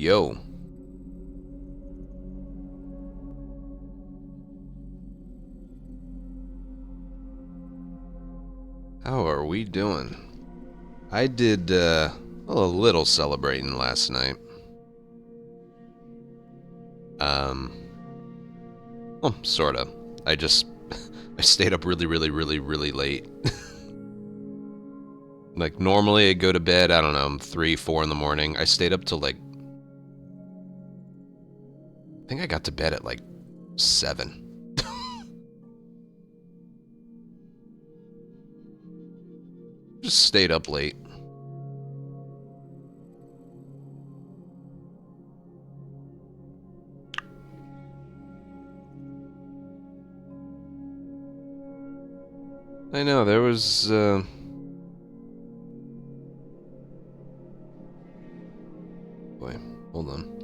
Yo. How are we doing? I did, well, a little celebrating last night. Well, sorta. I just, I stayed up really late. Like, normally I go to bed, I don't know, 3, 4 in the morning. I stayed up till like, I think I got to bed at like 7. Just stayed up late. I know, there was, Boy, hold on.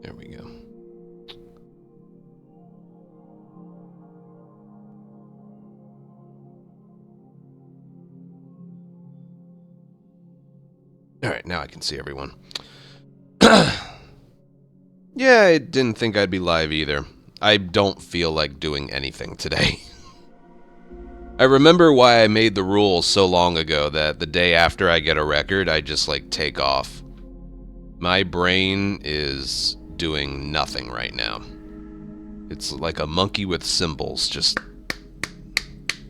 There we go. Alright, now I can see everyone. Yeah, I didn't think I'd be live either. I don't feel like doing anything today. I remember why I made the rule so long ago that the day after I get a record, I just, like, take off. My brain is doing nothing right now. It's like a monkey with cymbals, just...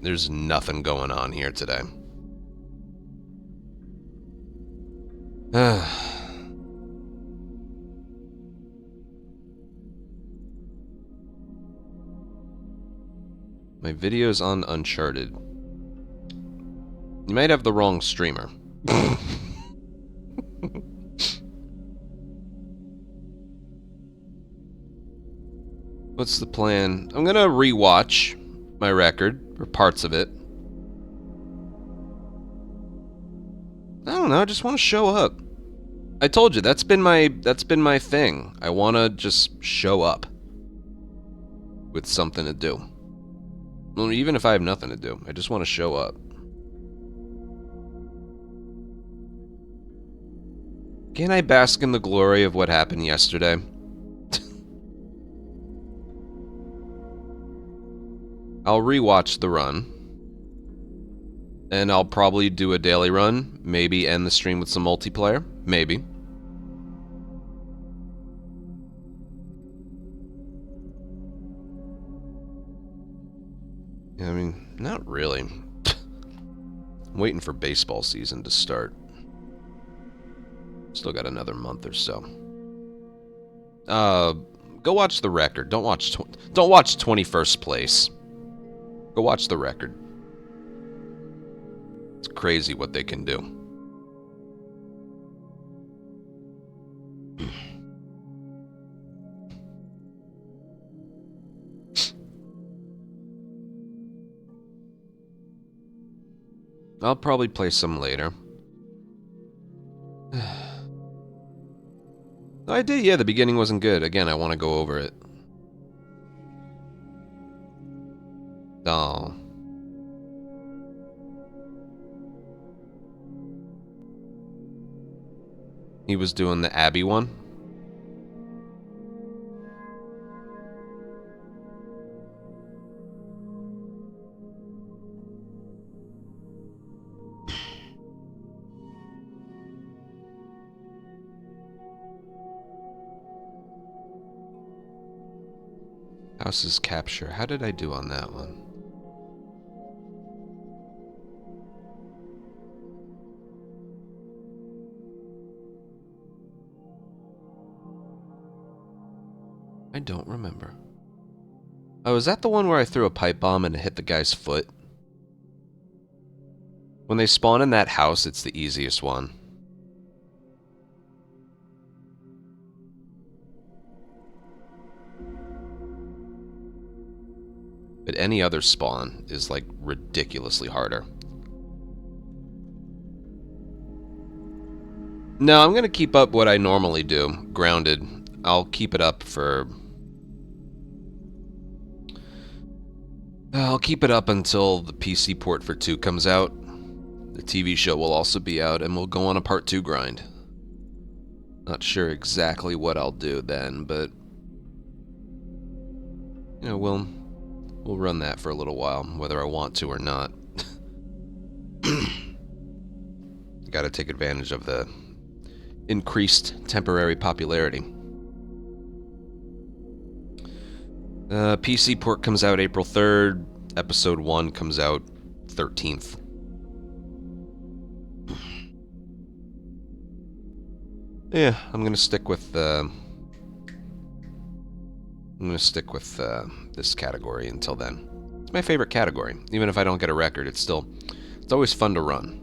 There's nothing going on here today. My video's on Uncharted. You might have the wrong streamer. What's the plan? I'm gonna rewatch my record, or parts of it. I don't know, I just want to show up. I told you, that's been my thing. I want to just show up with something to do. Well, even if I have nothing to do, I just want to show up. Can't I bask in the glory of what happened yesterday? I'll rewatch the run. And I'll probably do a daily run. Maybe end the stream with some multiplayer. Maybe. I mean, not really. I'm waiting for baseball season to start. Still got another month or so. Go watch the record. Don't watch 21st place. Go watch the record. It's crazy what they can do. I'll probably play some later. I did, yeah, the beginning wasn't good. Again, I want to go over it. Oh. He was doing the Abby one? House's capture. How did I do on that one? I don't remember. Oh, is that the one where I threw a pipe bomb and it hit the guy's foot? When they spawn in that house, it's the easiest one. But any other spawn is, like, ridiculously harder. No, I'm going to keep up what I normally do, grounded. I'll keep it up for... I'll keep it up until the PC port for 2 comes out. The TV show will also be out, and we'll go on a part 2 grind. Not sure exactly what I'll do then, but... You know, we'll run that for a little while, whether I want to or not. Gotta take advantage of the increased temporary popularity. PC port comes out April 3rd. Episode 1 comes out 13th. Yeah, I'm gonna stick with this category until then. It's my favorite category. Even if I don't get a record, it's always fun to run.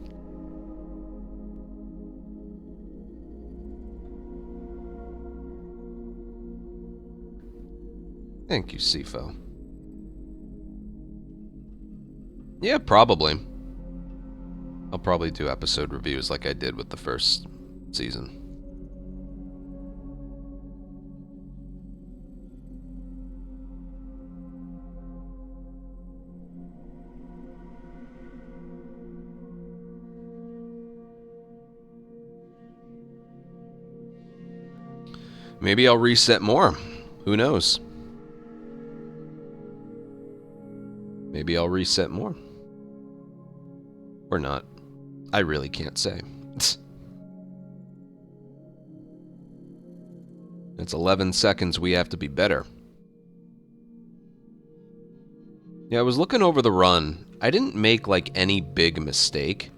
Thank you, Sifo. Yeah, probably. I'll probably do episode reviews like I did with the first season. Maybe I'll reset more. Who knows? Maybe I'll reset more. Or not. I really can't say. It's 11 seconds. We have to be better. Yeah, I was looking over the run. I didn't make, like, any big mistake.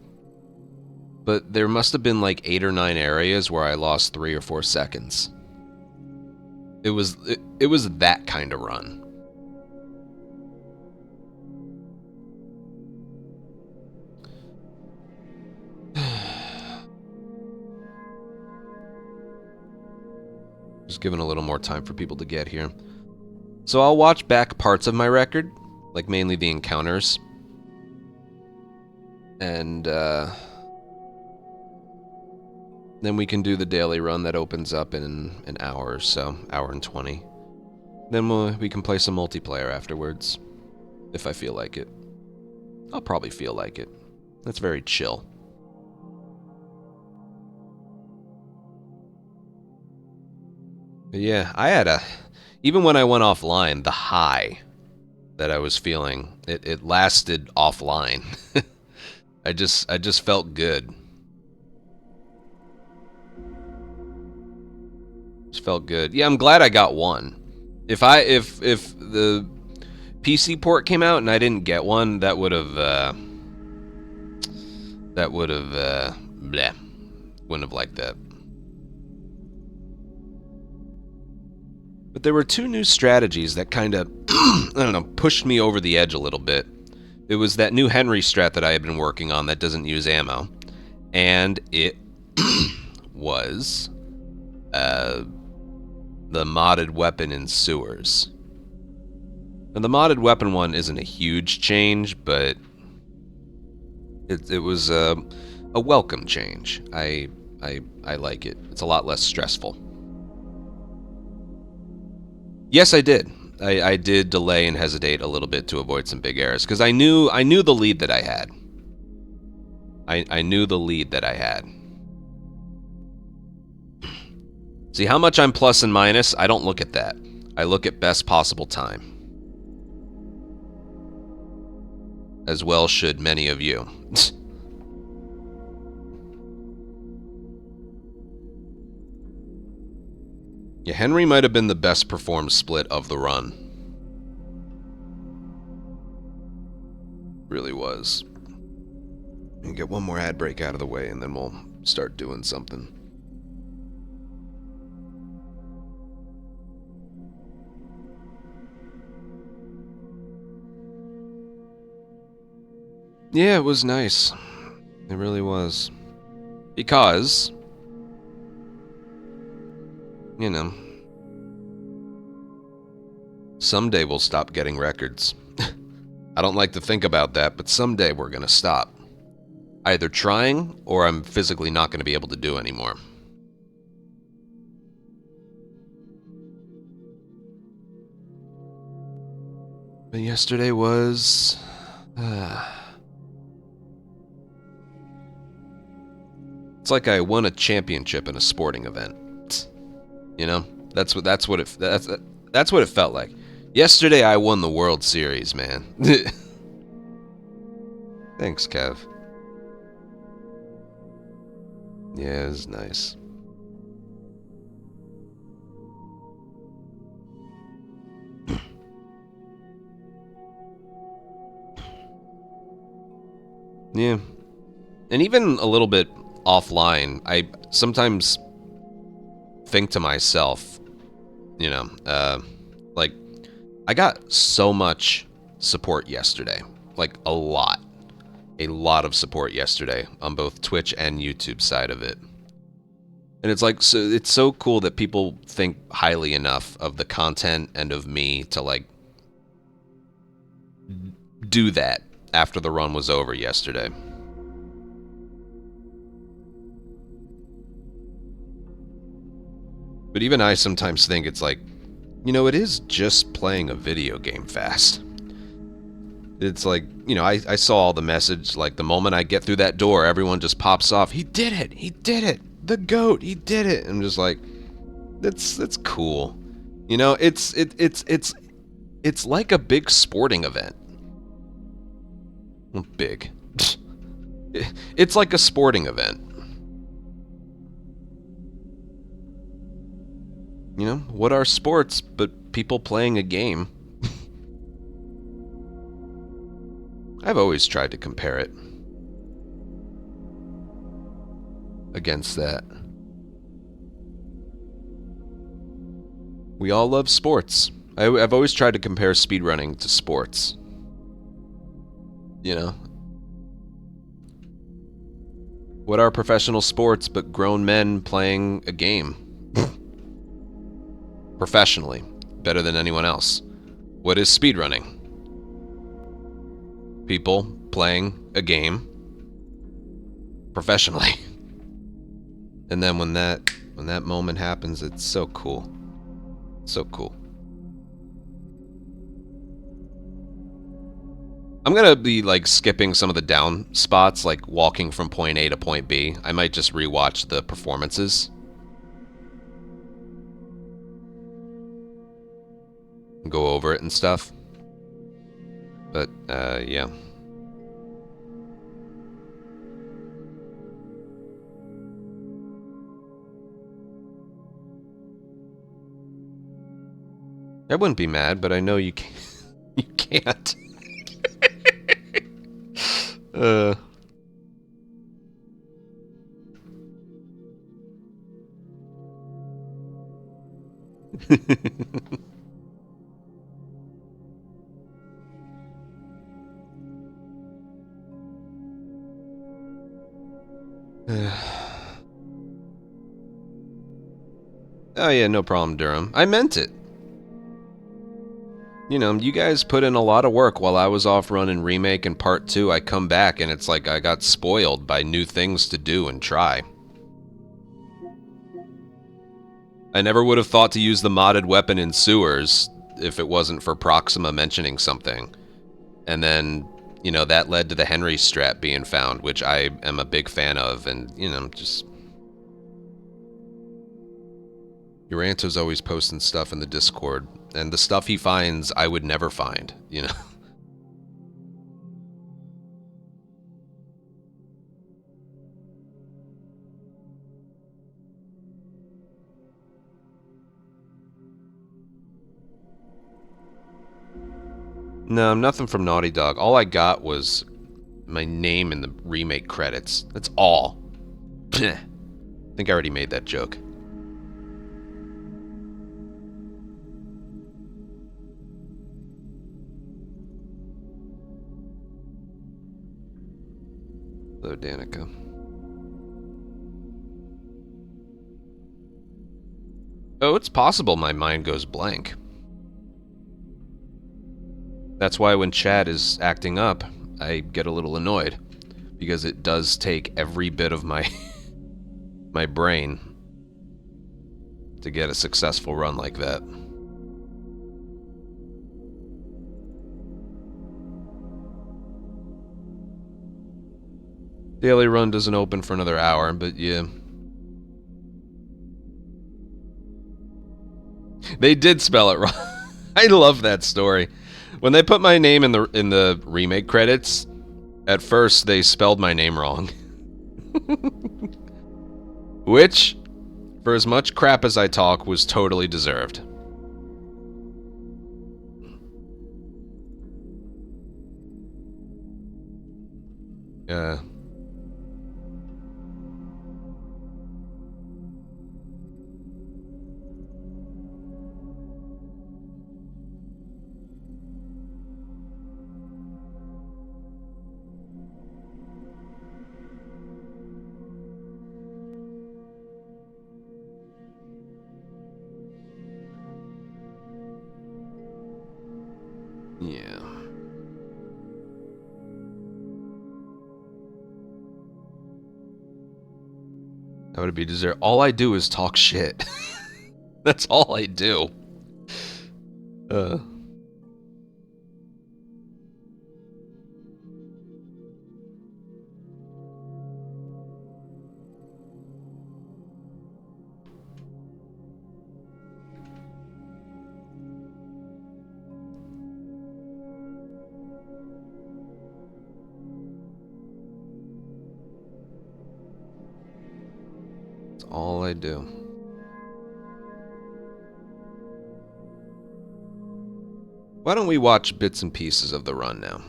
But there must have been, like, 8 or 9 areas where I lost 3 or 4 seconds. It was that kind of run. Just giving a little more time for people to get here. So I'll watch back parts of my record, like mainly the encounters. And then we can do the daily run that opens up in an hour or so, hour and 20. Then we can play some multiplayer afterwards, if I feel like it. I'll probably feel like it. That's very chill. But yeah, I had even when I went offline, the high that I was feeling, it lasted offline. I just felt good. Just felt good. Yeah, I'm glad I got one. If the PC port came out and I didn't get one, that would have bleh. Wouldn't have liked that. But there were 2 new strategies that kind of, I don't know, pushed me over the edge a little bit. It was that new Henry strat that I had been working on that doesn't use ammo. And it was the modded weapon in sewers. And the modded weapon one isn't a huge change, but it was a welcome change. I like it. It's a lot less stressful. Yes, I did. I did delay and hesitate a little bit to avoid some big errors because I knew the lead that I had. I knew the lead that I had. See how much I'm plus and minus? I don't look at that. I look at best possible time. As well should many of you. Yeah, Henry might have been the best performed split of the run. Really was. And get one more ad break out of the way and then we'll start doing something. Yeah, it was nice. It really was. Because, you know, someday we'll stop getting records. I don't like to think about that, but someday we're gonna stop. Either trying, or I'm physically not gonna be able to do anymore. But yesterday was... It's like I won a championship in a sporting event. You know? That's what it felt like. Yesterday I won the World Series, man. Thanks, Kev. Yeah, it was nice. Yeah. And even a little bit offline, I sometimes think to myself, you know, like, I got so much support yesterday. Like, a lot. A lot of support yesterday on both Twitch and YouTube side of it. And it's like, so it's so cool that people think highly enough of the content and of me to, like, do that after the run was over yesterday. But even I sometimes think it's like, you know, it is just playing a video game fast. It's like, you know, I saw all the message, like the moment I get through that door, everyone just pops off, he did it, he did it, the GOAT, he did it. I'm just like, that's cool. You know, it's like a big sporting event. Well, big. It's like a sporting event. You know, what are sports but people playing a game? I've always tried to compare it against that. We all love sports. I've always tried to compare speedrunning to sports. You know? What are professional sports but grown men playing a game? Professionally. Better than anyone else. What is speedrunning? People playing a game professionally. And then when that moment happens, it's so cool. So cool. I'm gonna be like skipping some of the down spots, like walking from point A to point B. I might just rewatch the performances. Go over it and stuff. But, yeah. I wouldn't be mad, but I know you can't. You can't. Oh yeah, no problem, Durham. I meant it. You know, you guys put in a lot of work while I was off running Remake and Part 2. I come back and it's like I got spoiled by new things to do and try. I never would have thought to use the modded weapon in sewers if it wasn't for Proxima mentioning something. And then, you know, that led to the Henry strat being found, which I am a big fan of, and, you know, just... Uranto's always posting stuff in the Discord, and the stuff he finds, I would never find, you know? No, nothing from Naughty Dog. All I got was my name in the remake credits. That's all. I think I already made that joke. Hello, Danica. Oh, it's possible my mind goes blank. That's why when Chad is acting up, I get a little annoyed. Because it does take every bit of my my brain to get a successful run like that. Daily run doesn't open for another hour, but yeah. They did spell it wrong. I love that story. When they put my name in the remake credits, at first they spelled my name wrong. Which, for as much crap as I talk, was totally deserved. Yeah. Yeah. That would be deserved. All I do is talk shit. That's all I do. That's all I do. Why don't we watch bits and pieces of the run now?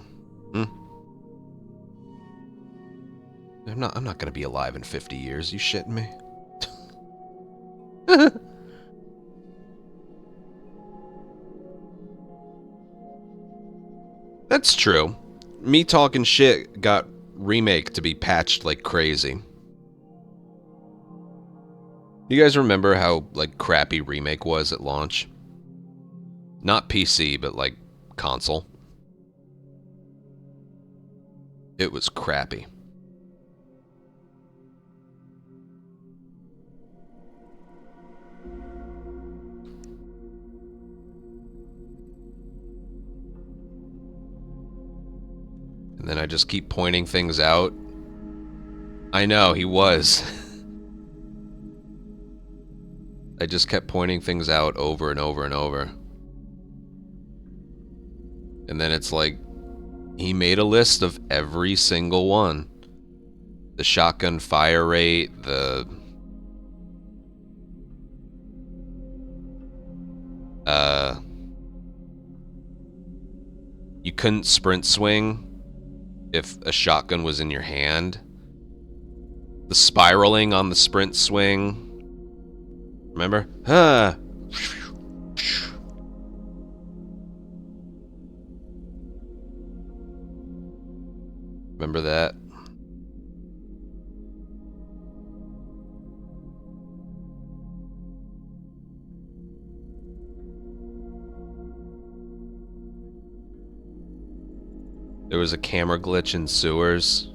I'm not gonna be alive in 50 years. You shitting me? That's true. Me talking shit got remake to be patched like crazy. You guys remember how like crappy remake was at launch? Not PC, but like console. It was crappy. And then I just keep pointing things out. I know, he was. I just kept pointing things out over and over and over. And then it's like, he made a list of every single one. The shotgun fire rate, the... You couldn't sprint swing if a shotgun was in your hand. The spiraling on the sprint swing. Remember? Remember that? There was a camera glitch in sewers.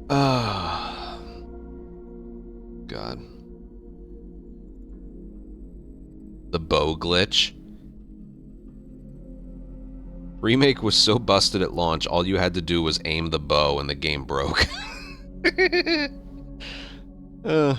Ah, God. The bow glitch. Remake was so busted at launch, all you had to do was aim the bow and the game broke. The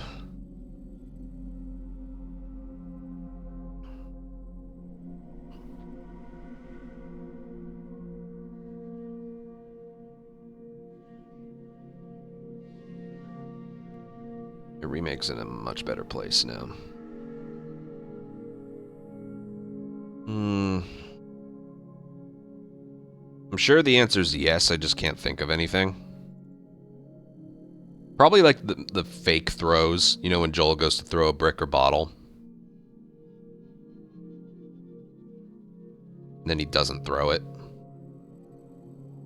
remake's in a much better place now. I'm sure the answer is yes, I just can't think of anything. Probably like the fake throws, you know, when Joel goes to throw a brick or bottle. And then he doesn't throw it.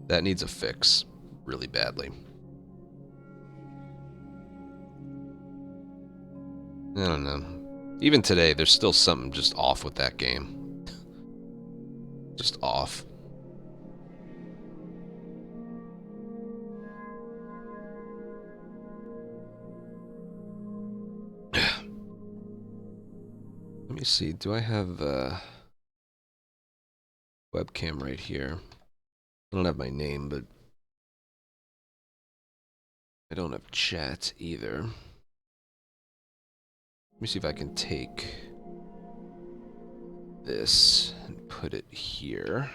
That needs a fix really badly. I don't know. Even today, there's still something just off with that game. just off. Let me see, do I have webcam right here? I don't have my name, but I don't have chat either. Let me see if I can take this and put it here.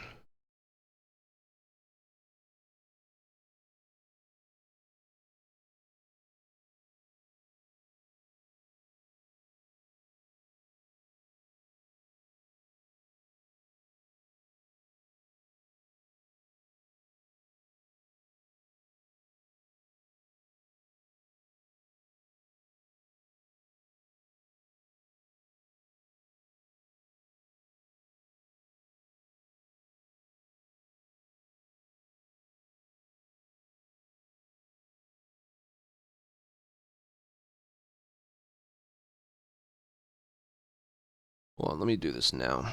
Well, let me do this now.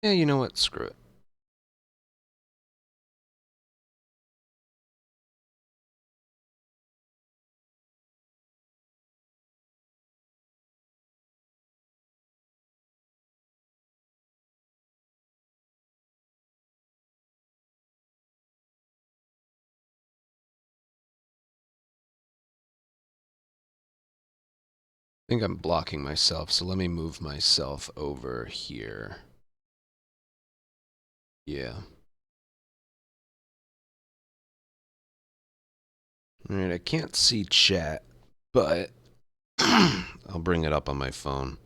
Yeah, you know what? Screw it. I think I'm blocking myself, so let me move myself over here. Yeah. Alright, I can't see chat, but I'll bring it up on my phone.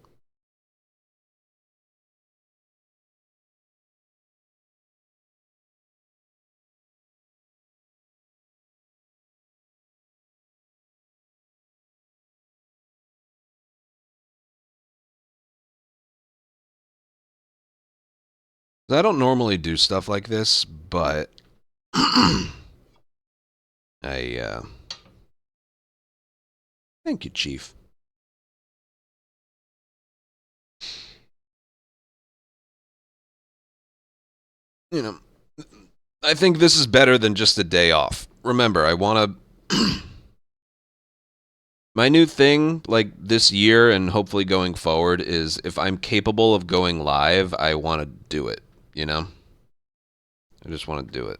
I don't normally do stuff like this, but thank you, Chief. You know, I think this is better than just a day off. Remember, I want to... My new thing, like this year and hopefully going forward, is if I'm capable of going live, I want to do it, you know? I just want to do it.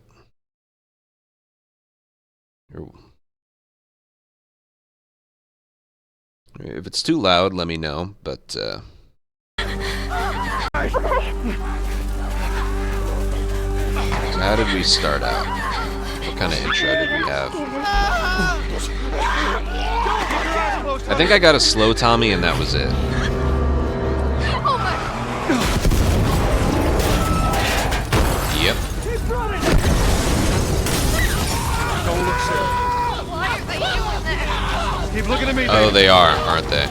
If it's too loud, let me know, but... So how did we start out? What kind of intro did we have? I think I got a slow Tommy and that was it. Yep. Keep looking at me. Oh, they are, aren't they?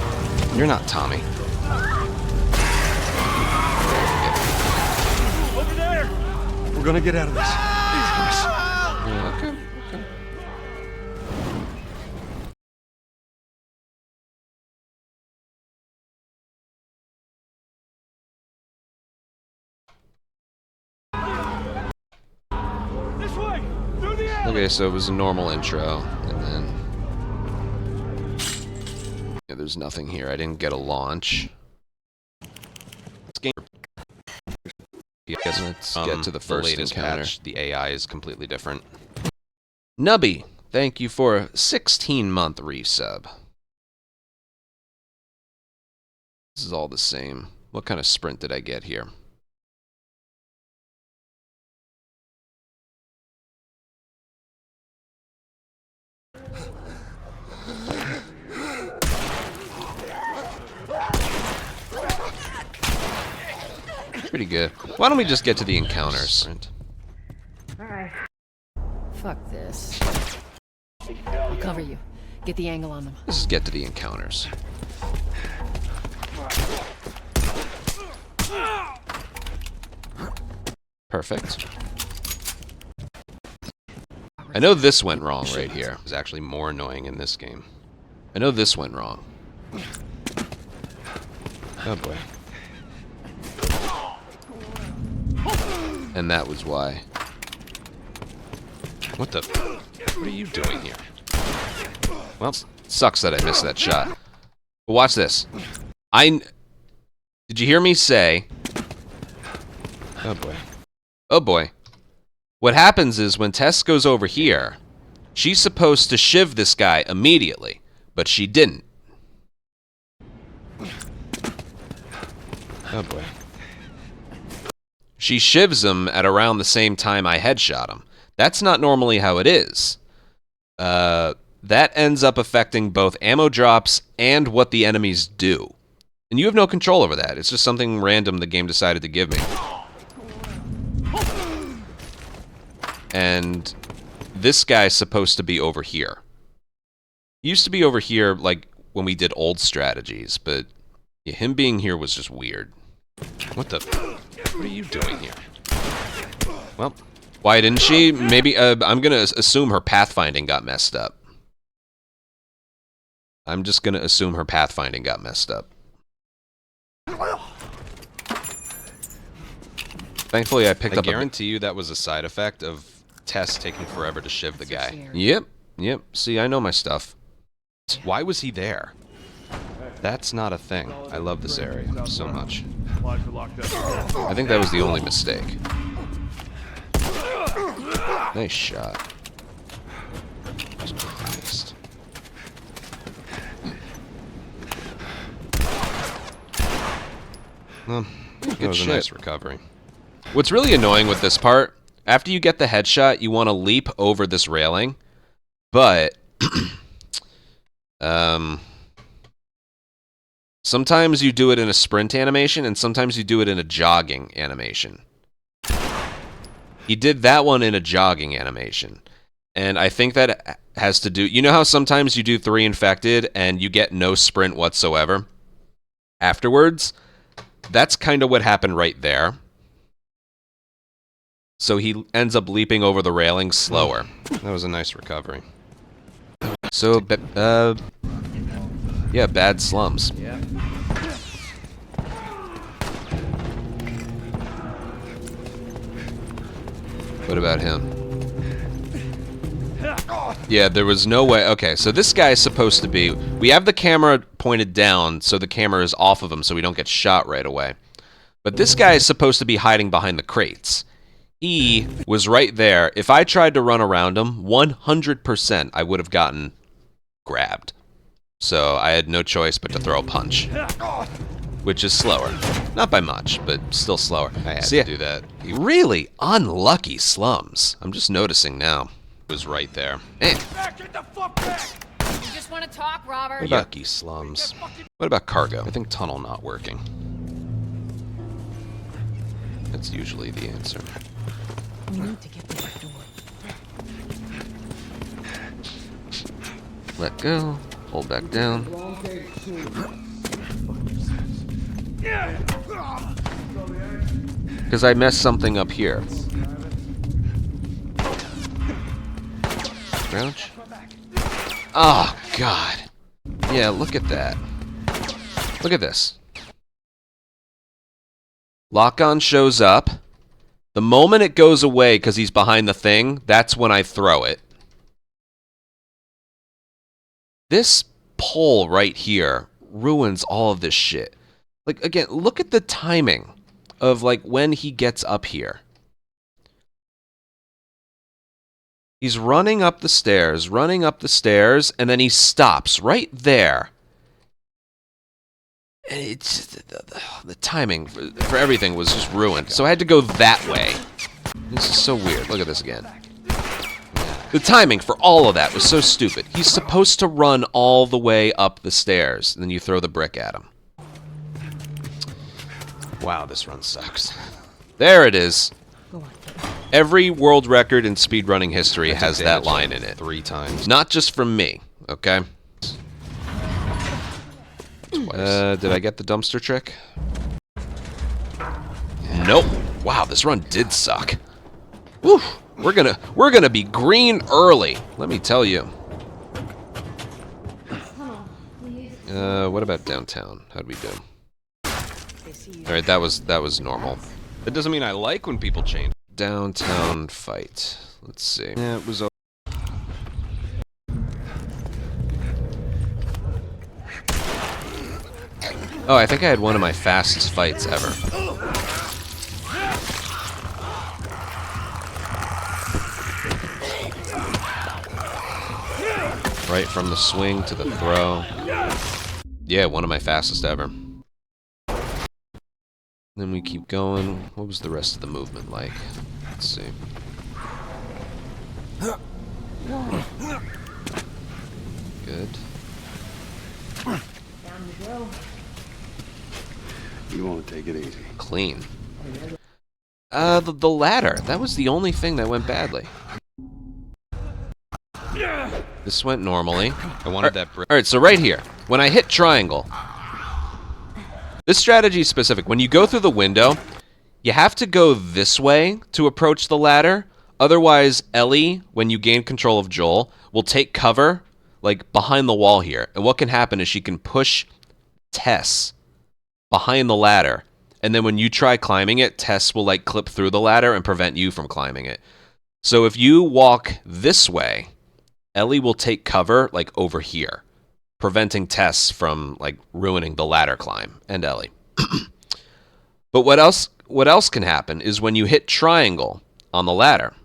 You're not Tommy. Over there. We're gonna get out of this. Okay. This way. Through the alley. Okay, so it was a normal intro, and then... Yeah, there's nothing here. I didn't get a launch. Let's get to the first latest encounter. Patch. The AI is completely different. Nubby, thank you for a 16-month resub. This is all the same. What kind of sprint did I get here? Pretty good. Why don't we just get to the encounters? Alright. Fuck this. I'll cover you. Get the angle on them. Let's just get to the encounters. Perfect. I know this went wrong right here. It's actually more annoying in this game. I know this went wrong. Oh boy. And that was why. What the? What are you doing here? Well, sucks that I missed that shot. But watch this. Did you hear me say? Oh boy. Oh boy. What happens is when Tess goes over here, she's supposed to shiv this guy immediately, but she didn't. Oh boy. She shivs him at around the same time I headshot him. That's not normally how it is. That ends up affecting both ammo drops and what the enemies do. And you have no control over that. It's just something random the game decided to give me. And this guy's supposed to be over here. He used to be over here, like, when we did old strategies, but yeah, him being here was just weird. What the? What are you doing here? Well, why didn't she? Maybe, I'm gonna assume her pathfinding got messed up. I'm just gonna assume her pathfinding got messed up. Thankfully, I picked up. I guarantee you that was a side effect of Tess taking forever to shiv the guy. Yep. See, I know my stuff. Why was he there? That's not a thing. I love this area so much. I think that was the only mistake. Nice shot. Jesus Christ. Well, that was a nice recovery. What's really annoying with this part, after you get the headshot, you want to leap over this railing, but sometimes you do it in a sprint animation, and sometimes you do it in a jogging animation. He did that one in a jogging animation, and I think that has to do... You know how sometimes you do 3 infected, and you get no sprint whatsoever afterwards? That's kind of what happened right there. So he ends up leaping over the railing slower. That was a nice recovery. So, yeah, bad slums. Yeah. What about him? Yeah, there was no way. Okay, so this guy is supposed to be... We have the camera pointed down, so the camera is off of him so we don't get shot right away. But this guy is supposed to be hiding behind the crates. He was right there. If I tried to run around him, 100% I would have gotten grabbed. So I had no choice but to throw a punch. Which is slower. Not by much, but still slower. I had to do that. Really unlucky slums. I'm just noticing now. It was right there. Man. You just want to talk, Robert? Yucky slums. What about cargo? I think tunnel not working. That's usually the answer. We need to get to that door. Let go. Hold back down. Because I messed something up here. Crouch. Oh, God. Yeah, look at that. Look at this. Lock-on shows up. The moment it goes away because he's behind the thing, that's when I throw it. This pole right here ruins all of this shit. Like, again, look at the timing of, like, when he gets up here. He's running up the stairs, and then he stops right there. And it's... The timing for everything was just ruined. So I had to go that way. This is so weird. Look at this again. The timing for all of that was so stupid. He's supposed to run all the way up the stairs, and then you throw the brick at him. Wow, this run sucks. There it is. Every world record in speedrunning history has that line in it. 3 times. Not just from me, okay? Did I get the dumpster trick? Nope. Wow, this run did suck. Woo! We're gonna be green early, let me tell you. What about downtown? How'd we do? Alright, that was normal. That doesn't mean I like when people change. Downtown fight. Let's see. Yeah, it was. Oh, I think I had one of my fastest fights ever. Right from the swing to the throw. Yeah, one of my fastest ever. Then we keep going. What was the rest of the movement like? Let's see. Good. You want to take it easy. Clean. The ladder. That was the only thing that went badly. This went normally. I wanted that brick. Alright, so right here. When I hit triangle. This strategy is specific. When you go through the window, you have to go this way to approach the ladder. Otherwise, Ellie, when you gain control of Joel, will take cover, like, behind the wall here. And what can happen is she can push Tess behind the ladder. And then when you try climbing it, Tess will, like, clip through the ladder and prevent you from climbing it. So if you walk this way, Ellie will take cover, like, over here, preventing Tess from, like, ruining the ladder climb, and Ellie. But what else can happen is when you hit triangle on the ladder.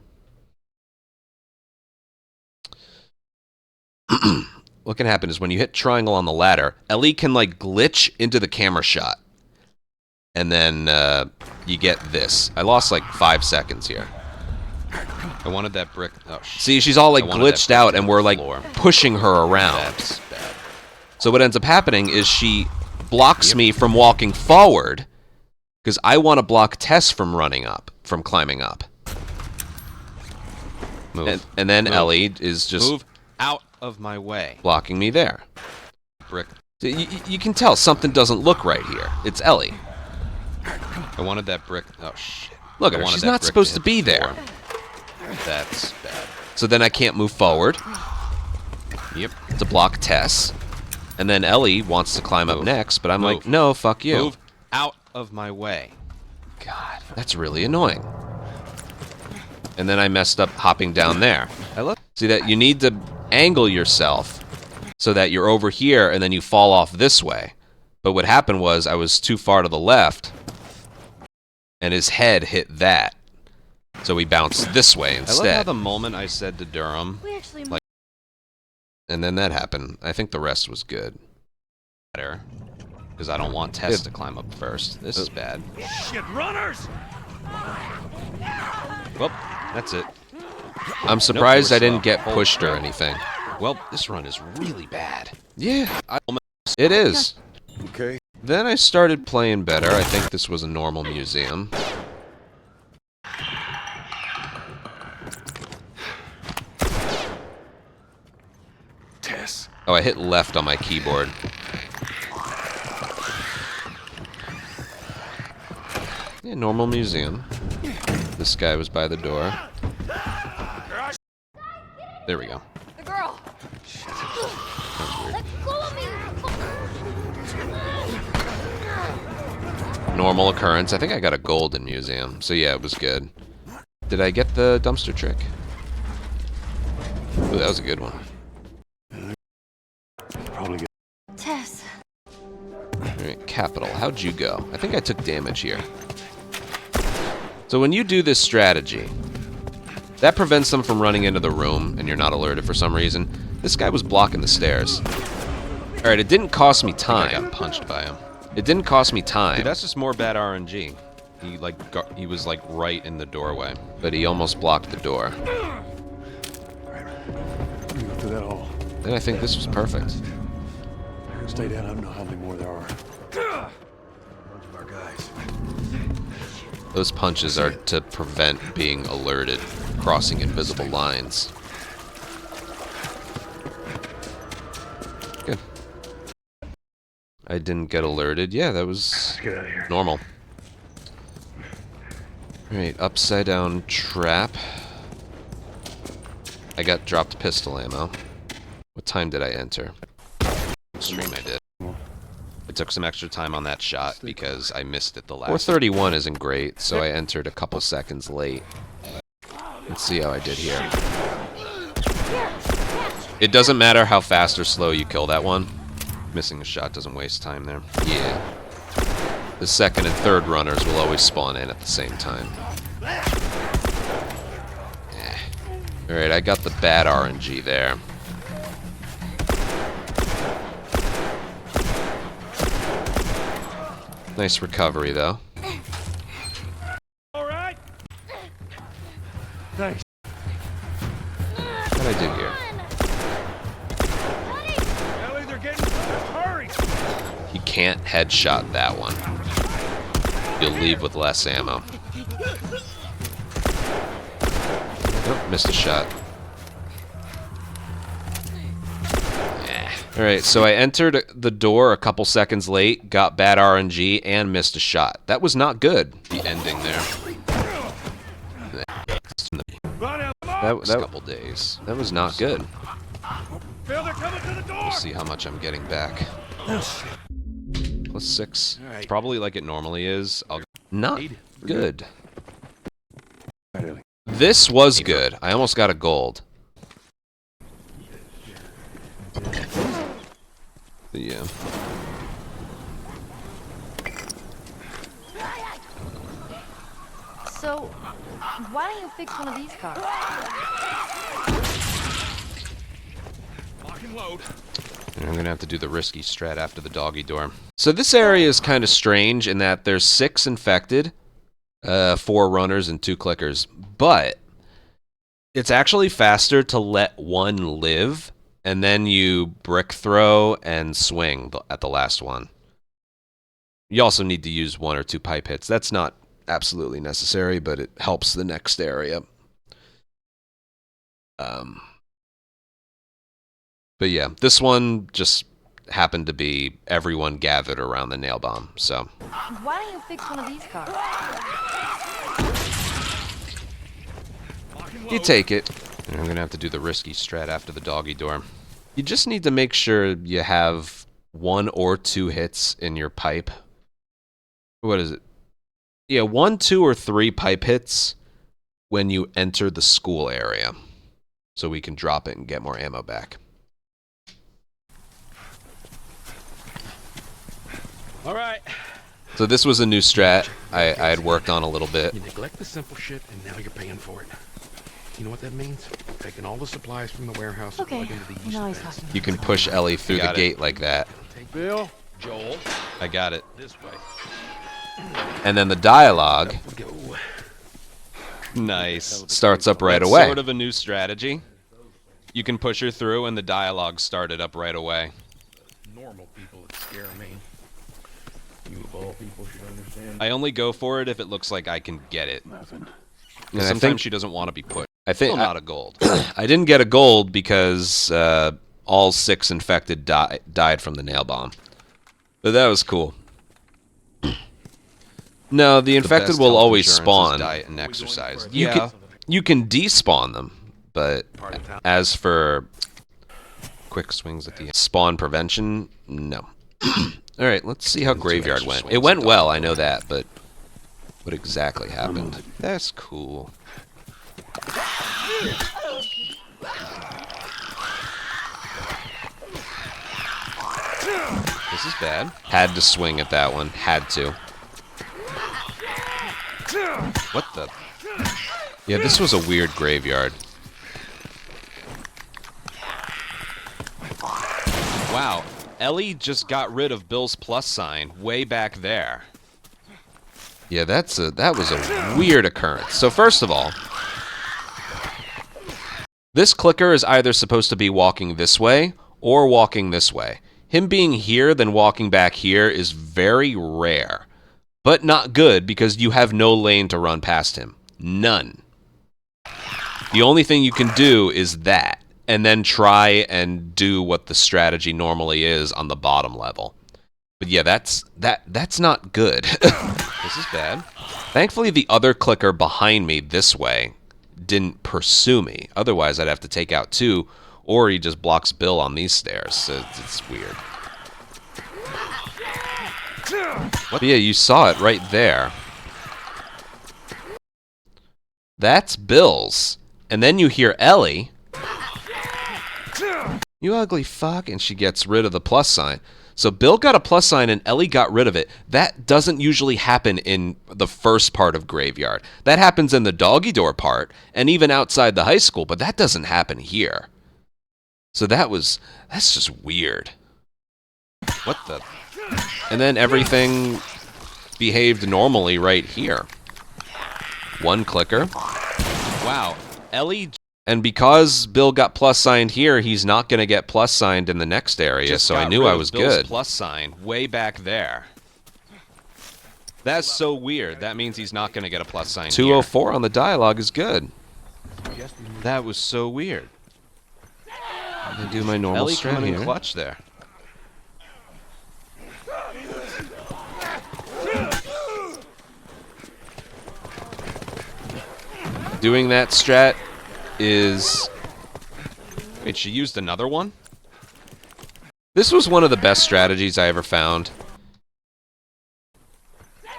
What can happen is when you hit triangle on the ladder, Ellie can, like, glitch into the camera shot. And then you get this. I lost, like, 5 seconds here. I wanted that brick. Oh, see, she's all, like, glitched out, and we're, like, pushing her around. That's bad. So what ends up happening is she blocks me from walking forward, because I want to block Tess from running up, from climbing up. Move. And then Ellie is just... Move out of my way. Blocking me there. Brick. So you can tell something doesn't look right here. It's Ellie. I wanted that brick. Oh, shit. Look at her. She's not supposed to be there. That's bad. So then I can't move forward. Yep. To block Tess. And then Ellie wants to climb up next, but I'm like, no, fuck you. Move out of my way. God, that's really annoying. And then I messed up hopping down there. See that you need to angle yourself so that you're over here and then you fall off this way. But what happened was I was too far to the left and his head hit that. So he bounced this way instead. I love how the moment I said to Durham, like, and then that happened. I think the rest was good. Better, because I don't want Tess to climb up first. This is bad. Shit, runners! Well, that's it. I'm surprised I didn't get pushed or anything. Well, this run is really bad. Yeah, it is. Okay. Then I started playing better. I think this was a normal museum. Tess. Oh, I hit left on my keyboard. Yeah, normal museum. This guy was by the door. There we go. The girl. That was weird. Let go of me. Normal occurrence. I think I got a golden museum, so yeah, it was good. Did I get the dumpster trick? Ooh, that was a good one. Probably good. Tess. Alright, Capital. How'd you go? I think I took damage here. So when you do this strategy, that prevents them from running into the room, and you're not alerted for some reason. This guy was blocking the stairs. Alright, it didn't cost me time. I got punched by him. It didn't cost me time. Dude, that's just more bad RNG. He was like right in the doorway, but he almost blocked the door. Right. Let me go through that hole. Then I think this was perfect. Stay down. I don't know how many more there are. A bunch of our guys. Those punches are to prevent being alerted, crossing invisible lines. Good. I didn't get alerted. Yeah, that was Let's get out of here. normal. Alright, upside down trap. I got dropped pistol ammo. What time did I enter? Stream I did. took some extra time on that shot because I missed it the last. 431 isn't great, so I entered a couple seconds late. Let's see how I did here. It doesn't matter how fast or slow you kill that one. Missing a shot doesn't waste time there. Yeah. The second and third runners will always spawn in at the same time. Alright, I got the bad RNG there. Nice recovery, though. Alright? Thanks. What did I do here? Ellie, they're getting close. Hurry! You can't headshot that one. You'll leave with less ammo. Oh, missed a shot. Alright, so I entered the door a couple seconds late, got bad RNG, and missed a shot. That was not good, the ending there. That was a couple days. That was not good. Phil, they're coming to the door! We'll see how much I'm getting back. +6. It's probably like it normally is. Not good. This was good. I almost got a gold. Yeah. So, why don't you fix one of these cars? Lock and load. I'm gonna have to do the risky strat after the doggy door. So this area is kind of strange in that there's 6 infected, 4 runners, and 2 clickers. But it's actually faster to let one live, and then you brick throw and swing at the last one. You also need to use 1 or 2 pipe hits. That's not absolutely necessary, but it helps the next area. But yeah, this one just happened to be everyone gathered around the nail bomb, so. Why don't you fix one of these cars? You take it. I'm gonna have to do the risky strat after the doggy door. You just need to make sure you have 1 or 2 hits in your pipe. What is it? Yeah, 1, 2, or 3 pipe hits when you enter the school area. So we can drop it and get more ammo back. Alright. So this was a new strat I had worked on a little bit. You neglect the simple shit, and now you're paying for it. You know what that means? Taking all the supplies from the warehouse and Okay, plugging into the east now he's fence. talking. You can push Ellie through the gate like that. Bill? Joel, I got it. this way. And then the dialogue Go. nice starts up right away. Sort of a new strategy. You can push her through and the dialogue started up right away. Normal people that scare me. You of all people should understand. I only go for it if it looks like I can get it. Nothing. And sometimes she doesn't want to be pushed. I think not a gold. I didn't get a gold because all 6 infected died from the nail bomb. But that was cool. No, the infected will always spawn. Diet and exercise. You can despawn them, but as for quick swings at the end, spawn prevention, no. All right, let's see how Graveyard went. It went well, I know that, but what exactly happened? That's cool. This is bad. Had to swing at that one. Had to. What the? Yeah, this was a weird graveyard. Wow. Ellie just got rid of Bill's plus sign way back there. Yeah, that was a weird occurrence. So first of all, this clicker is either supposed to be walking this way or walking this way. Him being here then walking back here is very rare, but not good because you have no lane to run past him. None. The only thing you can do is that, and then try and do what the strategy normally is on the bottom level. But yeah, that's not good. This is bad. Thankfully, the other clicker behind me this way didn't pursue me. Otherwise, I'd have to take out 2, or he just blocks Bill on these stairs. So it's weird. But yeah, you saw it right there. That's Bill's. And then you hear Ellie. You ugly fuck. And she gets rid of the plus sign. So Bill got a plus sign and Ellie got rid of it. That doesn't usually happen in the first part of Graveyard. That happens in the doggy door part and even outside the high school, but that doesn't happen here. So that's just weird. What the? And then everything behaved normally right here. One clicker. Wow. Ellie. And because Bill got plus signed here, he's not going to get plus signed in the next area, so I knew I was good. Plus sign way back there. That's so weird. That means he's not going to get a plus sign 204 on the dialogue is good. That was so weird. I'm going to do my normal strat here. Clutch there. Doing that strat is... Wait, she used another one? This was one of the best strategies I ever found.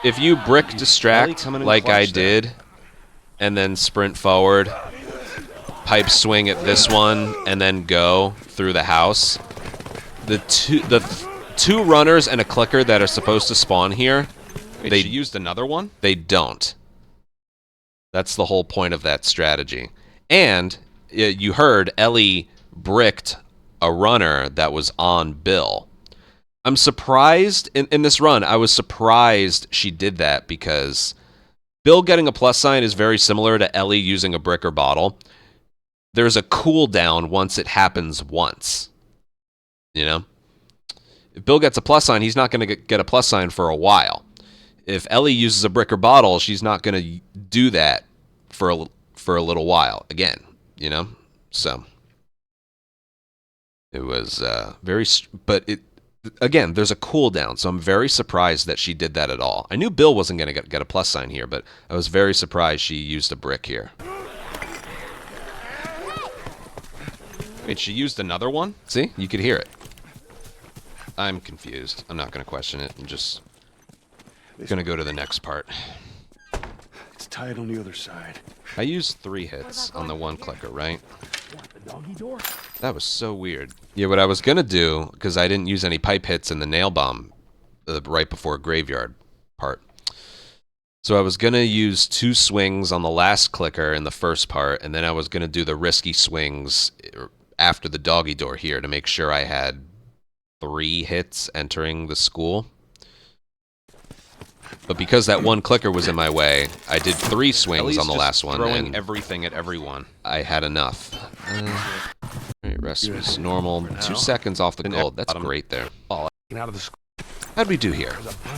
If you brick distract like I did, and then sprint forward, pipe swing at this one, and then go through the house, the two runners and a clicker that are supposed to spawn here, wait, they used another one? They don't. That's the whole point of that strategy. And you heard Ellie bricked a runner that was on Bill. I'm surprised, in this run, I was surprised she did that because Bill getting a plus sign is very similar to Ellie using a brick or bottle. There's a cooldown once it happens once. You know? If Bill gets a plus sign, he's not going to get a plus sign for a while. If Ellie uses a brick or bottle, she's not going to do that for a little while again, you know? So it was but again, there's a cooldown, so I'm very surprised that she did that at all. I knew Bill wasn't going to get a plus sign here, but I was very surprised she used a brick here. Wait, she used another one? See? You could hear it. I'm confused. I'm not going to question it. I'm just going to go to the next part. It's tied on the other side. I used 3 hits on the one clicker, right? That was so weird. Yeah, what I was going to do, because I didn't use any pipe hits in the nail bomb right before Graveyard part. So I was going to use 2 swings on the last clicker in the first part, and then I was going to do the risky swings after the doggy door here to make sure I had 3 hits entering the school. But because that one clicker was in my way, I did 3 swings on the last one. Throwing everything at everyone. I had enough. Alright, rest was normal. 2 seconds off the gold. That's great there. How'd we do here?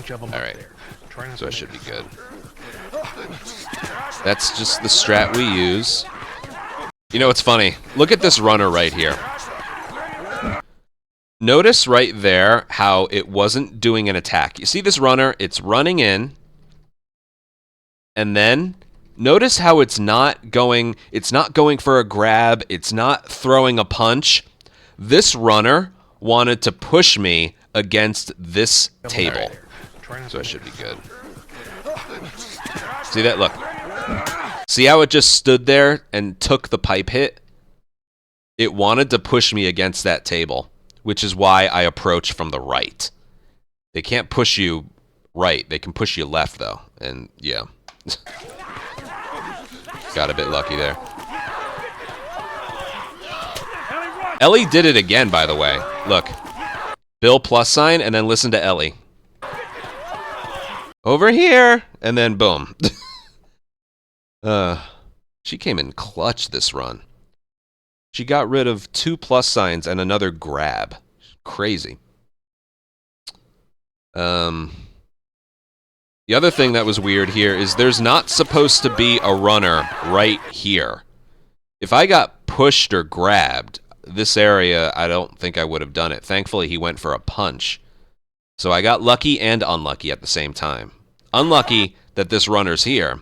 Alright. So I should be good. That's just the strat we use. You know what's funny? Look at this runner right here. Notice right there how it wasn't doing an attack. You see this runner? It's running in. And then notice how it's not going for a grab. It's not throwing a punch. This runner wanted to push me against this table. So I should be good. See that? Look. See how it just stood there and took the pipe hit? It wanted to push me against that table, which is why I approach from the right. They can't push you right. They can push you left, though. And, yeah. Got a bit lucky there. Ellie did it again, by the way. Look. Bill plus sign, and then listen to Ellie. Over here! And then boom. She came in clutch this run. She got rid of 2 plus signs and another grab. Crazy. The other thing that was weird here is there's not supposed to be a runner right here. If I got pushed or grabbed, this area, I don't think I would have done it. Thankfully, he went for a punch. So I got lucky and unlucky at the same time. Unlucky that this runner's here.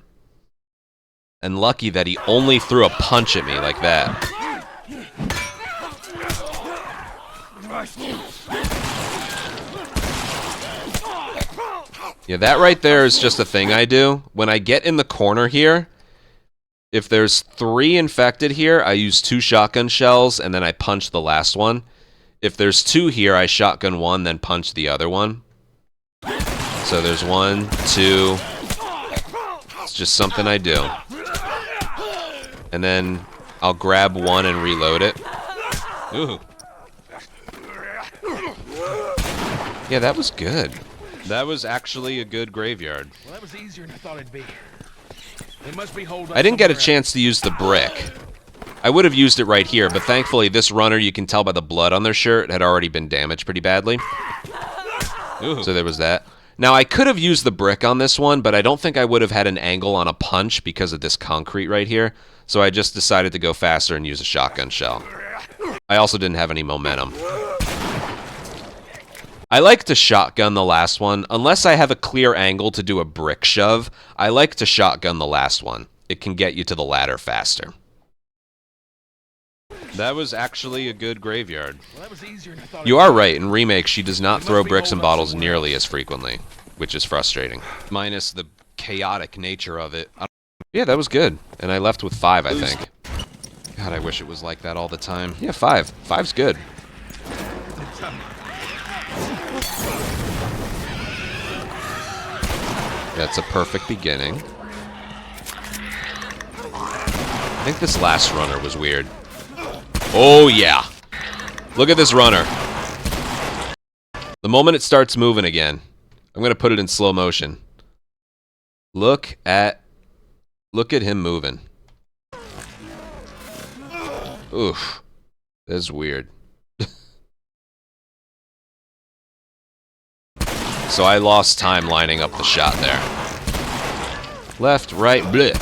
And lucky that he only threw a punch at me like that. Yeah, that right there is just a thing I do. When I get in the corner here, if there's 3 infected here, I use 2 shotgun shells, and then I punch the last one. If there's 2 here, I shotgun 1, then punch the other one. So there's 1, 2. It's just something I do. And then I'll grab 1 and reload it. Ooh. Yeah, that was good. That was actually a good graveyard. Well, that was easier than I thought it'd be. It must be holed up I didn't get a somewhere chance to use the brick. I would have used it right here, but thankfully this runner, you can tell by the blood on their shirt, had already been damaged pretty badly. Ooh. So there was that. Now, I could have used the brick on this one, but I don't think I would have had an angle on a punch because of this concrete right here. So I just decided to go faster and use a shotgun shell. I also didn't have any momentum. I like to shotgun the last one. Unless I have a clear angle to do a brick shove, I like to shotgun the last one. It can get you to the ladder faster. That was actually a good graveyard. Well, that was easier than I thought You are right, in Remake she does not throw bricks and bottles nearly as frequently, which is frustrating. Minus the chaotic nature of it. Yeah, that was good. And I left with 5, I think. God, I wish it was like that all the time. Yeah, 5. 5's good. That's a perfect beginning. I think this last runner was weird. Oh, yeah. Look at this runner. The moment it starts moving again, I'm going to put it in slow motion. Look at him moving. Oof. That's weird. So I lost time lining up the shot there. Left, right, bleh.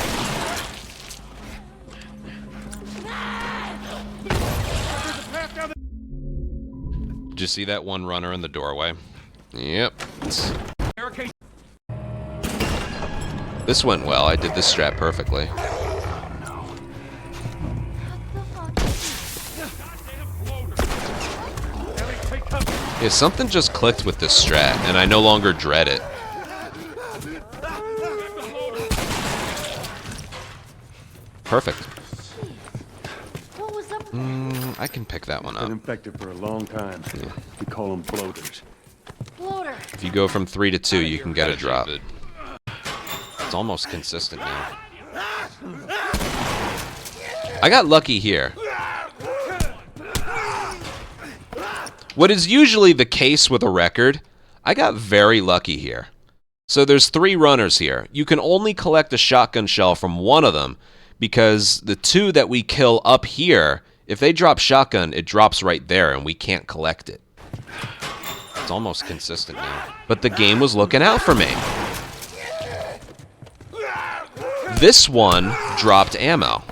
Did you see that one runner in the doorway? Yep. This went well. I did this strat perfectly. Yeah, something just clicked with this strat, and I no longer dread it. Perfect. I can pick that one Been up. infected for a long time. Yeah. We call them bloaters. Floater. If you go from 3 to 2, you can get a drop. It's almost consistent now. I got lucky here. What is usually the case with a record, I got very lucky here. So there's 3 runners here. You can only collect a shotgun shell from one of them because the 2 that we kill up here, if they drop shotgun, it drops right there and we can't collect it. It's almost consistent now. But the game was looking out for me. This one dropped ammo.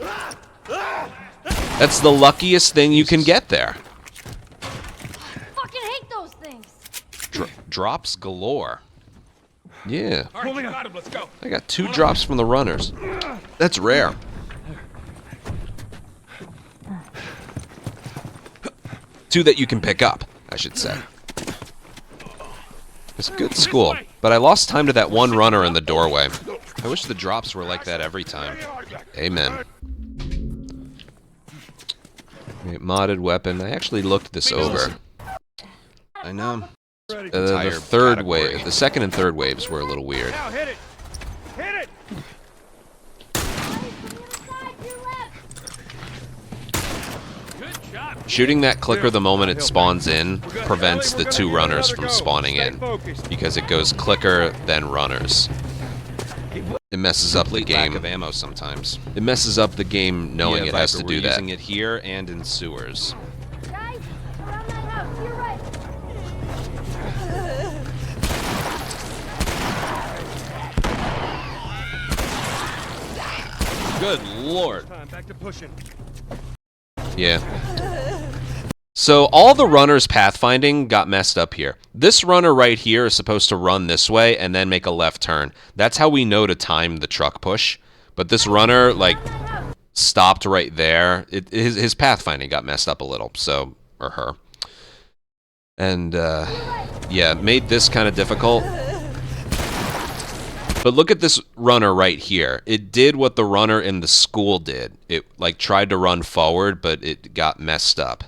That's the luckiest thing you can get there. Fucking hate those things. Drops galore. Yeah. All right, you got him. Let's go. I got 2 drops from the runners. That's rare. Two that you can pick up, I should say. It's a good school, but I lost time to that one runner in the doorway. I wish the drops were like that every time. Amen. Okay, modded weapon. I actually looked this over. I know. The third wave, the second and third waves were a little weird. Now hit it! Hit it! Good job. Shooting that clicker the moment it spawns in prevents the 2 runners from spawning in, because it goes clicker, then runners. It messes up the game. Lack of ammo sometimes. It messes up the game knowing it has to do that. Using it here and in sewers. Guys, around that house, to your right. Good lord. Time back to pushing. Yeah. So all the runners' pathfinding got messed up here. This runner right here is supposed to run this way and then make a left turn. That's how we know to time the truck push. But this runner, like, stopped right there. His pathfinding got messed up a little, so, or her. And, yeah, made this kind of difficult. But look at this runner right here. It did what the runner in the school did. It like tried to run forward, but it got messed up.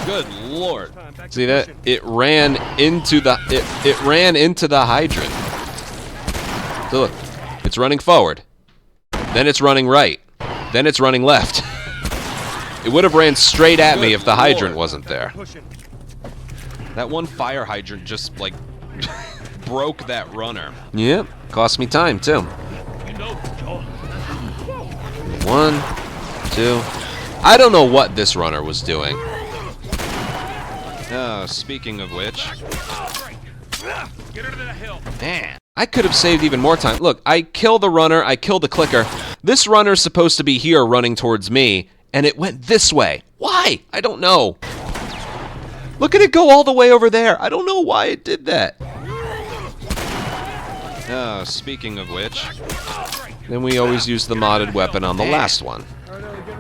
Good Lord. See that? It ran into the it ran into the hydrant. So look, it's running forward. Then it's running right. Then it's running left. It would have ran straight at me if the hydrant wasn't there. That one fire hydrant just, like, broke that runner. Yep, cost me time, too. 1, 2. I don't know what this runner was doing. Oh, speaking of which. Man, I could have saved even more time. Look, I kill the runner, I kill the clicker. This runner's supposed to be here running towards me, and it went this way. Why? I don't know. Look at it go all the way over there. I don't know why it did that. Oh, speaking of which, then we always use the modded weapon on the last one.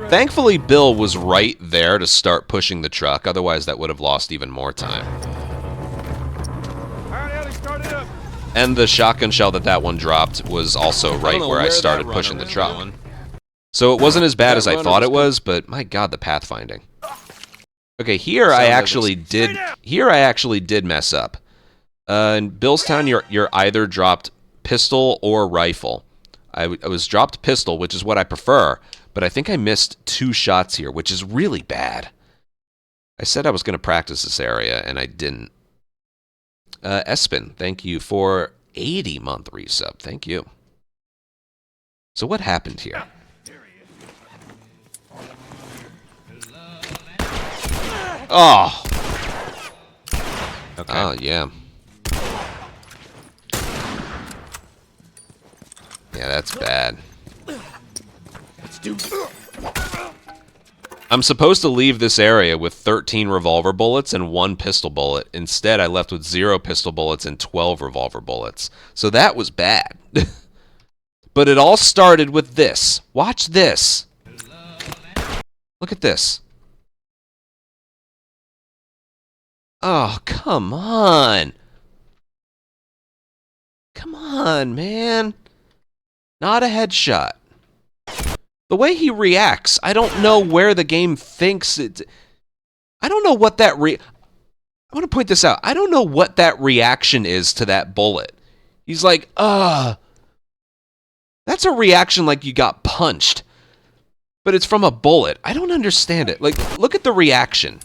Thankfully, Bill was right there to start pushing the truck. Otherwise, that would have lost even more time. And the shotgun shell that one dropped was also right where I started pushing the truck. So it wasn't as bad as I thought it was, but my God, the pathfinding. Okay, here I actually did mess up. In Billstown, you're either dropped pistol or rifle. I was dropped pistol, which is what I prefer, but I think I missed 2 shots here, which is really bad. I said I was going to practice this area, and I didn't. Espin, thank you for 80-month resub. Thank you. So what happened here? Oh. Okay. Oh, yeah. Yeah, that's bad. I'm supposed to leave this area with 13 revolver bullets and 1 pistol bullet. Instead, I left with 0 pistol bullets and 12 revolver bullets. So that was bad. But it all started with this. Watch this. Look at this. Oh, come on. Come on, man. Not a headshot. The way he reacts, I don't know where the game thinks it... I don't know what that I want to point this out. I don't know what that reaction is to that bullet. He's like, ugh. That's a reaction like you got punched. But it's from a bullet. I don't understand it. Like, look at the reaction.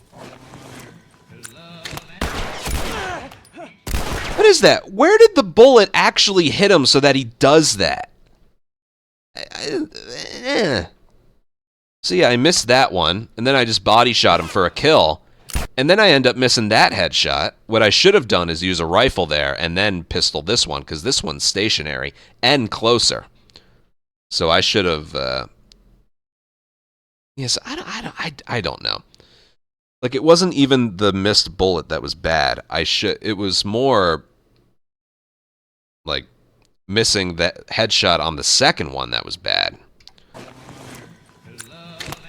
What is that? Where did the bullet actually hit him so that he does that? So yeah, I missed that one, and then I just body shot him for a kill, and then I end up missing that headshot. What I should have done is use a rifle there and then pistol this one, because this one's stationary and closer. So I should have. Yes, I don't know. Like, it wasn't even the missed bullet that was bad. It was more like missing that headshot on the second one that was bad.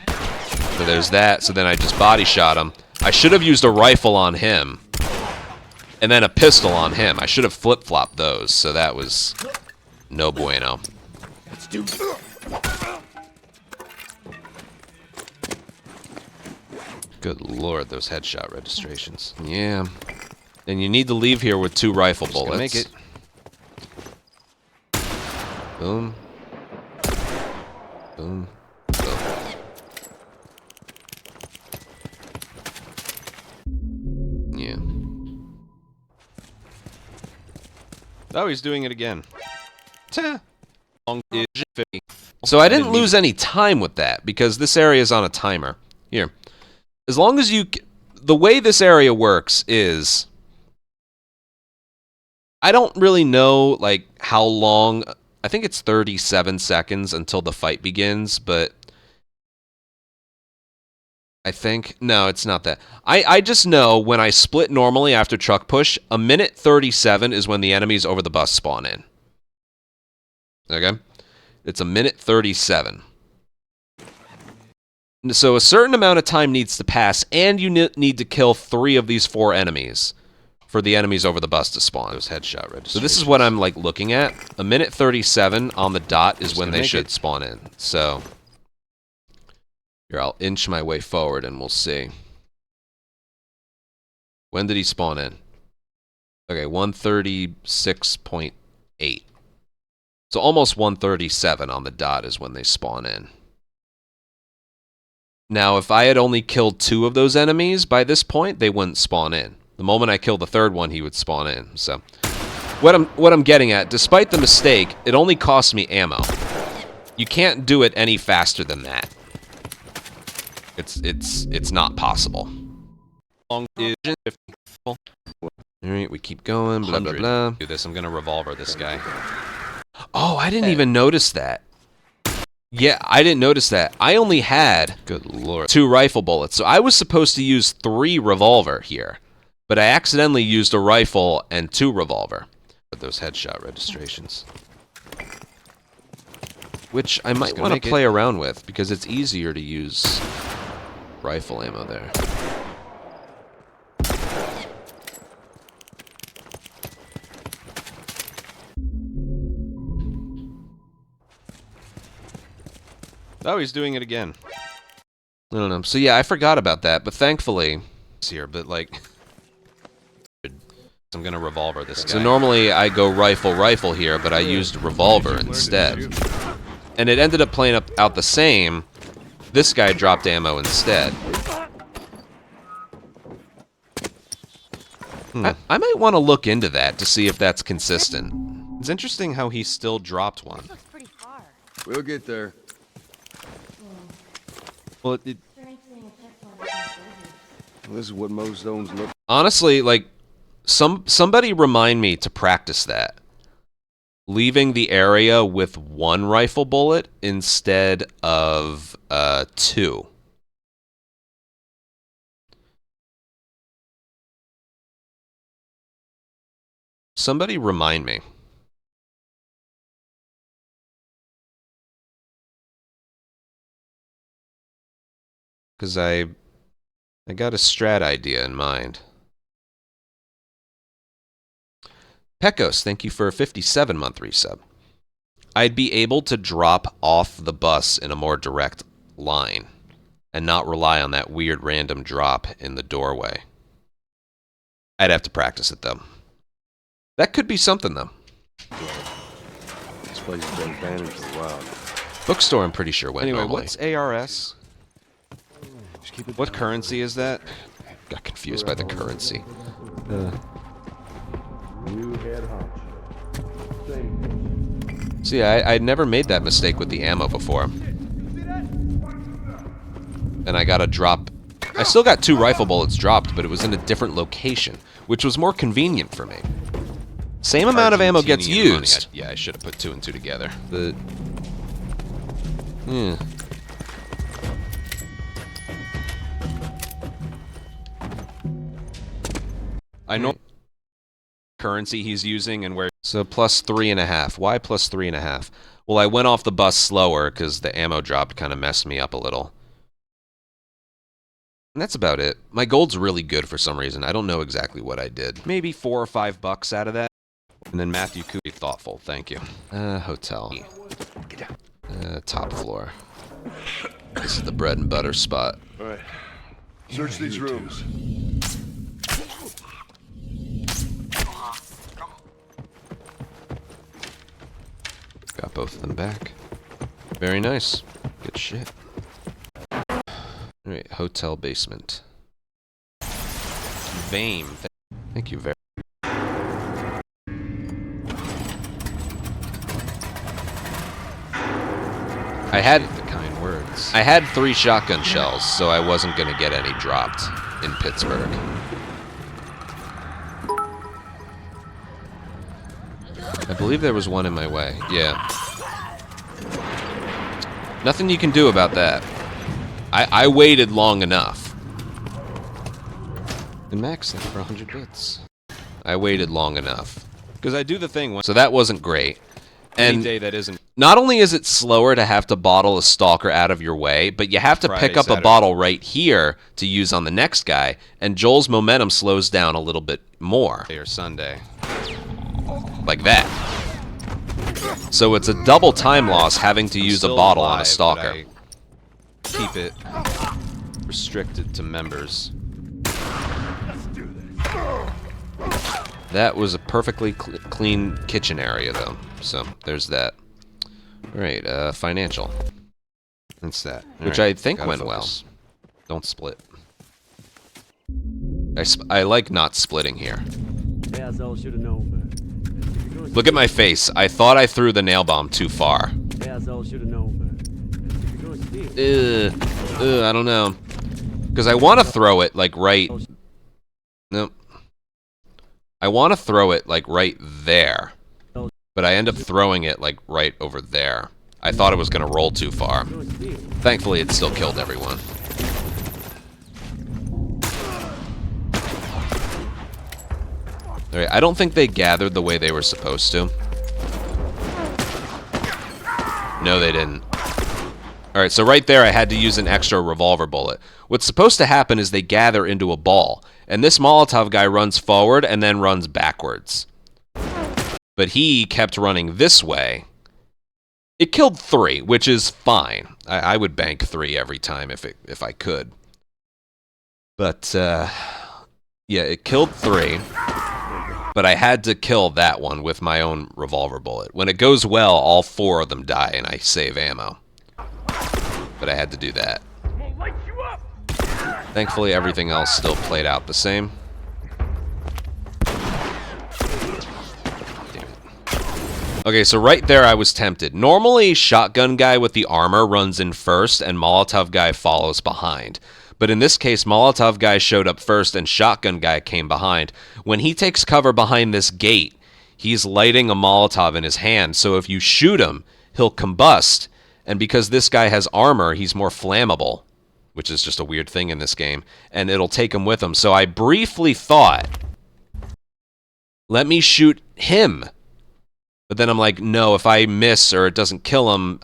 So there's that. So then I just body shot him. I should have used a rifle on him and then a pistol on him. I should have flip-flopped those. So that was no bueno. Good Lord, those headshot registrations. Yeah. And you need to leave here with 2 rifle bullets. Make it. Boom. Boom. Boom. Yeah. Oh, he's doing it again. So I didn't lose any time with that, because this area is on a timer. Here. As long as you... The way this area works is... I don't really know, like, how long... I think it's 37 seconds until the fight begins, but... I think... No, it's not that. I just know when I split normally after truck push, 1:37 is when the enemies over the bus spawn in. Okay? It's 1:37. So a certain amount of time needs to pass, and you need to kill 3 of these 4 enemies. for the enemies over the bus to spawn. Those headshot registers. So this is what I'm like looking at. A minute 37 on the dot is when they should spawn in. So here, I'll inch my way forward and we'll see. When did he spawn in? Okay, 136.8. So almost 137 on the dot is when they spawn in. Now, if I had only killed 2 of those enemies by this point, they wouldn't spawn in. The moment I killed the 3rd one, he would spawn in. So, what I'm getting at, despite the mistake, it only costs me ammo. You can't do it any faster than that. It's not possible. Long is 50. All right, we keep going. Blah blah blah. Do this. I'm gonna revolver this guy. Oh, I didn't even notice that. Yeah, I didn't notice that. I only had, good lord, 2 rifle bullets. So I was supposed to use 3 revolver here. But I accidentally used a rifle and 2 revolver. With those headshot registrations. Which I might want to play around with, because it's easier to use rifle ammo there. Oh, he's doing it again. I don't know. So yeah, I forgot about that, but thankfully it's here, but like I'm gonna revolver this guy. So normally I go rifle here, but I used revolver instead. And it ended up playing out the same. This guy dropped ammo instead. I might want to look into that to see if that's consistent. It's interesting how he still dropped one. Looks pretty far. We'll get there. Well, This is what most zones look. Honestly, like somebody remind me to practice that. Leaving the area with 1 rifle bullet instead of 2. Somebody remind me. Because I got a strat idea in mind. Pecos, thank you for a 57-month resub. I'd be able to drop off the bus in a more direct line and not rely on that weird random drop in the doorway. I'd have to practice it, though. That could be something, though. This place has been abandoned for a while. Bookstore, I'm pretty sure went Anyway, normally. what's ARS? What currency is that? Got confused by the currency. See, I'd never made that mistake with the ammo before. And I got a drop. I still got 2 rifle bullets dropped, but it was in a different location, which was more convenient for me. Same amount of ammo gets used. Yeah, I should have put 2 and 2 together. I know currency he's using and where. So plus 3.5. Why plus 3.5? Well, I went off the bus slower because the ammo drop kind of messed me up a little. And that's about it. My gold's really good for some reason. I don't know exactly what I did. Maybe $4 or $5 out of that. And then Matthew could be thoughtful. Thank you. Hotel. Top floor. This is the bread and butter spot. All right. Search these rooms. Got both of them back. Very nice. Good shit. Alright, hotel basement. Vame. Thank you very much. I had the kind words. I had 3 shotgun shells, so I wasn't gonna get any dropped in Pittsburgh. I believe there was one in my way. Yeah. Nothing you can do about that. I waited long enough. And max that for 100 bits. I waited long enough. Because I do the thing once. So that wasn't great. And Any day that isn't. not only is it slower to have to bottle a stalker out of your way, but you have to Friday, pick up Saturday. a bottle right here to use on the next guy, and Joel's momentum slows down a little bit more. Or Sunday. Like that. So it's a double time loss having to use a bottle on a stalker. Keep it restricted to members. That was a perfectly clean kitchen area, though. So there's that. All right, financial. That's that. Which I think went well. Don't split. I like not splitting here. Look at my face. I thought I threw the nail bomb too far. I don't know. Because I want to throw it, like, right... Nope. I want to throw it, like, right there. But I end up throwing it, like, right over there. I thought it was going to roll too far. Thankfully, it still killed everyone. Alright, I don't think they gathered the way they were supposed to. No, they didn't. Alright, so right there I had to use an extra revolver bullet. What's supposed to happen is they gather into a ball, and this Molotov guy runs forward and then runs backwards. But he kept running this way. It killed 3, which is fine. I would bank 3 every time if I could. But, yeah, it killed 3. But I had to kill that one with my own revolver bullet. When it goes well, all 4 of them die and I save ammo. But I had to do that. Thankfully, everything else still played out the same. Damn it. Okay, so right there I was tempted. Normally, shotgun guy with the armor runs in first and Molotov guy follows behind. But in this case, Molotov guy showed up first and shotgun guy came behind. When he takes cover behind this gate, he's lighting a Molotov in his hand. So if you shoot him, he'll combust. And because this guy has armor, he's more flammable, which is just a weird thing in this game. And it'll take him with him. So I briefly thought, let me shoot him. But then I'm like, no, if I miss or it doesn't kill him,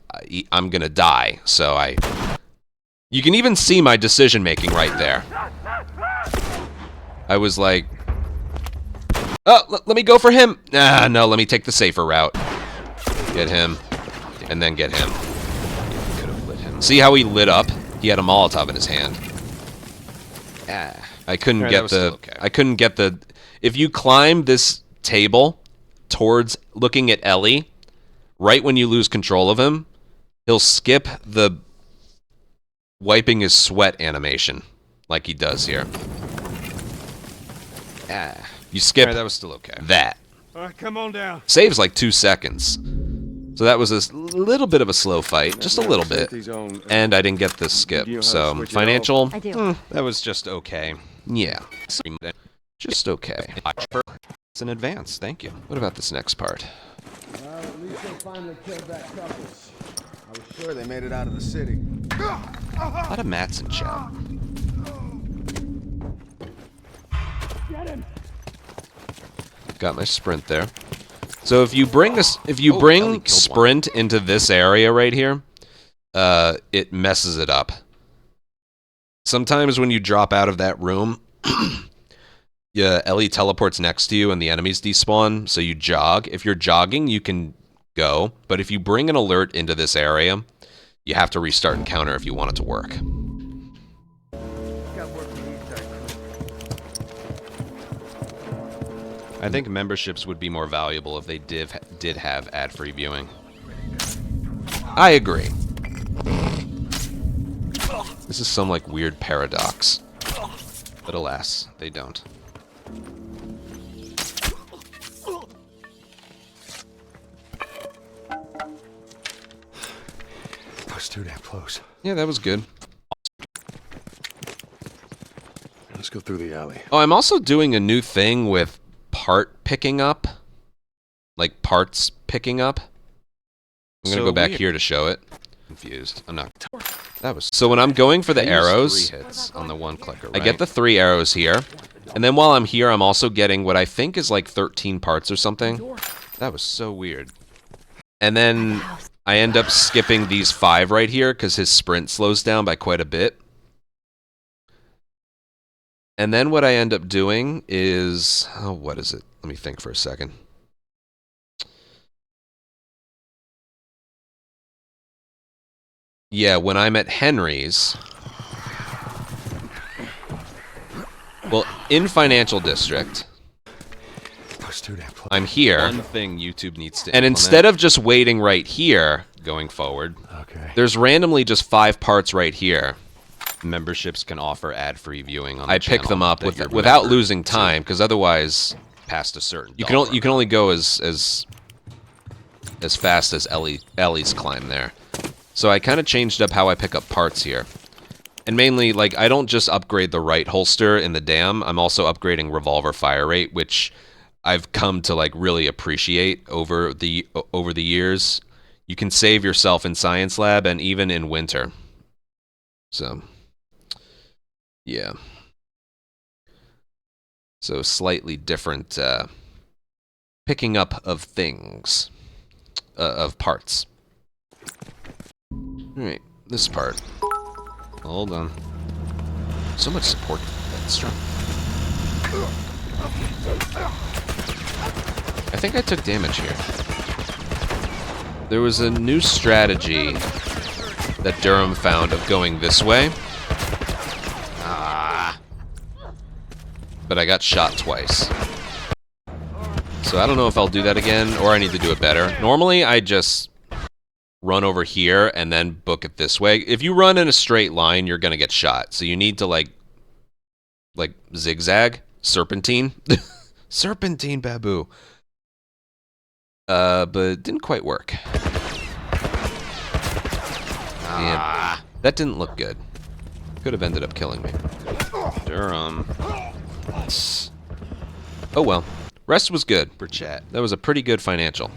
I'm going to die. So you can even see my decision-making right there. I was like, oh, let me go for him. Ah, no, let me take the safer route. Get him, and then get him. Yeah, could have lit him. See how he lit up? He had a Molotov in his hand. Ah, I couldn't get the... Okay. I couldn't get the... If you climb this table towards looking at Ellie, right when you lose control of him, he'll skip the wiping his sweat animation, like he does here. Ah, you skip. That was still okay. That. All right, come on down. Saves like 2 seconds. So that was a little bit of a slow fight, just a little bit. And I didn't get this skip. So financial, I do. that was just okay. Yeah, just okay. It's an advance. Thank you. What about this next part? Well, at least they finally killed that couple. I was sure they made it out of the city. A lot of mats in chat. Got my sprint there. So if you bring sprint into this area right here, it messes it up. Sometimes when you drop out of that room, yeah, Ellie teleports next to you and the enemies despawn, so you jog. If you're jogging, you can go, but if you bring an alert into this area, you have to restart encounter if you want it to work. I think memberships would be more valuable if they did have ad-free viewing. I agree. This is some like weird paradox. But alas, they don't. That was too damn close. Yeah, that was good. Let's go through the alley. Oh, I'm also doing a new thing with part picking up. Like parts picking up. I'm gonna go back here to show it. Confused. I'm not. That was so when I'm going for the arrows, 3 hits on the 1 clicker, right? I get the 3 arrows here. And then while I'm here, I'm also getting what I think is like 13 parts or something. That was so weird. And then I end up skipping these 5 right here because his sprint slows down by quite a bit. And then what I end up doing is... Oh, what is it? Let me think for a second. Yeah, when I'm at Henry's... Well, in Financial District... I'm here. One thing YouTube needs to implement. And instead of just waiting right here, going forward, there's randomly just 5 parts right here. Memberships can offer ad-free viewing on the channel. I pick them up without losing time, because otherwise, past a certain you can only go as fast as Ellie's climb there. So I kind of changed up how I pick up parts here. And mainly, like, I don't just upgrade the right holster in the dam, I'm also upgrading revolver fire rate, which I've come to like really appreciate over the years. You can save yourself in science lab and even in winter. So, yeah. So slightly different picking up of things, of parts. All right, this part. Hold on. So much support. That's strong. I think I took damage here. There was a new strategy that Durham found of going this way. But I got shot twice. So I don't know if I'll do that again, or I need to do it better. Normally, I just run over here and then book it this way. If you run in a straight line, you're gonna get shot. So you need to like zigzag, serpentine. Serpentine Babu. But it didn't quite work. And that didn't look good. Could have ended up killing me. Durham. Oh well. Rest was good for chat. That was a pretty good financial.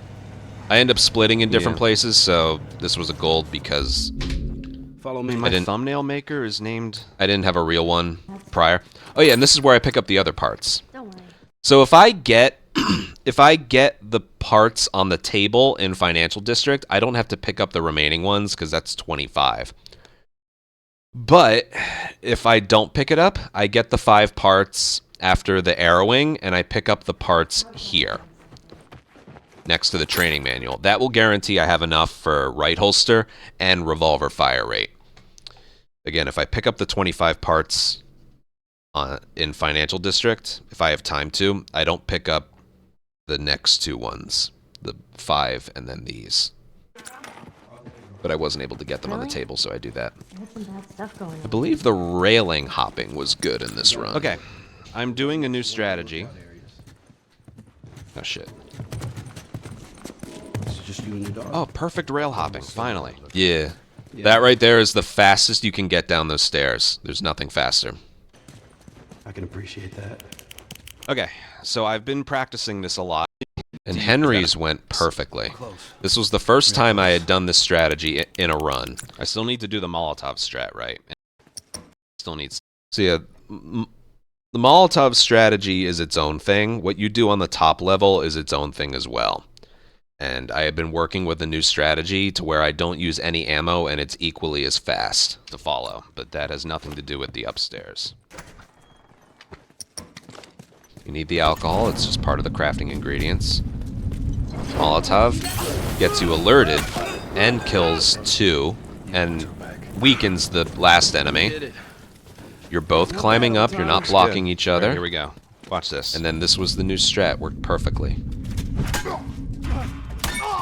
I end up splitting in different places, so this was a gold because... Follow me. My thumbnail maker is named... I didn't have a real one prior. Oh yeah, and this is where I pick up the other parts. Don't worry. So if I get... if I get the parts on the table in Financial District, I don't have to pick up the remaining ones, because that's 25. But if I don't pick it up, I get the 5 parts after the arrowing, and I pick up the parts here, next to the training manual. That will guarantee I have enough for right holster and revolver fire rate. Again, if I pick up the 25 parts in Financial District, if I have time to, I don't pick up the next 2 ones, the 5 and then these. But I wasn't able to get them on the table, so I do that. I believe the railing hopping was good in this run. Okay, I'm doing a new strategy. Oh shit. Just you and your dog. Oh, perfect rail hopping, finally. Yeah. That right there is the fastest you can get down those stairs. There's nothing faster. I can appreciate that. Okay, so I've been practicing this a lot, and Henry's went perfectly. This was the first time I had done this strategy in a run. I still need to do the Molotov strat right. Still needs... So yeah, the Molotov strategy is its own thing. What you do on the top level is its own thing as well. And I have been working with a new strategy to where I don't use any ammo and it's equally as fast to follow. But that has nothing to do with the upstairs. You need the alcohol, it's just part of the crafting ingredients. Molotov gets you alerted and kills 2 and weakens the last enemy. You're both climbing up, you're not blocking each other. Right, here we go. Watch this. And then this was the new strat, worked perfectly.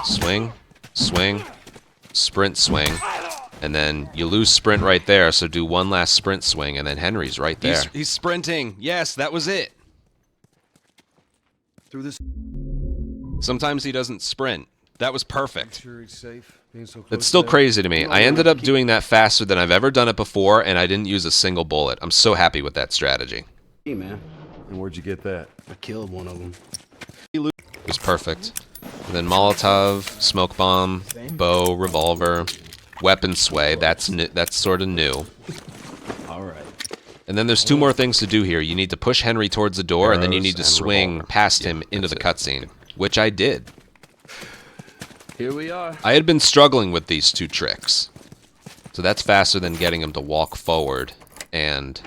Swing, swing, sprint swing, and then you lose sprint right there, so do one last sprint swing, and then Henry's right there. He's sprinting. Yes, that was it. Through this. Sometimes he doesn't sprint. That was perfect. Sure he's safe. Being so close It's still crazy to me. I ended up doing that faster than I've ever done it before, and I didn't use a single bullet. I'm so happy with that strategy. Hey, man. And where'd you get that? I killed one of them. It was perfect. And then Molotov, smoke bomb, bow, revolver, weapon sway. That's sort of new. All right. And then there's 2 more things to do here. You need to push Henry towards the door, and then you need to swing past him into the cutscene, which I did. Here we are. I had been struggling with these 2 tricks. So that's faster than getting him to walk forward and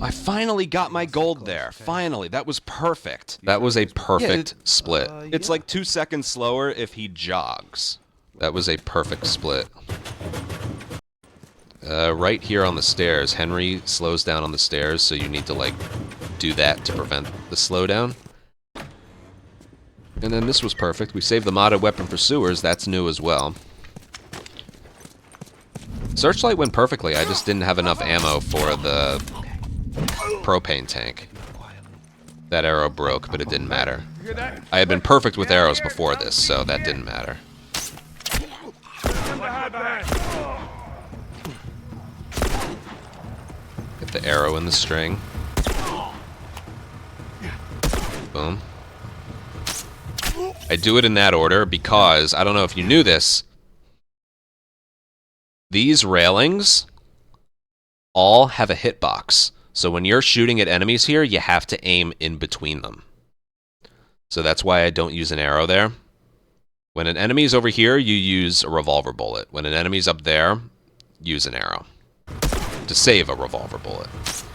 I finally got my gold there. Finally. That was perfect. That was a perfect split. It's like 2 seconds slower if he jogs. That was a perfect split. Right here on the stairs. Henry slows down on the stairs, so you need to, like, do that to prevent the slowdown. And then this was perfect. We saved the modded weapon for sewers. That's new as well. Searchlight went perfectly. I just didn't have enough ammo for the propane tank. That arrow broke, but it didn't matter. I had been perfect with arrows before this, so that didn't matter. Get the arrow in the string. Boom. I do it in that order because, I don't know if you knew this, these railings all have a hitbox. So when you're shooting at enemies here, you have to aim in between them. So that's why I don't use an arrow there. When an enemy's over here, you use a revolver bullet. When an enemy's up there, use an arrow to save a revolver bullet.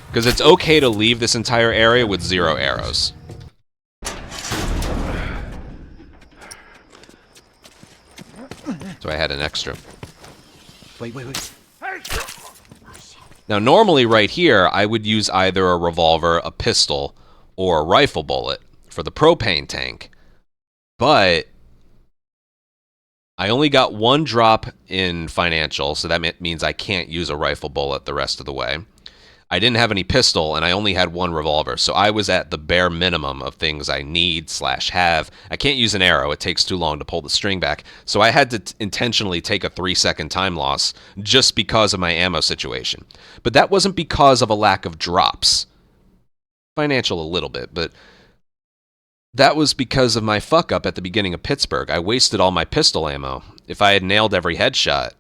Because it's okay to leave this entire area with 0 arrows. So I had an extra. Wait. Now, normally right here, I would use either a revolver, a pistol, or a rifle bullet for the propane tank. But I only got 1 drop in financial, so that means I can't use a rifle bullet the rest of the way. I didn't have any pistol, and I only had 1 revolver, so I was at the bare minimum of things I need/have. I can't use an arrow. It takes too long to pull the string back, so I had to intentionally take a 3-second time loss just because of my ammo situation. But that wasn't because of a lack of drops. Financial a little bit, but that was because of my fuck-up at the beginning of Pittsburgh. I wasted all my pistol ammo. If I had nailed every headshot,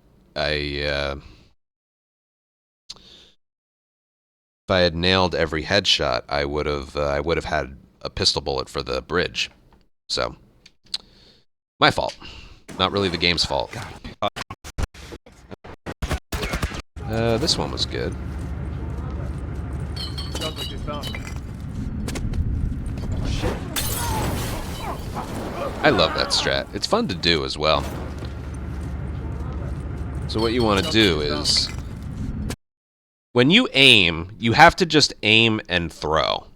If I had nailed every headshot, I would have had a pistol bullet for the bridge. So, my fault. Not really the game's fault. This one was good. Sounds like they found him. I love that strat. It's fun to do as well. So what you want to do is, when you aim, you have to just aim and throw.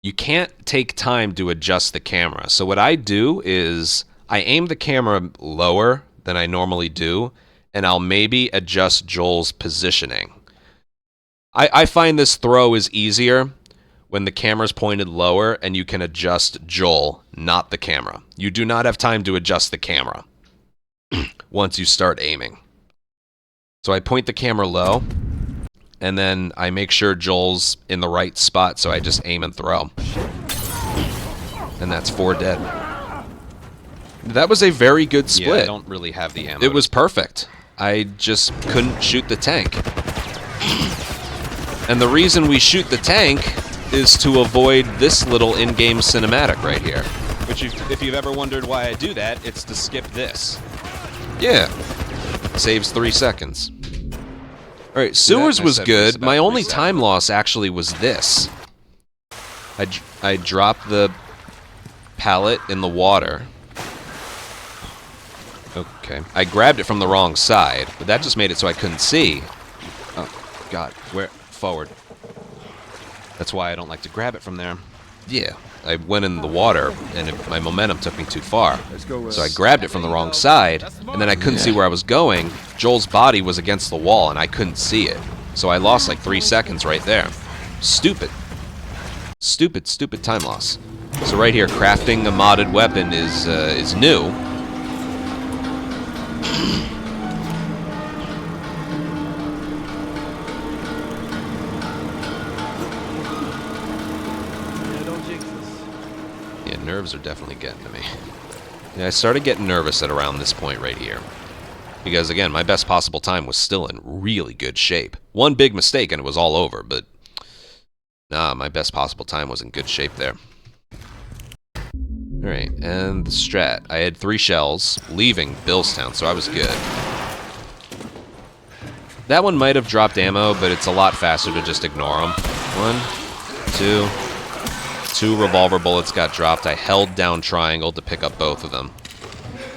You can't take time to adjust the camera. So what I do is I aim the camera lower than I normally do, and I'll maybe adjust Joel's positioning. I find this throw is easier when the camera's pointed lower and you can adjust Joel, not the camera. You do not have time to adjust the camera once you start aiming. So I point the camera low, and then I make sure Joel's in the right spot, so I just aim and throw. And that's 4 dead. That was a very good split. Yeah, I don't really have the ammo. It was perfect. I just couldn't shoot the tank. And the reason we shoot the tank is to avoid this little in-game cinematic right here. Which, if you've ever wondered why I do that, it's to skip this. Yeah. Saves 3 seconds. Alright, sewers was good. My only time loss actually was this. I dropped the pallet in the water. Okay. I grabbed it from the wrong side, but that just made it so I couldn't see. Oh, God. Where? Forward. That's why I don't like to grab it from there. Yeah. I went in the water, and my momentum took me too far. So I grabbed it from the wrong side, and then I couldn't see where I was going. Joel's body was against the wall, and I couldn't see it. So I lost like 3 seconds right there. Stupid. Stupid time loss. So right here, crafting a modded weapon is new. Nerves are definitely getting to me. Yeah, I started getting nervous at around this point right here. Because, again, my best possible time was still in really good shape. One big mistake and it was all over, but nah, my best possible time was in good shape there. Alright, and the strat. I had 3 shells leaving Billstown, so I was good. That one might have dropped ammo, but it's a lot faster to just ignore them. 1, 2. 2 revolver bullets got dropped. I held down triangle to pick up both of them.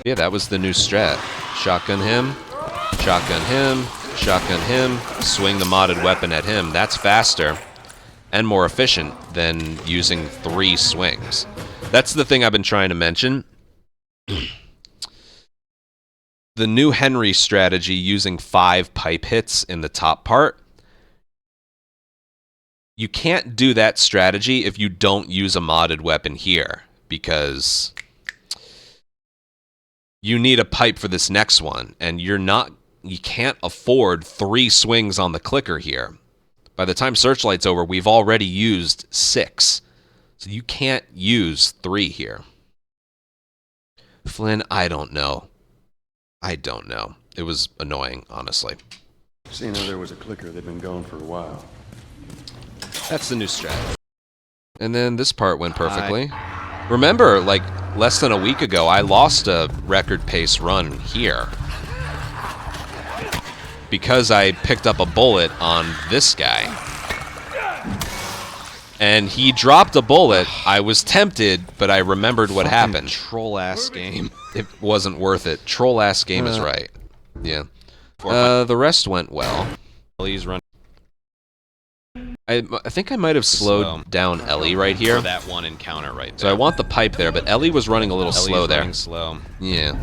Yeah, that was the new strat. Shotgun him, shotgun him, swing the modded weapon at him. That's faster and more efficient than using 3 swings. That's the thing I've been trying to mention. The new Henry strategy using 5 pipe hits in the top part. You can't do that strategy if you don't use a modded weapon here, because you need a pipe for this next one, and you can't afford 3 swings on the clicker here. By the time Searchlight's over, we've already used 6. So you can't use 3 here. Flynn, I don't know. It was annoying, honestly. Seeing though there was a clicker, they've been going for a while. That's the new strat. And then this part went perfectly. Remember, like, less than a week ago, I lost a record pace run here. Because I picked up a bullet on this guy. And he dropped a bullet. I was tempted, but I remembered what happened. Troll-ass game. It wasn't worth it. Troll-ass game is right. Yeah. The rest went well. Please run. I think I might have slowed down Ellie right here. For that one encounter right there. So I want the pipe there, but Ellie was running a little slow there. Slow. Yeah.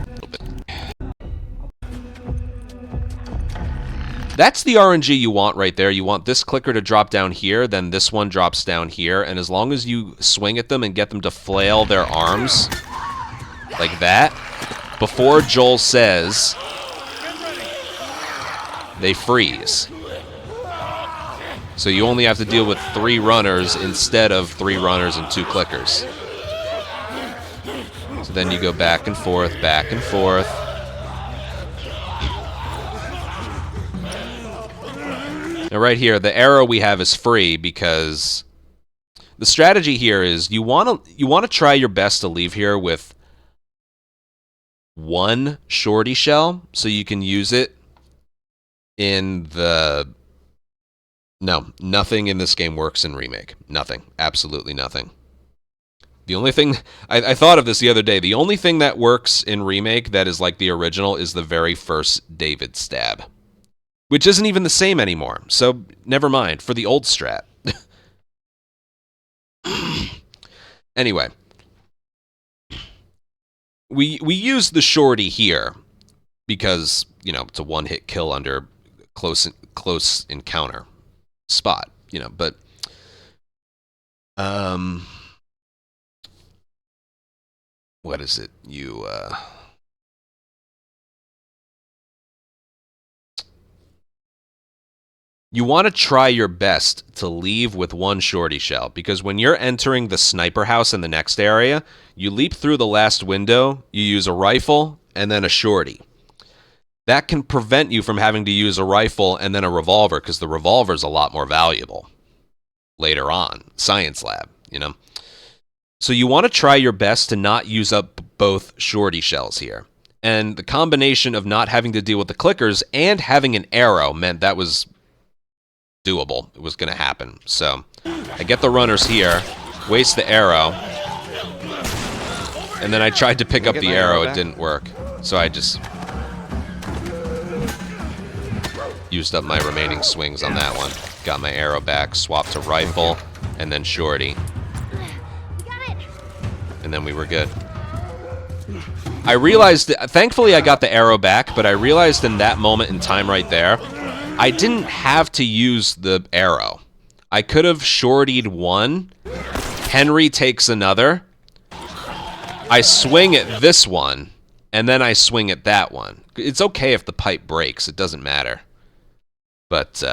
That's the RNG you want right there. You want this clicker to drop down here, then this one drops down here, and as long as you swing at them and get them to flail their arms like that, before Joel says, they freeze. So you only have to deal with 3 runners instead of 3 runners and 2 clickers. So then you go back and forth, back and forth. Now right here, the arrow we have is free because the strategy here is you want to try your best to leave here with 1 shorty shell so you can use it in the... No, nothing in this game works in Remake. Nothing. Absolutely nothing. The only thing... I thought of this the other day. The only thing that works in Remake that is like the original is the very first David stab. Which isn't even the same anymore. So, never mind. For the old strat. Anyway. We use the shorty here. Because, you know, it's a one-hit kill under close encounter spot, you know, but what is it? You want to try your best to leave with 1 shorty shell, because when you're entering the sniper house in the next area, you leap through the last window, you use a rifle, and then a shorty. That can prevent you from having to use a rifle and then a revolver, because the revolver's a lot more valuable later on. Science lab, you know? So you want to try your best to not use up both shorty shells here. And the combination of not having to deal with the clickers and having an arrow meant that was doable. It was going to happen. So I get the runners here, waste the arrow, and then I tried to pick up the arrow. It didn't work. So I just... used up my remaining swings on that one. Got my arrow back, swapped to rifle, and then shorty. And then we were good. I realized, thankfully I got the arrow back, but I realized in that moment in time right there, I didn't have to use the arrow. I could have shortied 1, Henry takes another, I swing at this one, and then I swing at that one. It's okay if the pipe breaks, it doesn't matter. But,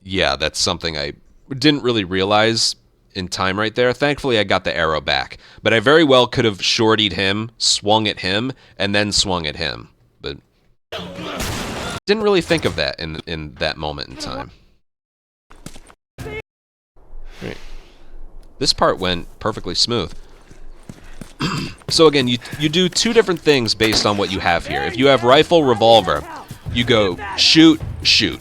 yeah, that's something I didn't really realize in time right there. Thankfully, I got the arrow back. But I very well could have shortied him, swung at him, and then swung at him. But didn't really think of that in that moment in time. Right. This part went perfectly smooth. So again, you do 2 different things based on what you have here. If you have rifle, revolver, you go shoot, shoot.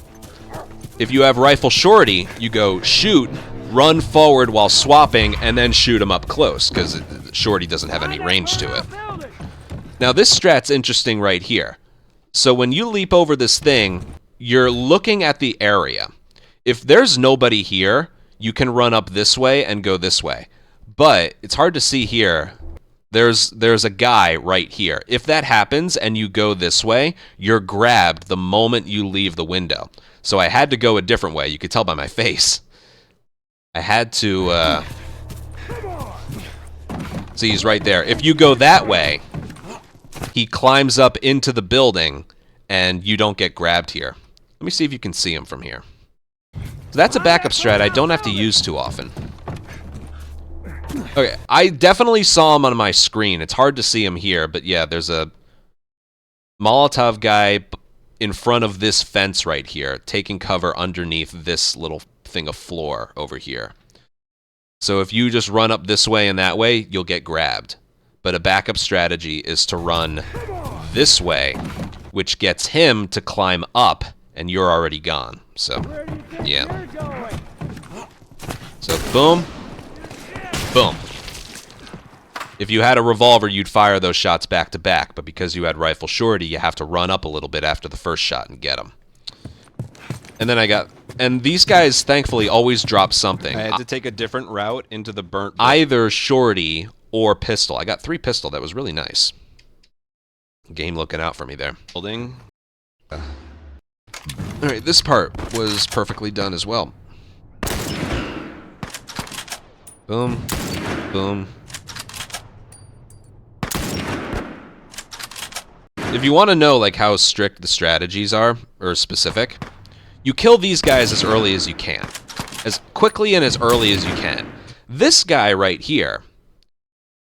If you have rifle shorty, you go shoot, run forward while swapping, and then shoot him up close, because Shorty doesn't have any range to it. Now this strat's interesting right here. So when you leap over this thing, you're looking at the area. If there's nobody here, you can run up this way and go this way. But it's hard to see here. There's a guy right here. If that happens and you go this way, you're grabbed the moment you leave the window. So I had to go a different way. You could tell by my face. I had to... See, he's right there. If you go that way, he climbs up into the building, and you don't get grabbed here. Let me see if you can see him from here. So that's a backup strat I don't have to use too often. Okay, I definitely saw him on my screen. It's hard to see him here, but yeah, there's a Molotov guy in front of this fence right here, taking cover underneath this little thing of floor over here. So if you just run up this way and that way, you'll get grabbed. But a backup strategy is to run this way, which gets him to climb up, and you're already gone. So, yeah. So, boom. Boom. If you had a revolver, you'd fire those shots back to back, but because you had Rifle Shorty, you have to run up a little bit after the first shot and get them. And then and these guys, thankfully, always drop something. I had to take a different route into the burnt... Either Shorty or pistol. I got 3 pistol. That was really nice. Game looking out for me there. building. Alright, this part was perfectly done as well. Boom. Boom. If you want to know like how strict the strategies are, or specific, you kill these guys as early as you can. As quickly and as early as you can. This guy right here,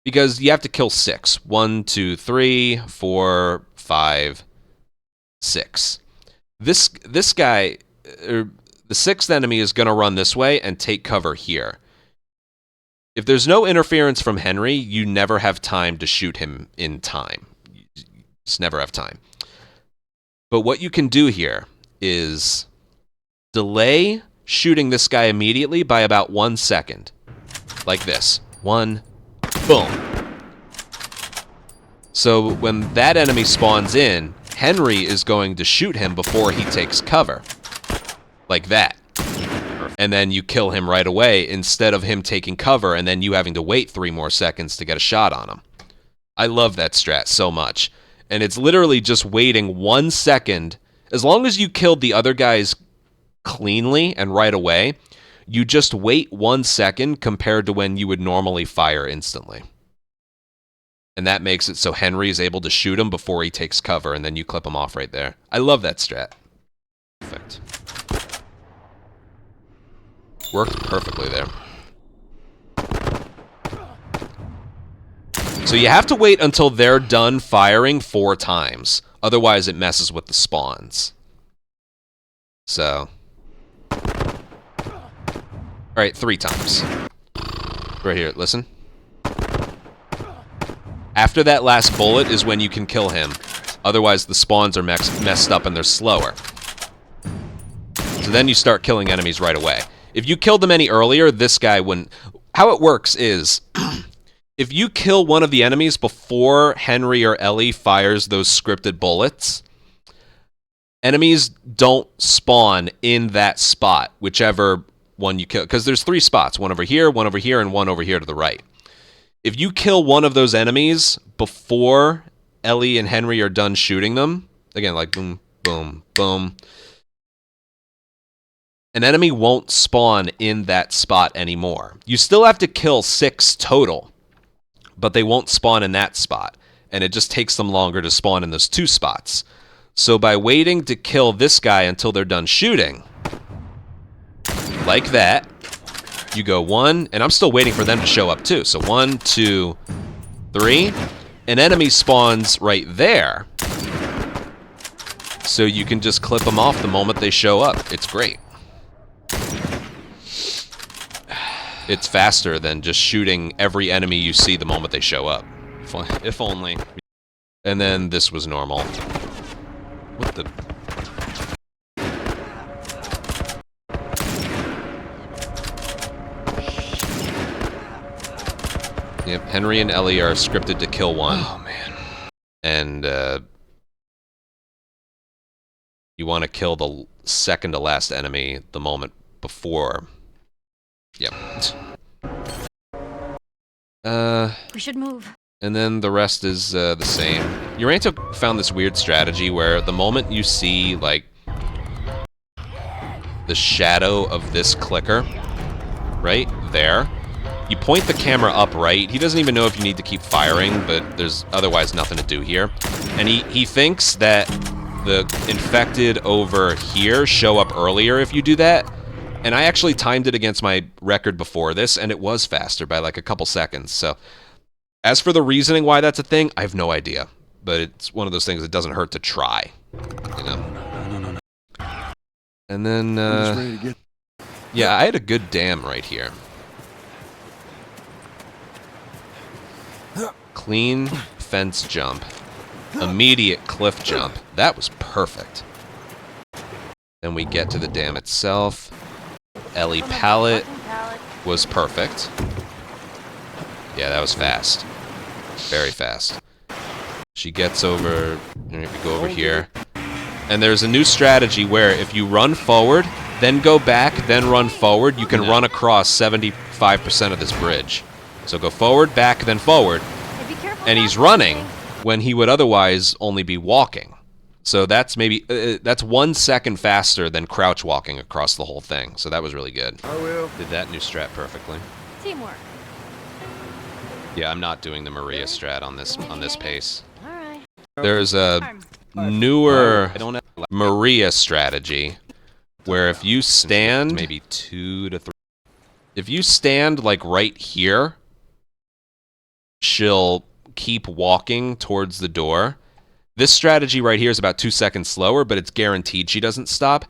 because you have to kill 6. 1, 2, 3, 4, 5, 6. This guy, the 6th enemy is going to run this way and take cover here. If there's no interference from Henry, you never have time to shoot him in time. You just never have time. But what you can do here is delay shooting this guy immediately by about 1 second. Like this. 1, boom. So when that enemy spawns in, Henry is going to shoot him before he takes cover. Like that. And then you kill him right away instead of him taking cover and then you having to wait 3 more seconds to get a shot on him. I love that strat so much. And it's literally just waiting 1 second. As long as you killed the other guys cleanly and right away, you just wait 1 second compared to when you would normally fire instantly. And that makes it so Henry is able to shoot him before he takes cover, and then you clip him off right there. I love that strat. Perfect. Worked perfectly there. So you have to wait until they're done firing 4 times. Otherwise, it messes with the spawns. So... Alright, 3 times. Right here, listen. After that last bullet is when you can kill him. Otherwise, the spawns are messed up and they're slower. So then you start killing enemies right away. If you killed them any earlier, this guy wouldn't... How it works is, if you kill one of the enemies before Henry or Ellie fires those scripted bullets, enemies don't spawn in that spot, whichever one you kill. Because there's 3 spots, one over here, and one over here to the right. If you kill one of those enemies before Ellie and Henry are done shooting them, again, like boom, boom, boom, an enemy won't spawn in that spot anymore. You still have to kill 6 total, but they won't spawn in that spot, and it just takes them longer to spawn in those 2 spots. So by waiting to kill this guy until they're done shooting, like that, you go 1, and I'm still waiting for them to show up too. So 1, 2, 3. An enemy spawns right there. So you can just clip them off the moment they show up. It's great. It's faster than just shooting every enemy you see the moment they show up. If only. And then this was normal. What the... Yep, Henry and Ellie are scripted to kill one. Oh, man. And, you want to kill the second to last enemy the moment before. Yep. We should move. And then the rest is the same. Uranto found this weird strategy where the moment you see, like, the shadow of this clicker, right there, you point the camera up right. He doesn't even know if you need to keep firing, but there's otherwise nothing to do here. And he thinks that the infected over here show up earlier if you do that. And I actually timed it against my record before this, and it was faster by like a couple seconds. So as for the reasoning why that's a thing, I have no idea. But it's one of those things that doesn't hurt to try, you know? No. And then, I'm just ready to get... yeah, I had a good dam right here. Clean fence jump. Immediate cliff jump. That was perfect. Then we get to the dam itself. Ellie pallet was perfect. Yeah, that was fast. Very fast. She gets over... We go over here. And there's a new strategy where if you run forward, then go back, then run forward, you can run across 75% of this bridge. So go forward, back, then forward. And he's running when he would otherwise only be walking. So that's maybe that's 1 second faster than crouch walking across the whole thing. So that was really good. I will. Did that new strat perfectly. Teamwork. Yeah, I'm not doing the Maria strat on this pace. All right. There's a newer Maria strategy where if you stand maybe 2 to 3, if you stand like right here, she'll keep walking towards the door. This strategy right here is about 2 seconds slower, but it's guaranteed she doesn't stop.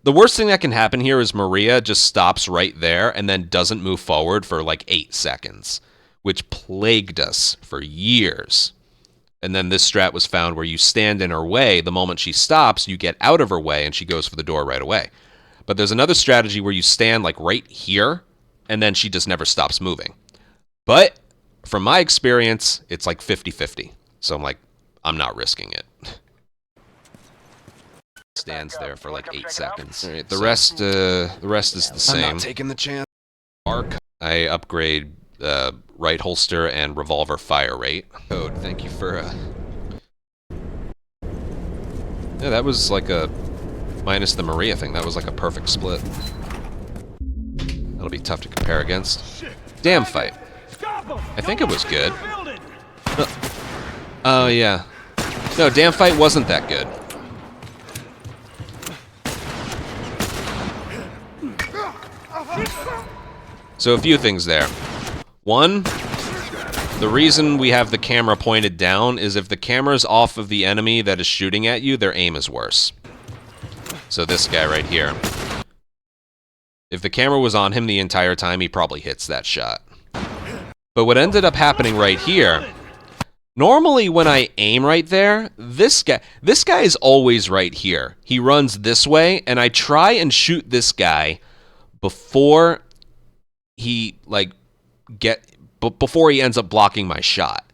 The worst thing that can happen here is Maria just stops right there and then doesn't move forward for like 8 seconds, which plagued us for years. And then this strat was found where you stand in her way. The moment she stops, you get out of her way and she goes for the door right away. But there's another strategy where you stand like right here and then she just never stops moving. But from my experience, it's like 50-50. So I'm like, I'm not risking it. Stands there for like 8 seconds. All right, the rest is the same. I'm not taking the chance. I upgrade right holster and revolver fire rate. Code. Thank you for. Yeah, that was like a minus the Maria thing. That was like a perfect split. That'll be tough to compare against. Damn fight. I think it was good. Oh yeah. No, damn fight wasn't that good. So a few things there. One, the reason we have the camera pointed down is if the camera's off of the enemy that is shooting at you, their aim is worse. So this guy right here. If the camera was on him the entire time, he probably hits that shot. But what ended up happening right here, normally when I aim right there, this guy is always right here. He runs this way, and I try and shoot this guy before he before he ends up blocking my shot.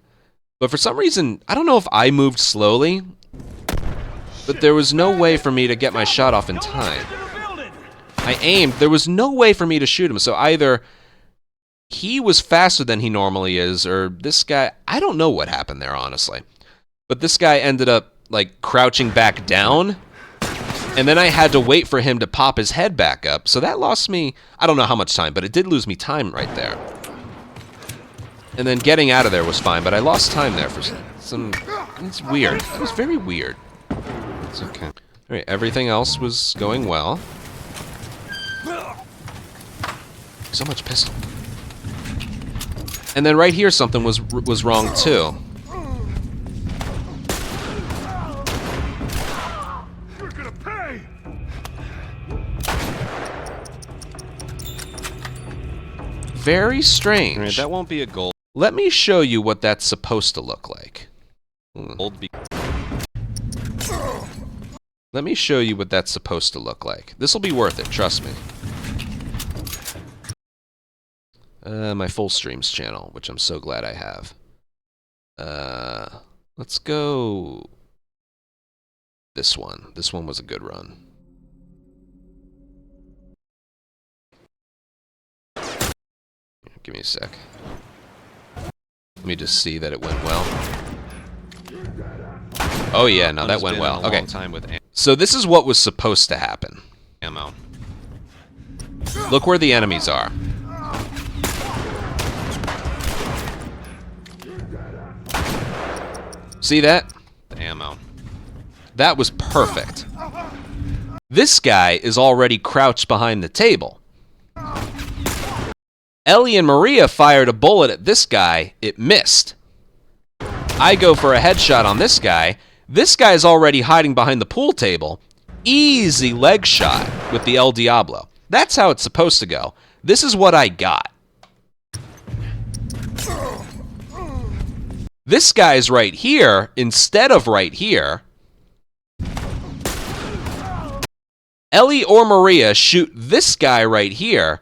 But for some reason, I don't know if I moved slowly, but there was no way for me to get my shot off in time. I aimed, there was no way for me to shoot him, so either he was faster than he normally is, or this guy, I don't know what happened there, honestly. But this guy ended up, like, crouching back down, and then I had to wait for him to pop his head back up, so that lost me, I don't know how much time, but it did lose me time right there. And then getting out of there was fine, but I lost time there for some, it's weird. It was very weird. It's okay. Alright, everything else was going well. So much pistol. And then right here something was wrong too. You're gonna pay. Very strange. Right, that won't be a goal. Let me show you what that's supposed to look like. Let me show you what that's supposed to look like. This will be worth it, trust me. My full streams channel, which I'm so glad I have. Let's go this one. This one was a good run. Give me a sec. Let me just see that it went well. Oh yeah, no, that went well. Okay. So this is what was supposed to happen. Ammo. Look where the enemies are. See that? Ammo. That was perfect. This guy is already crouched behind the table. Ellie and Maria fired a bullet at this guy. It missed. I go for a headshot on this guy. This guy's already hiding behind the pool table. Easy leg shot with the El Diablo. That's how it's supposed to go. This is what I got. This guy's right here instead of right here. Ellie or Maria shoot this guy right here.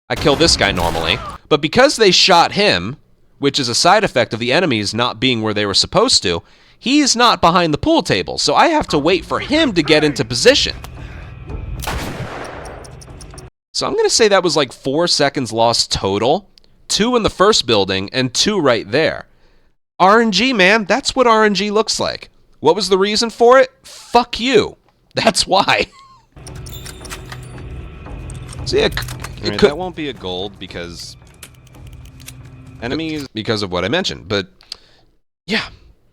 I kill this guy normally, but because they shot him, which is a side effect of the enemies not being where they were supposed to, he's not behind the pool table, so I have to wait for him to get into position. So I'm going to say that was like 4 seconds lost total. 2 in the first building and 2 right there. RNG, man, that's what RNG looks like. What was the reason for it? Fuck you. That's why. So yeah, that won't be a gold because enemies, because of what I mentioned. But yeah,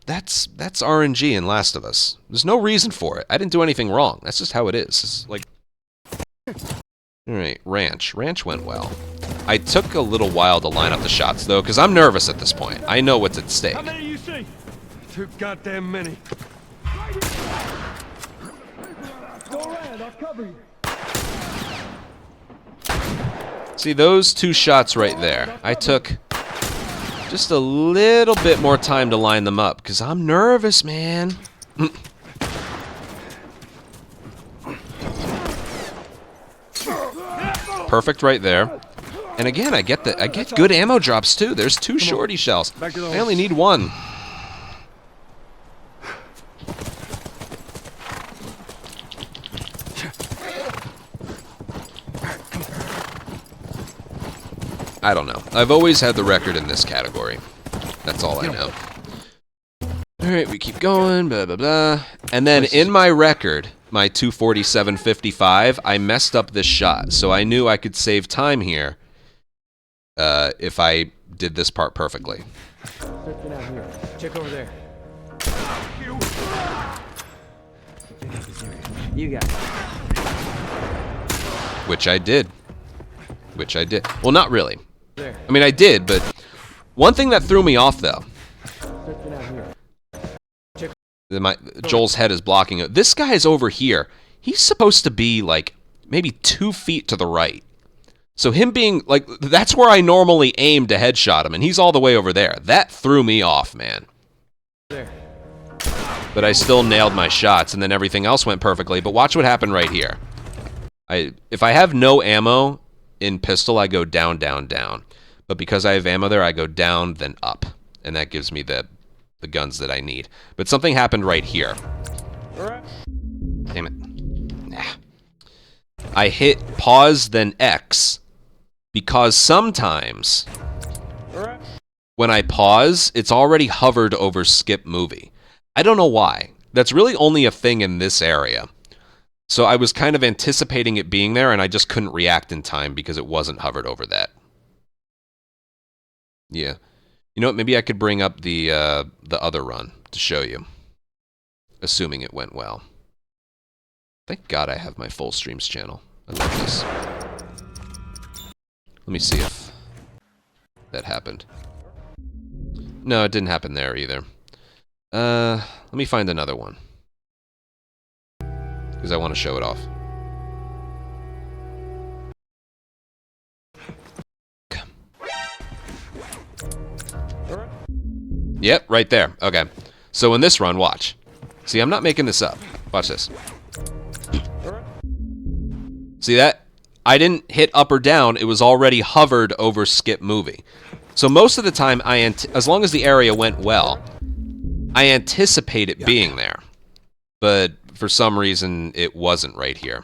that's RNG in Last of Us. There's no reason for it. I didn't do anything wrong. That's just how it is. It's like, all right, ranch. Ranch went well. I took a little while to line up the shots though, because I'm nervous at this point. I know what's at stake. How many you see? Too goddamn many. Go around, I'll cover you. See, those 2 shots right there, I took just a little bit more time to line them up, because I'm nervous, man. Perfect right there. And again, I get good ammo drops, too. There's 2 shorty shells. I only need 1. I don't know. I've always had the record in this category. That's all I know. Alright, we keep going, blah, blah, blah. And then in my record, my 247.55, I messed up this shot. So I knew I could save time here if I did this part perfectly. Check over there. You got it. Which I did. Well, not really. I mean, I did, but one thing that threw me off, though. Joel's head is blocking it. This guy is over here. He's supposed to be, like, maybe 2 feet to the right. So him being, like, that's where I normally aim to headshot him, and he's all the way over there. That threw me off, man. But I still nailed my shots, and then everything else went perfectly. But watch what happened right here. If I have no ammo in pistol, I go down, down, down. But because I have ammo there, I go down, then up. And that gives me the guns that I need. But something happened right here. Damn it. Nah. I hit pause, then X, because sometimes when I pause, it's already hovered over skip movie. I don't know why. That's really only a thing in this area. So I was kind of anticipating it being there, and I just couldn't react in time because it wasn't hovered over that. Yeah. You know what? Maybe I could bring up the other run to show you, assuming it went well. Thank God I have my full streams channel. I love this. Let me see if that happened. No, it didn't happen there either. Let me find another one, because I want to show it off. Yep, right there. Okay. So in this run, watch. See, I'm not making this up. Watch this. See that? I didn't hit up or down. It was already hovered over skip movie. So most of the time, as long as the area went well, I anticipate it being there. But for some reason, it wasn't right here.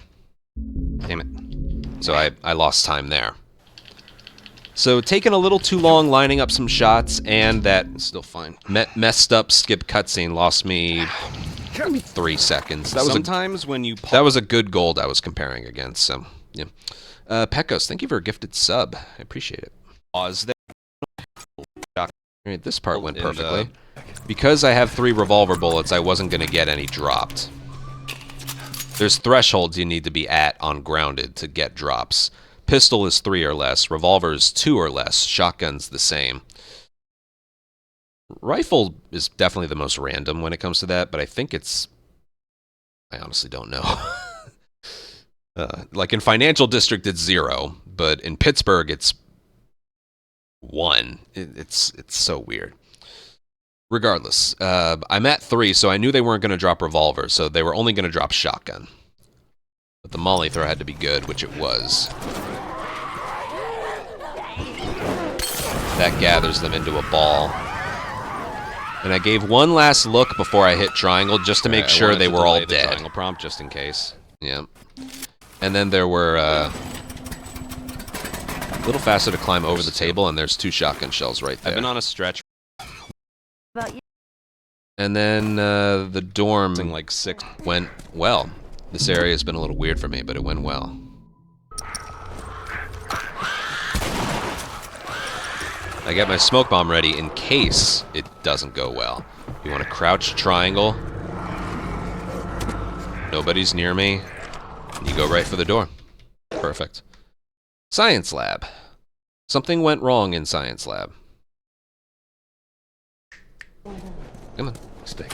Damn it. So I lost time there. So taking a little too long lining up some shots, and that still fine. Messed up skip cutscene lost me 3 seconds. That was Sometimes when you that was a good gold I was comparing against. So yeah. Pecos, thank you for a gifted sub. I appreciate it. pause there. All right, this part went perfectly. Because I have 3 revolver bullets, I wasn't going to get any dropped. There's thresholds you need to be at on grounded to get drops. Pistol is 3 or less. Revolver is 2 or less. Shotgun's the same. Rifle is definitely the most random when it comes to that, but I think it's... I honestly don't know. Like in Financial District, it's 0, but in Pittsburgh, it's 1. It's so weird. Regardless, I'm at 3, so I knew they weren't going to drop revolver, so they were only going to drop shotgun. But the molly throw had to be good, which it was. That gathers them into a ball. And I gave one last look before I hit triangle just to make sure they were all dead. Triangle prompt just in case. Yeah. And then there were a little faster to climb over the table, and there's 2 shotgun shells right there. I've been on a stretch. And then the dorm Like 6. went well. This area has been a little weird for me, but it went well. I get my smoke bomb ready in case it doesn't go well. You want to crouch triangle. Nobody's near me. You go right for the door. Perfect. Science lab. Something went wrong in science lab. Come on, stay.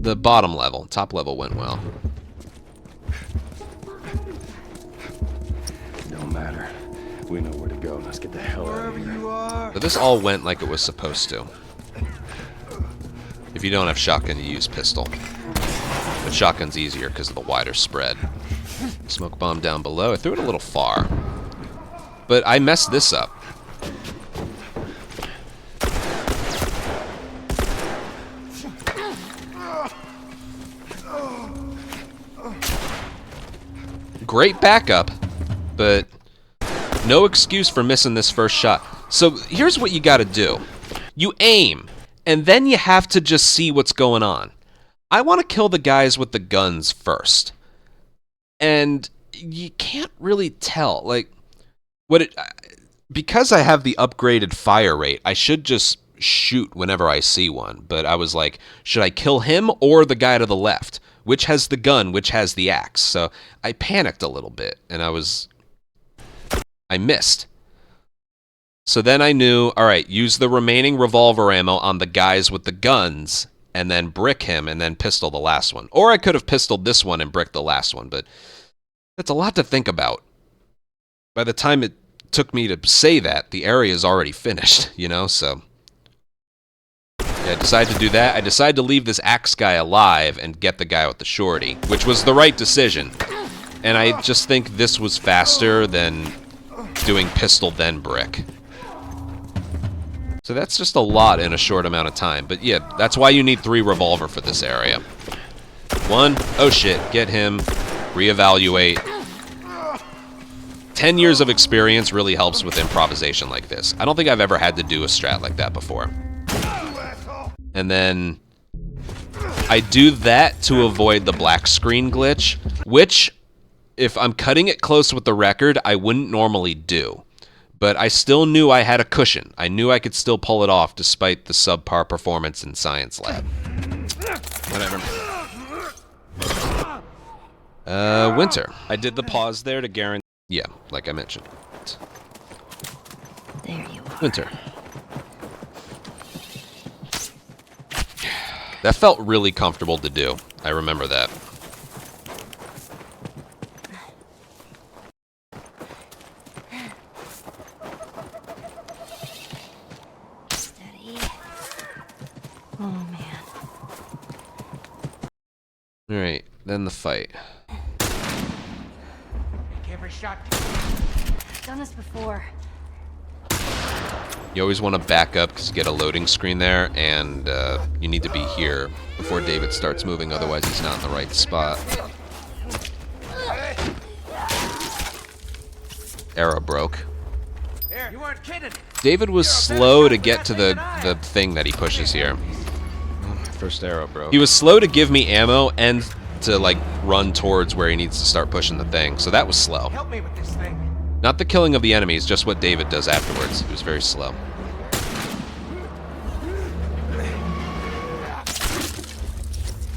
The bottom level, top level went well. No matter. We know where to go. Let's get the hell out of here. But this all went like it was supposed to. If you don't have shotgun, you use pistol. But shotgun's easier because of the wider spread. Smoke bomb down below. I threw it a little far. But I messed this up. Great backup, but no excuse for missing this first shot. So here's what you gotta do. You aim, and then you have to just see what's going on. I want to kill the guys with the guns first. And you can't really tell. Like, because I have the upgraded fire rate, I should just shoot whenever I see one. But I was like, should I kill him or the guy to the left? Which has the gun, which has the axe? So I panicked a little bit, and I missed. So then I knew, all right, use the remaining revolver ammo on the guys with the guns, and then brick him, and then pistol the last one. Or I could have pistoled this one and bricked the last one, but that's a lot to think about. By the time it took me to say that, the area is already finished, you know, so... Yeah, I decided to do that. I decided to leave this axe guy alive and get the guy with the shorty, which was the right decision. And I just think this was faster than doing pistol then brick. So that's just a lot in a short amount of time. But yeah, that's why you need 3 revolver for this area. 1, oh shit, get him, reevaluate. 10 years of experience really helps with improvisation like this. I don't think I've ever had to do a strat like that before. And then I do that to avoid the black screen glitch, which, if I'm cutting it close with the record, I wouldn't normally do. But I still knew I had a cushion. I knew I could still pull it off despite the subpar performance in Science Lab. Whatever. Winter. I did the pause there to guarantee. Yeah, like I mentioned. There you are. Winter. That felt really comfortable to do. I remember that. Steady. Oh, man. Alright, then the fight. Every shot. Done this before. You always want to back up because you get a loading screen there, and you need to be here before David starts moving, otherwise he's not in the right spot. Arrow broke. Here, you weren't kidding. David was slow to get to the thing that he pushes here. First arrow, bro. He was slow to give me ammo and to like run towards where he needs to start pushing the thing, so that was slow. Help me with this thing. Not the killing of the enemies, just what David does afterwards. It was very slow.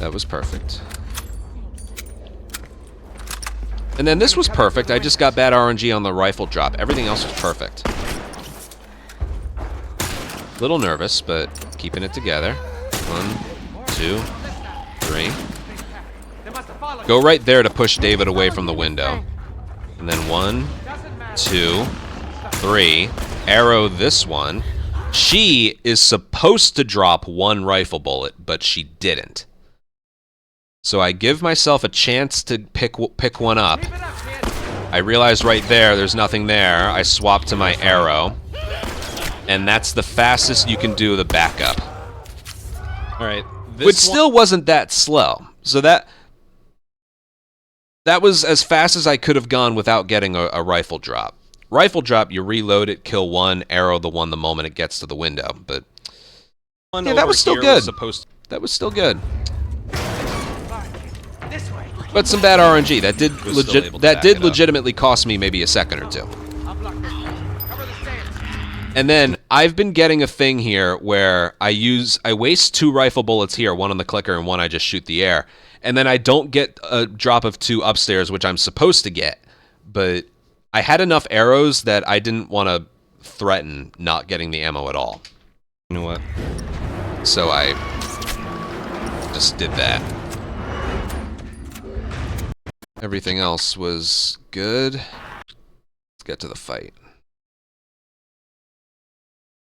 That was perfect. And then this was perfect. I just got bad RNG on the rifle drop. Everything else was perfect. Little nervous, but keeping it together. 1, 2, 3. Go right there to push David away from the window. And then 1, 2, 3. Arrow this one. She is supposed to drop 1 rifle bullet, but she didn't. So I give myself a chance to pick one up. I realize right there's nothing there. I swap to my arrow. And that's the fastest you can do the backup. Alright. Which still wasn't that slow. So that was as fast as I could have gone without getting a rifle drop. Rifle drop, you reload it, kill 1, arrow the one the moment it gets to the window. But yeah, that was still good. That was still good. But some bad RNG. That did legitimately cost me maybe a second or two. And then I've been getting a thing here where I waste 2 rifle bullets here, 1 on the clicker and 1 I just shoot the air. And then I don't get a drop of 2 upstairs, which I'm supposed to get. But I had enough arrows that I didn't want to threaten not getting the ammo at all. You know what? So I just did that. Everything else was good. Let's get to the fight.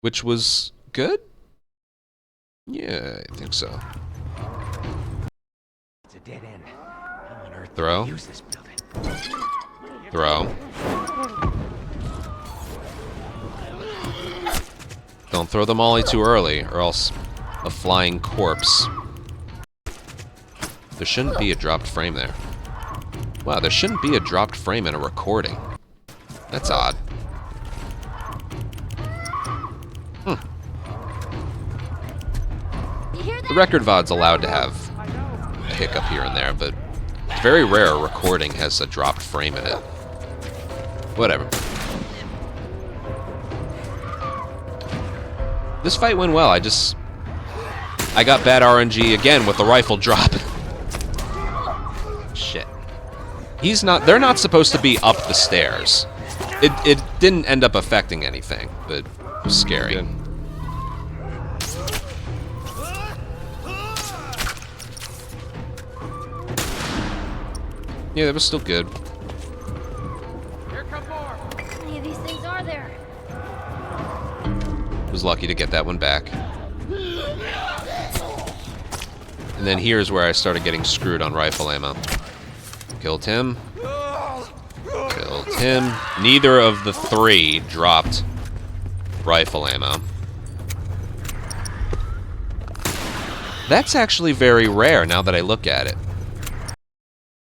Which was good? Yeah, I think so. It's a dead end. How on earth Throw. do we use this building? Throw. Don't throw the molly too early, or else a flying corpse. There shouldn't be a dropped frame there. Wow, there shouldn't be a dropped frame in a recording. That's odd. The record VOD's allowed to have a hiccup here and there, but it's very rare a recording has a dropped frame in it. Whatever. This fight went well. I got bad RNG again with the rifle drop. Shit. They're not supposed to be up the stairs. It didn't end up affecting anything, but it was scary. Good. Yeah, that was still good. Here come more. How many of these things are there? Was lucky to get that one back. And then here's where I started getting screwed on rifle ammo. Killed him. Killed him. Neither of the 3 dropped rifle ammo. That's actually very rare now that I look at it.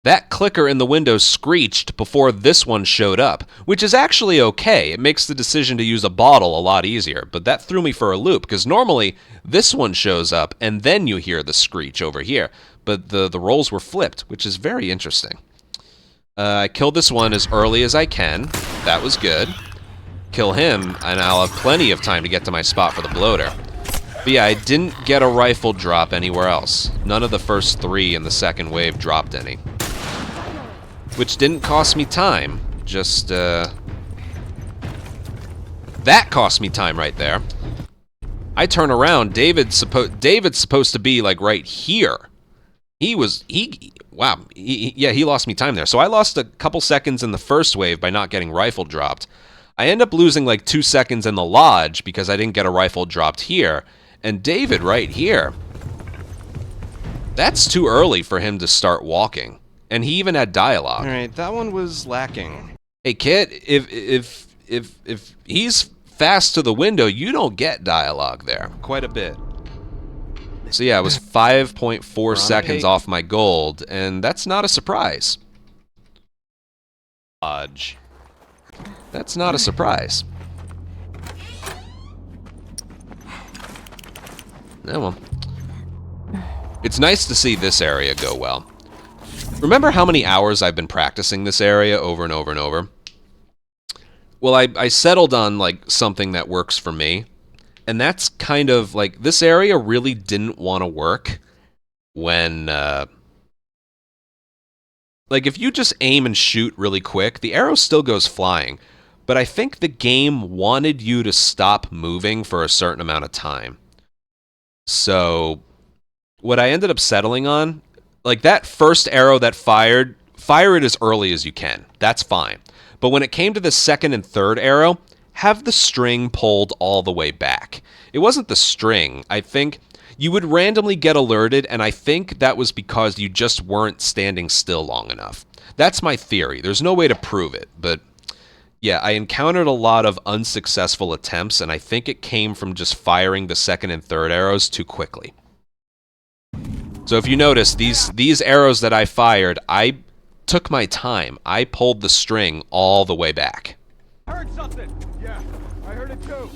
That clicker in the window screeched before this one showed up, which is actually okay. It makes the decision to use a bottle a lot easier, but that threw me for a loop, because normally this one shows up and then you hear the screech over here, but the roles were flipped, which is very interesting. I killed this one as early as I can. That was good. Kill him, and I'll have plenty of time to get to my spot for the bloater. But yeah, I didn't get a rifle drop anywhere else. None of the first 3 in the second wave dropped any. Which didn't cost me time, just, that cost me time right there. I turn around, David's supposed to be, like, right here. He lost me time there. So I lost a couple seconds in the first wave by not getting rifle dropped. I end up losing, like, 2 seconds in the lodge because I didn't get a rifle dropped here. And David right here. That's too early for him to start walking. And he even had dialogue. Alright, that one was lacking. Hey kid, if he's fast to the window, you don't get dialogue there. Quite a bit. So yeah, it was 5.4 seconds pace. off my gold, and that's not a surprise. Lodge. That's not a surprise. Yeah, well. It's nice to see this area go well. Remember how many hours I've been practicing this area over and over and over? Well, I settled on, like, something that works for me. And that's kind of, like, this area really didn't want to work when, like, if you just aim and shoot really quick, the arrow still goes flying. But I think the game wanted you to stop moving for a certain amount of time. So, what I ended up settling on, like, that first arrow that fired, fire it as early as you can. That's fine. But when it came to the second and third arrow, have the string pulled all the way back. It wasn't the string. I think you would randomly get alerted, and I think that was because you just weren't standing still long enough. That's my theory. There's no way to prove it, but yeah, I encountered a lot of unsuccessful attempts, and I think it came from just firing the second and third arrows too quickly. So if you notice, these arrows that I fired, I took my time. I pulled the string all the way back. I heard something. Yeah, I heard it too.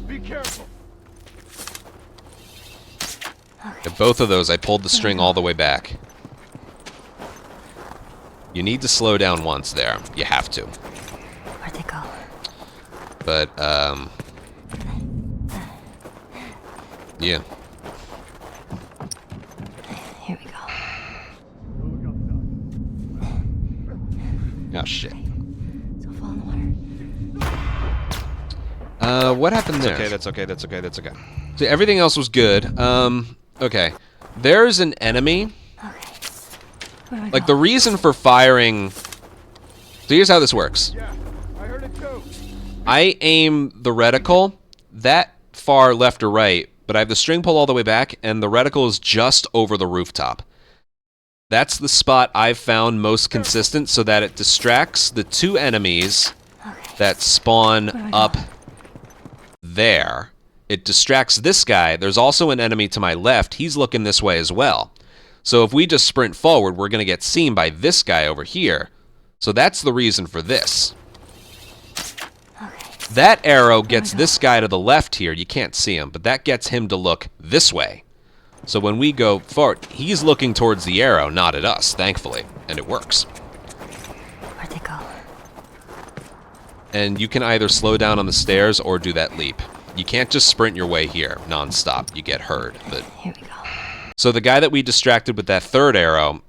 Be careful. At both of those, I pulled the string all the way back. You need to slow down once there. You have to. Where'd they go? But, yeah. Here we go. Oh, shit. So fall in the water. What happened there? Okay, that's okay, that's okay, that's okay. See, everything else was good. Okay. There's an enemy. Okay. Where do I Like, go? the reason for firing... So here's how this works. Yeah, I heard it too. I aim the reticle that far left or right, but I have the string pulled all the way back, and the reticle is just over the rooftop. That's the spot I've found most consistent so that it distracts the two enemies that spawn up there. It distracts this guy. There's also an enemy to my left. He's looking this way as well. So if we just sprint forward, we're going to get seen by this guy over here. So that's the reason for this. That arrow gets this guy to the left here. You can't see him, but that gets him to look this way. So when we go forward, he's looking towards the arrow, not at us, thankfully. And it works. Where'd they go? And you can either slow down on the stairs or do that leap. You can't just sprint your way here non-stop. You get hurt. But Here we go. so the guy that we distracted with that third arrow,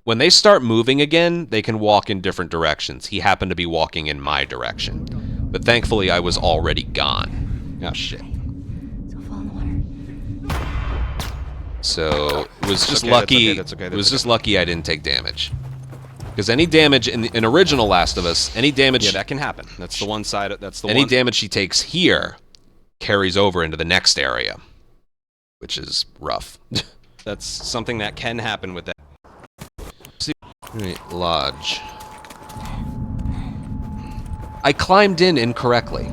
when they start moving again, they can walk in different directions. He happened to be walking in my direction. But thankfully, I was already gone. Oh, shit. So fall in the water. So it was just okay, lucky. that's okay, It was that's just lucky I didn't take damage. Because any damage in original Last of Us, any damage, Yeah, that can happen. That's the one side. That's the any one. damage she takes here carries over into the next area, which is rough. That's something that can happen with that. Right, lodge. I climbed in incorrectly.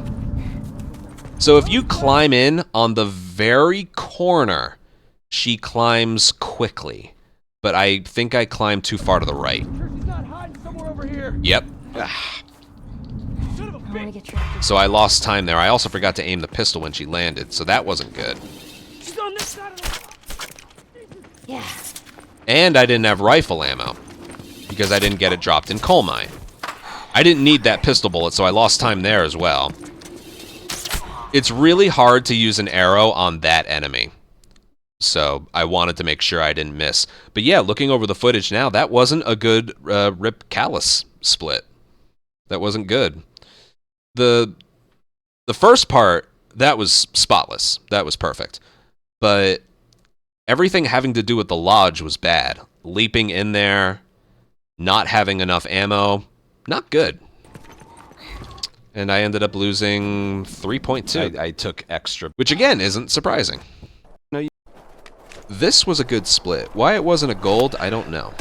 So if you climb in on the very corner, she climbs quickly. But I think I climbed too far to the right. She's not hiding somewhere over here. Yep. Son of a I want to bitch. get trapped. So I lost time there. I also forgot to aim the pistol when she landed, so that wasn't good. She's on this side of the... Yeah. And I didn't have rifle ammo, because I didn't get it dropped in coal mine. I didn't need that pistol bullet, so I lost time there as well. It's really hard to use an arrow on that enemy. So I wanted to make sure I didn't miss. But yeah, looking over the footage now, that wasn't a good Rip Callus split. That wasn't good. The first part, that was spotless. That was perfect. But everything having to do with the lodge was bad. Leaping in there, not having enough ammo, not good. And I ended up losing 3.2. I took extra. Which again isn't surprising. This was a good split. Why it wasn't a gold, I don't know.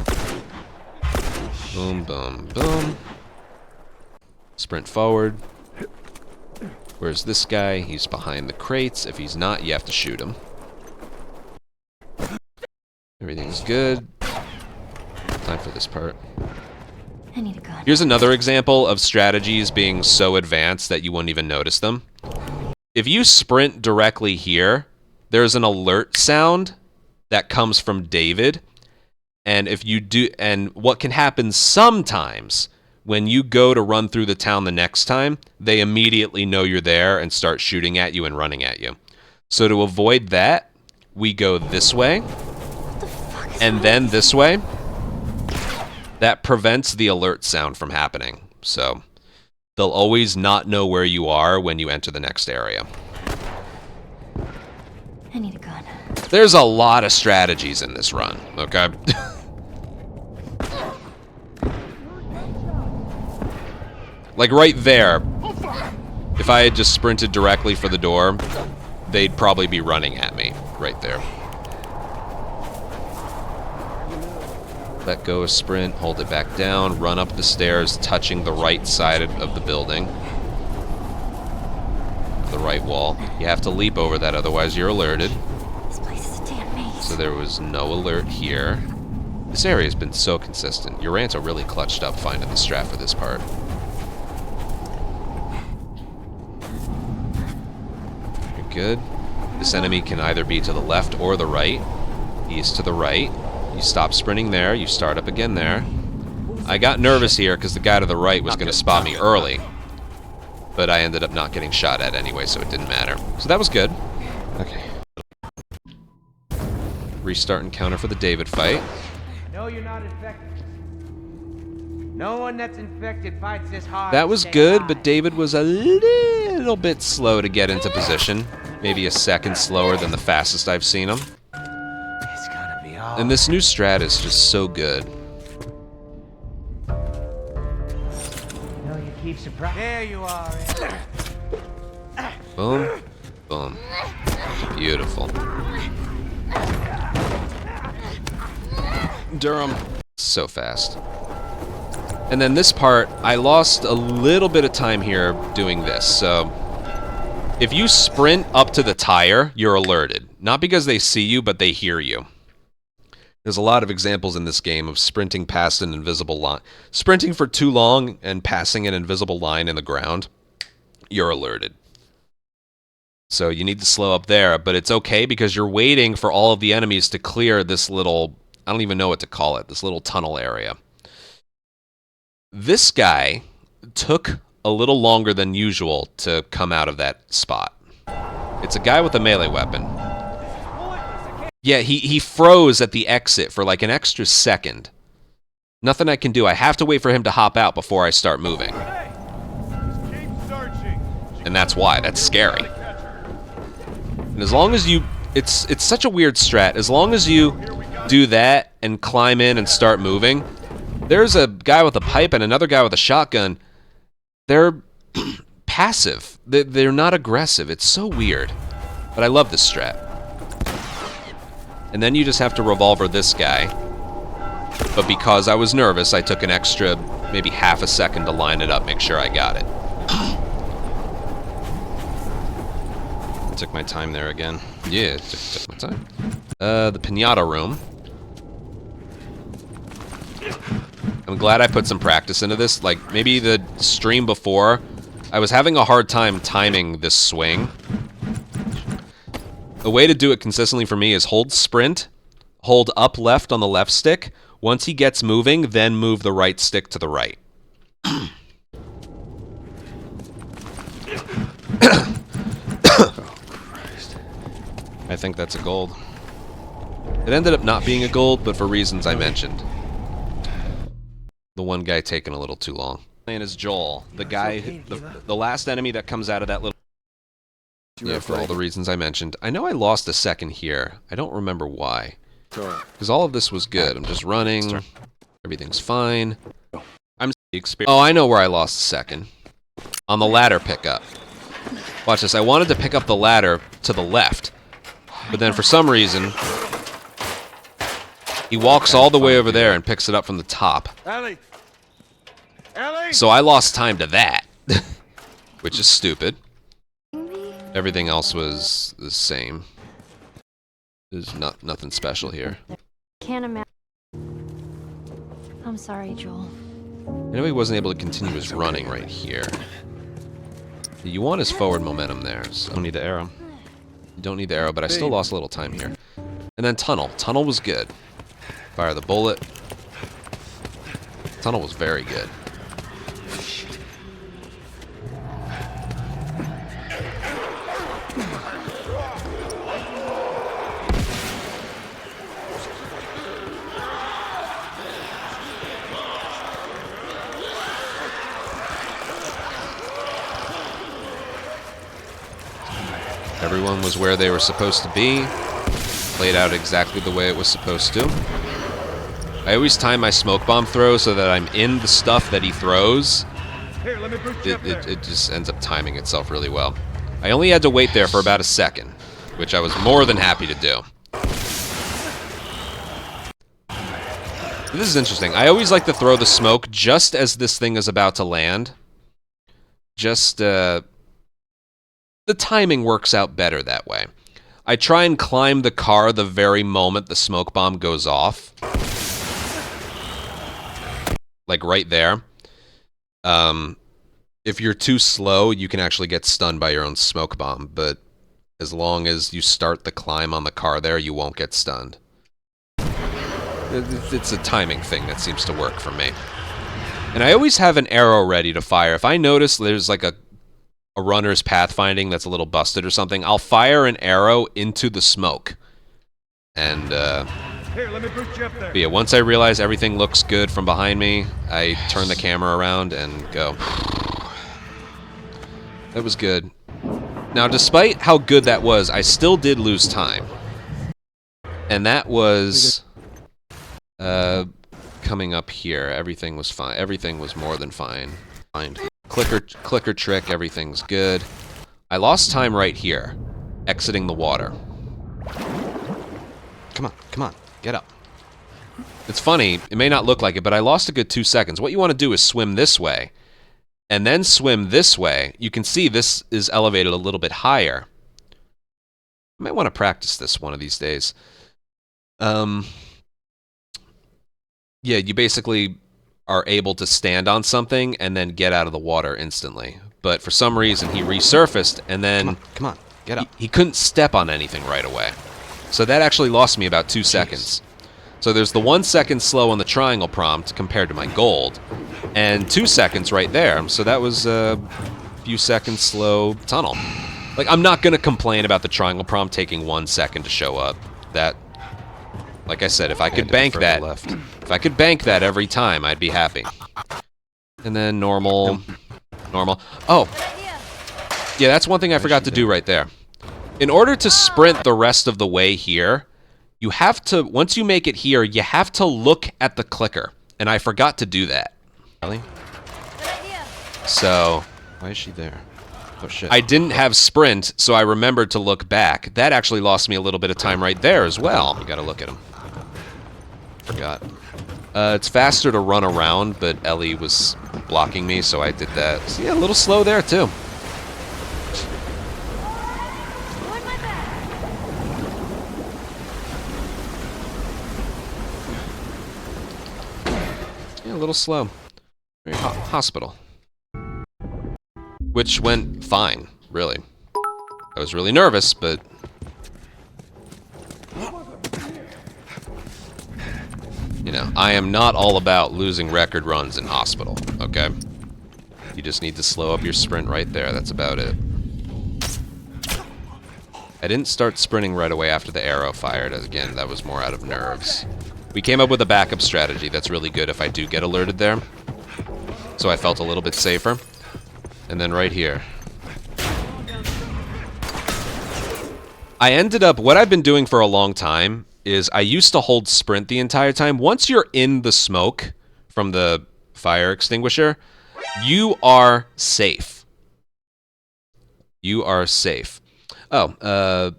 Boom, boom, boom. Sprint forward. Where's this guy? He's behind the crates. If he's not, you have to shoot him. Everything's good. Time for this part. I need a gun. Here's another example of strategies being so advanced that you wouldn't even notice them. If you sprint directly here, there's an alert sound that comes from David. And if you do, and what can happen sometimes when you go to run through the town the next time, they immediately know you're there and start shooting at you and running at you. So to avoid that, we go this way and then this way. That prevents the alert sound from happening. So they'll always not know where you are when you enter the next area. I need a gun. There's a lot of strategies in this run, okay? Like right there, if I had just sprinted directly for the door, they'd probably be running at me right there. Let go of sprint, hold it back down, run up the stairs, touching the right side of the building. The right wall. You have to leap over that, otherwise you're alerted. This place is a damn maze. So there was no alert here. This area's been so consistent. Uranto really clutched up finding the strat for this part. You're good. This enemy can either be to the left or the right. He's to the right. You stop sprinting there, you start up again there. I got nervous here because the guy to the right was going to spot me early. But I ended up not getting shot at anyway, so it didn't matter. So that was good. Okay. Restart encounter for the David fight. No, you're not infected. No one that's infected fights this hard. That was good, but David was a little bit slow to get into position. Maybe a second slower than the fastest I've seen him. It's gonna be all. And this new strat is just so good. No, you keep surprised. There you are. Boom. Boom. Beautiful. Durham. So fast. And then this part, I lost a little bit of time here doing this. So if you sprint up to the tire, you're alerted. Not because they see you, but they hear you. There's a lot of examples in this game of sprinting past an invisible line. Sprinting for too long and passing an invisible line in the ground, you're alerted. So you need to slow up there, but it's okay because you're waiting for all of the enemies to clear this little, I don't even know what to call it, this little tunnel area. This guy took a little longer than usual to come out of that spot. It's a guy with a melee weapon. Yeah, he froze at the exit for like an extra second. Nothing I can do. I have to wait for him to hop out before I start moving. Keep searching. And that's why. That's scary. And as long as you... It's such a weird strat. As long as you do that and climb in and start moving, there's a guy with a pipe and another guy with a shotgun. They're passive. They're not aggressive. It's so weird. But I love this strat. And then you just have to revolver this guy. But because I was nervous, I took an extra, maybe half a second to line it up, make sure I got it. Took my time there again. Yeah, took my time. The pinata room. I'm glad I put some practice into this. Like, maybe the stream before, I was having a hard time timing this swing. The way to do it consistently for me is hold sprint, hold up left on the left stick. Once he gets moving, then move the right stick to the right. I think that's a gold. It ended up not being a gold, but for reasons I mentioned. The one guy taking a little too long. And is Joel, the guy, the last enemy that comes out of that little... Yeah, for all the reasons I mentioned. I know I lost a second here. I don't remember why. Because all of this was good. I'm just running. Everything's fine. Oh, I know where I lost a second. On the ladder pickup. Watch this. I wanted to pick up the ladder to the left. But then for some reason, He walks all the way over there and picks it up from the top. Ellie! Ellie! So I lost time to that, which is stupid. Everything else was the same. There's nothing special here. Can't imagine. I'm sorry, Joel. I know he wasn't able to continue his running right here. You want his forward momentum there. So Don't need the arrow. you don't need the arrow, but I still lost a little time here. And then tunnel. Tunnel was good. Fire the bullet. Tunnel was very good. Everyone was where they were supposed to be. Played out exactly the way it was supposed to. I always time my smoke bomb throw so that I'm in the stuff that he throws. Here, let me boot you up there. It just ends up timing itself really well. I only had to wait there for about a second, which I was more than happy to do. This is interesting. I always like to throw the smoke just as this thing is about to land. Just, the timing works out better that way. I try and climb the car the very moment the smoke bomb goes off. Like right there. If you're too slow, you can actually get stunned by your own smoke bomb, but as long as you start the climb on the car there, you won't get stunned. It's a timing thing that seems to work for me. And I always have an arrow ready to fire. If I notice there's like a runner's pathfinding that's a little busted or something, I'll fire an arrow into the smoke. And, Here, let me boot you up there. but yeah, once I realize everything looks good from behind me, I turn the camera around and go. That was good. Now, despite how good that was, I still did lose time. And that was coming up here. Everything was fine. Everything was more than fine. Clicker trick, everything's good. I lost time right here, exiting the water. Come on, get up. It's funny, it may not look like it, but I lost a good 2 seconds. What you want to do is swim this way, and then swim this way. You can see this is elevated a little bit higher. I might want to practice this one of these days. Yeah, you basically are able to stand on something and then get out of the water instantly. But for some reason, he resurfaced, and then... Come on, get up. He couldn't step on anything right away. So that actually lost me about 2 seconds. So there's the 1 second slow on the triangle prompt compared to my gold, and 2 seconds right there. So that was a few seconds slow tunnel. Like, I'm not going to complain about the triangle prompt taking 1 second to show up. That, like I said, if I could bank that... If I could bank that every time, I'd be happy. And then normal. Oh! Yeah, that's one thing I forgot to do right there. In order to sprint the rest of the way here, you have to, once you make it here, you have to look at the clicker. And I forgot to do that. Really? So... Why is she there? Oh, shit. I didn't have sprint, so I remembered to look back. That actually lost me a little bit of time right there as well. You gotta look at him. Forgot. It's faster to run around, but Ellie was blocking me, so I did that. So yeah, a little slow there, too. Yeah, a little slow. Very hospital. Which went fine, really. I was really nervous, but... You know, I am not all about losing record runs in hospital, okay? You just need to slow up your sprint right there, that's about it. I didn't start sprinting right away after the arrow fired. Again, that was more out of nerves. We came up with a backup strategy that's really good if I do get alerted there. So I felt a little bit safer. And then right here. I ended up, what I've been doing for a long time is I used to hold sprint the entire time. Once you're in the smoke from the fire extinguisher, you are safe. You are safe. Oh,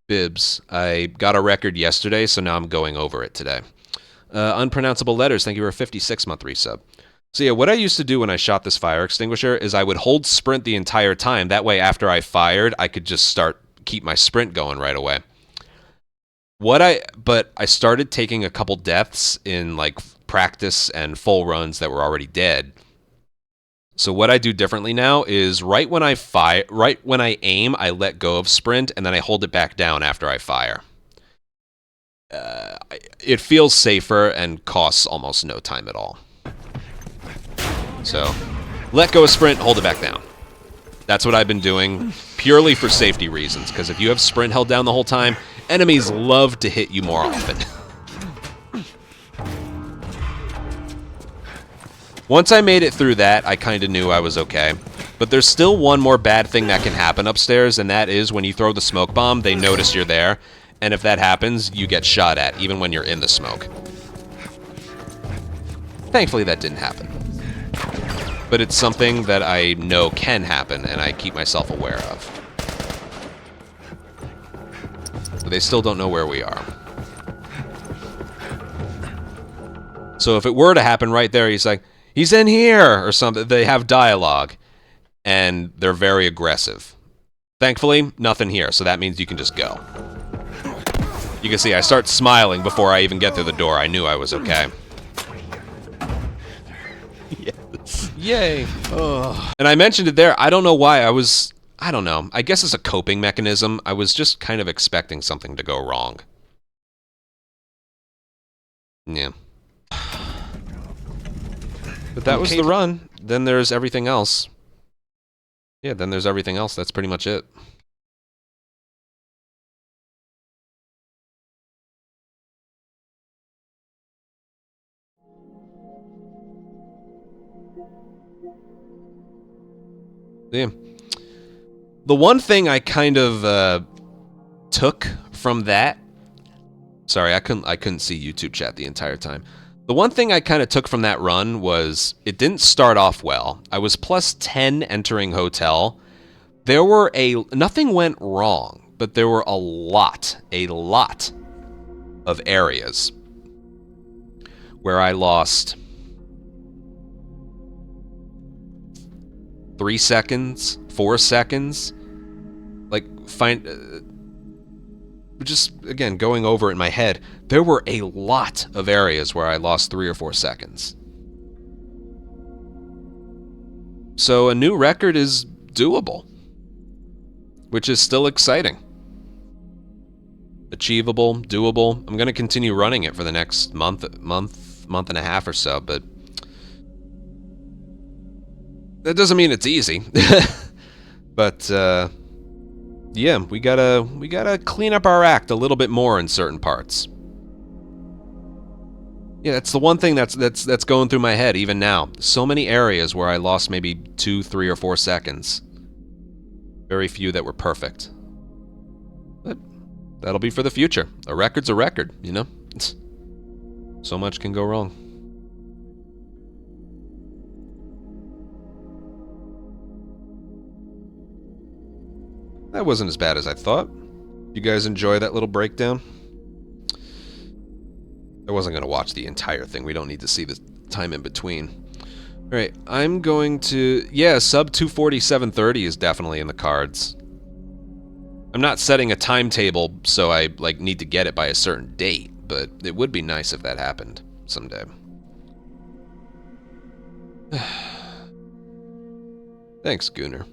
Bibs, I got a record yesterday, so now I'm going over it today. Unpronounceable Letters, thank you for a 56-month resub. So yeah, what I used to do when I shot this fire extinguisher is I would hold sprint the entire time. That way, after I fired, I could just keep my sprint going right away. But I started taking a couple deaths in like practice and full runs that were already dead. So what I do differently now is right when I aim, I let go of sprint and then I hold it back down after I fire. It feels safer and costs almost no time at all. So, let go of sprint, hold it back down. That's what I've been doing purely for safety reasons, because if you have sprint held down the whole time, enemies love to hit you more often. Once I made it through that, I kind of knew I was okay. But there's still one more bad thing that can happen upstairs, and that is when you throw the smoke bomb, they notice you're there. And if that happens, you get shot at, even when you're in the smoke. Thankfully, that didn't happen. But it's something that I know can happen, and I keep myself aware of. But they still don't know where we are. So if it were to happen right there, he's like, he's in here, or something. They have dialogue, and they're very aggressive. Thankfully, nothing here, so that means you can just go. You can see I start smiling before I even get through the door. I knew I was okay. Yes. Yay. Ugh. And I mentioned it there. I don't know why. I don't know. I guess it's a coping mechanism. I was just kind of expecting something to go wrong. Yeah. But that was the run. Then there's everything else. Yeah, then there's everything else. That's pretty much it. Yeah. The one thing I kind of took from that... Sorry, I couldn't see YouTube chat the entire time. The one thing I kind of took from that run was it didn't start off well. I was plus 10 entering hotel. Nothing went wrong, but there were a lot of areas where I lost 3 seconds, 4 seconds. Like, just, again, going over it in my head, there were a lot of areas where I lost 3 or 4 seconds. So a new record is doable, which is still exciting. Achievable, doable. I'm going to continue running it for the next month and a half or so, but that doesn't mean it's easy. But yeah, we gotta clean up our act a little bit more in certain parts. Yeah, that's the one thing that's going through my head even now. So many areas where I lost maybe 2, 3, or 4 seconds. Very few that were perfect. But that'll be for the future. A record's a record, you know? So much can go wrong. That wasn't as bad as I thought. You guys enjoy that little breakdown? I wasn't going to watch the entire thing. We don't need to see the time in between. Alright, I'm going to... Yeah, sub 247.30 is definitely in the cards. I'm not setting a timetable, so I need to get it by a certain date, but it would be nice if that happened someday. Thanks, Gooner.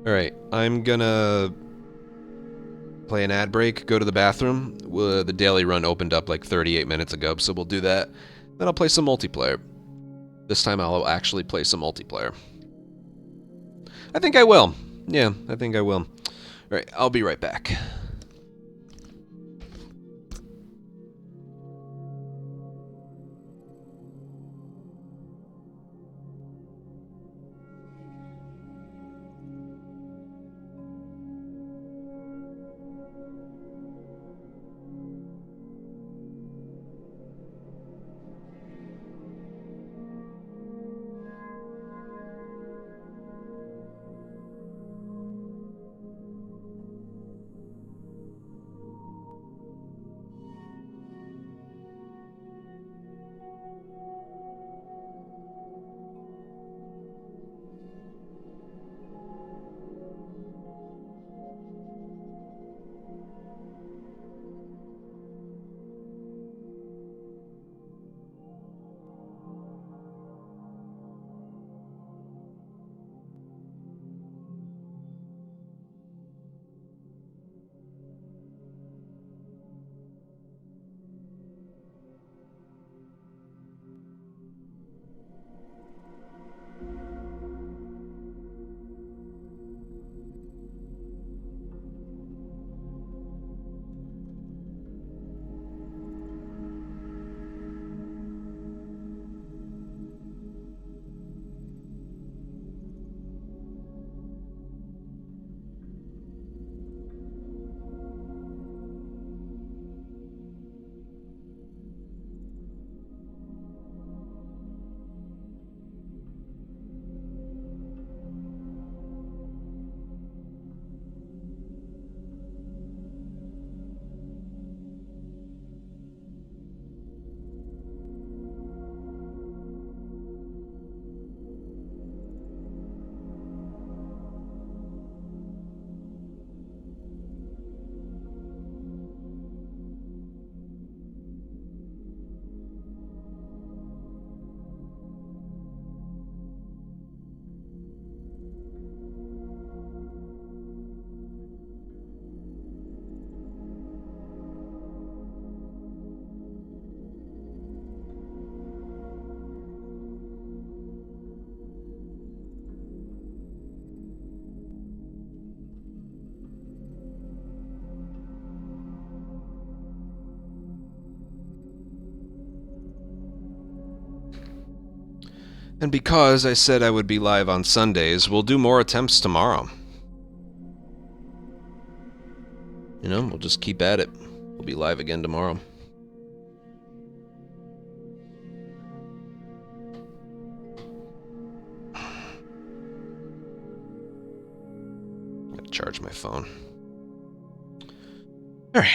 Alright, I'm gonna play an ad break, go to the bathroom. The daily run opened up like 38 minutes ago, so we'll do that. Then I'll play some multiplayer. This time I'll actually play some multiplayer. I think I will. Yeah, I think I will. Alright, I'll be right back. And because I said I would be live on Sundays, we'll do more attempts tomorrow. You know, we'll just keep at it. We'll be live again tomorrow. Gotta charge my phone. Alright.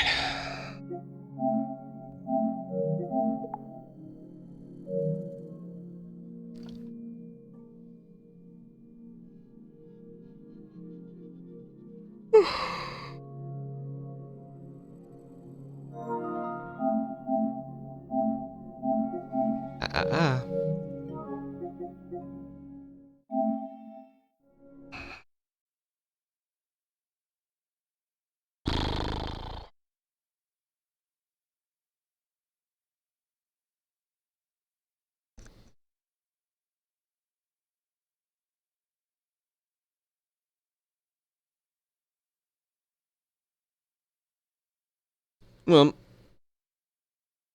Well,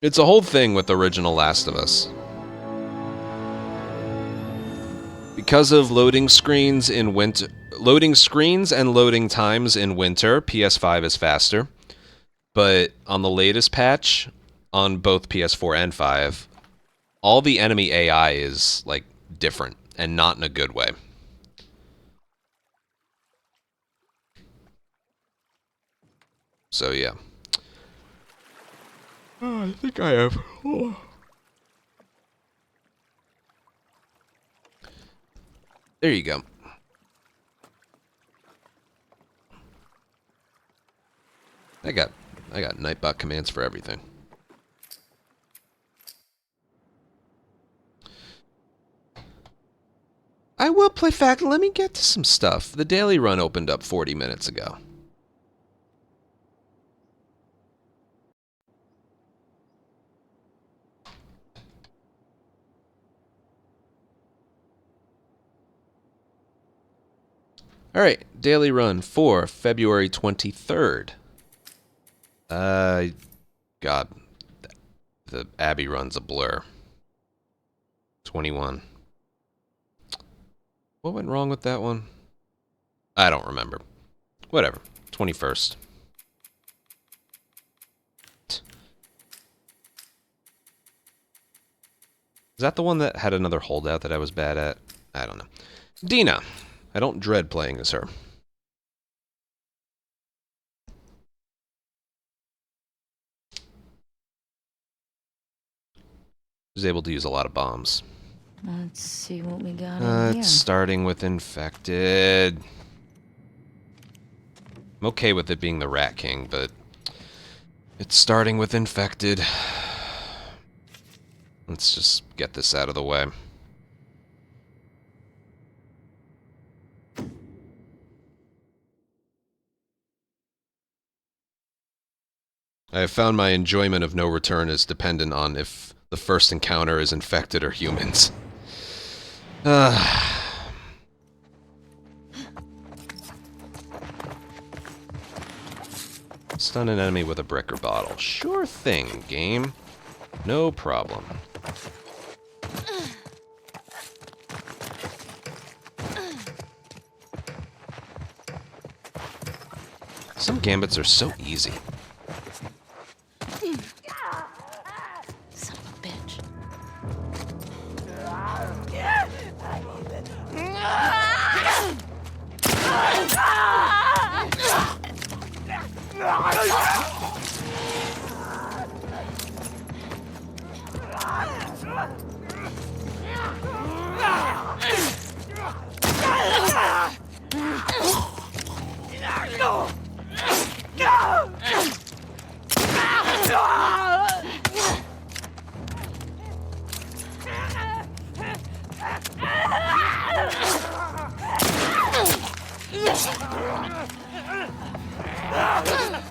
it's a whole thing with the original Last of Us. Because of loading screens and loading times in winter, PS5 is faster. But on the latest patch, on both PS4 and 5, all the enemy AI is, like, different, and not in a good way. So, yeah. Oh, I think I have... Oh. There you go. I got Nightbot commands for everything. I will play fact. Let me get to some stuff. The daily run opened up 40 minutes ago. Alright, daily run for February 23rd. God. The Abbey run's a blur. 21. What went wrong with that one? I don't remember. Whatever. 21st. Is that the one that had another holdout that I was bad at? I don't know. Dina. I don't dread playing as her. Was able to use a lot of bombs. Let's see what we got in here. It's starting with infected. I'm okay with it being the Rat King, but it's starting with infected. Let's just get this out of the way. I have found my enjoyment of No Return is dependent on if the first encounter is infected or humans. Stun an enemy with a brick or bottle. Sure thing, game. No problem. Some gambits are so easy. Son of a bitch.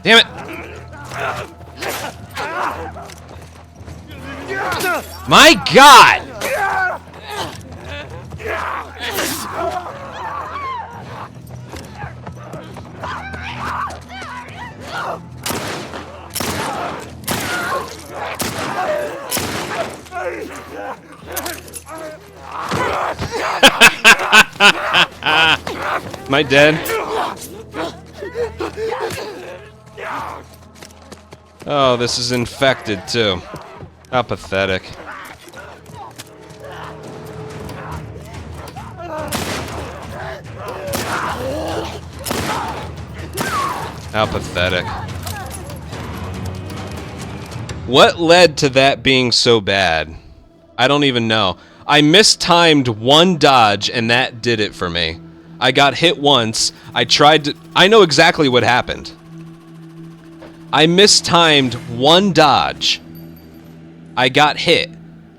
Damn it! My God! Am I dead? Oh, this is infected too. How pathetic. How pathetic. What led to that being so bad? I don't even know. I mistimed one dodge and that did it for me. I got hit once. I tried to... I know exactly what happened. I mistimed one dodge. I got hit.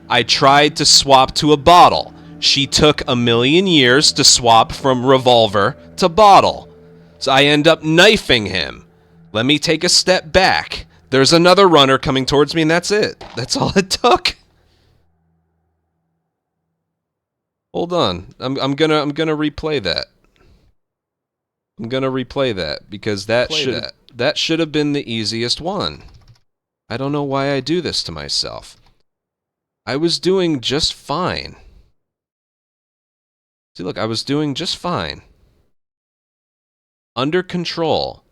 I tried to swap to a bottle. She took a million years to swap from revolver to bottle. So I end up knifing him. Let me take a step back. There's another runner coming towards me and that's it. That's all it took. Hold on. I'm gonna replay that. I'm gonna replay that because that should have been the easiest one. I don't know why I do this to myself. I was doing just fine. See, look, I was doing just fine. Under control.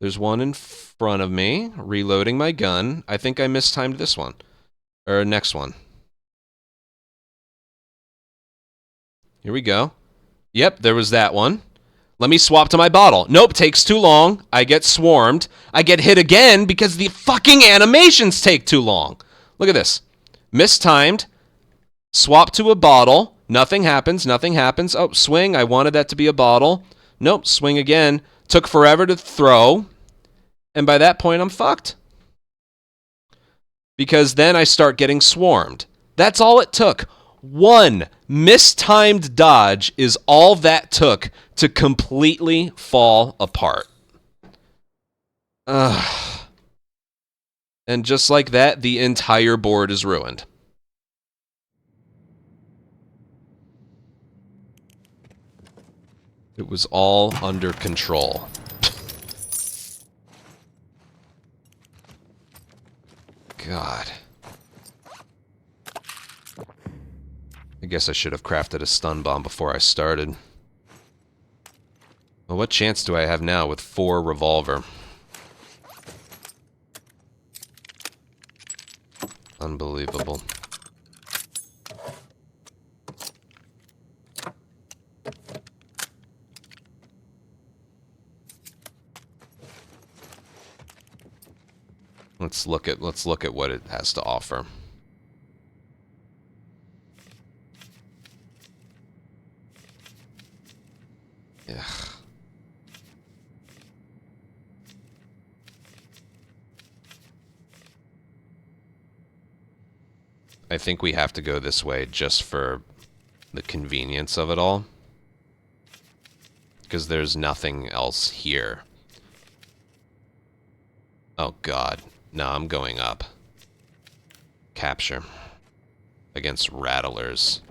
There's one in front of me, reloading my gun. I think I mistimed this one. Or next one. Here we go. Yep, there was that one. Let me swap to my bottle. Nope, takes too long. I get swarmed. I get hit again because the fucking animations take too long. Look at this. Mistimed. Swap to a bottle. Nothing happens. Nothing happens. Oh, swing. I wanted that to be a bottle. Nope, swing again. Took forever to throw. And by that point, I'm fucked. Because then I start getting swarmed. That's all it took. One mistimed dodge is all that took to completely fall apart. Ugh. And just like that, the entire board is ruined. It was all under control. God. I guess I should have crafted a stun bomb before I started. Well, what chance do I have now with 4 revolver? Unbelievable. Let's look at what it has to offer. Yeah. I think we have to go this way just for the convenience of it all. Because there's nothing else here. Oh god. No, I'm going up. Capture. Against rattlers.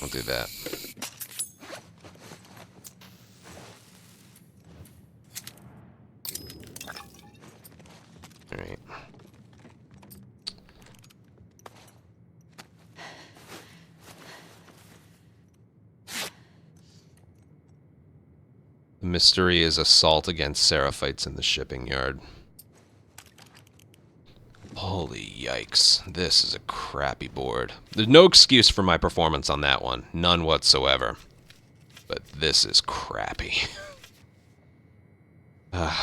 I'll do that. Alright. The mystery is assault against Seraphites in the shipping yard. Holy yikes. This is a crappy board. There's no excuse for my performance on that one. None whatsoever. But this is crappy. I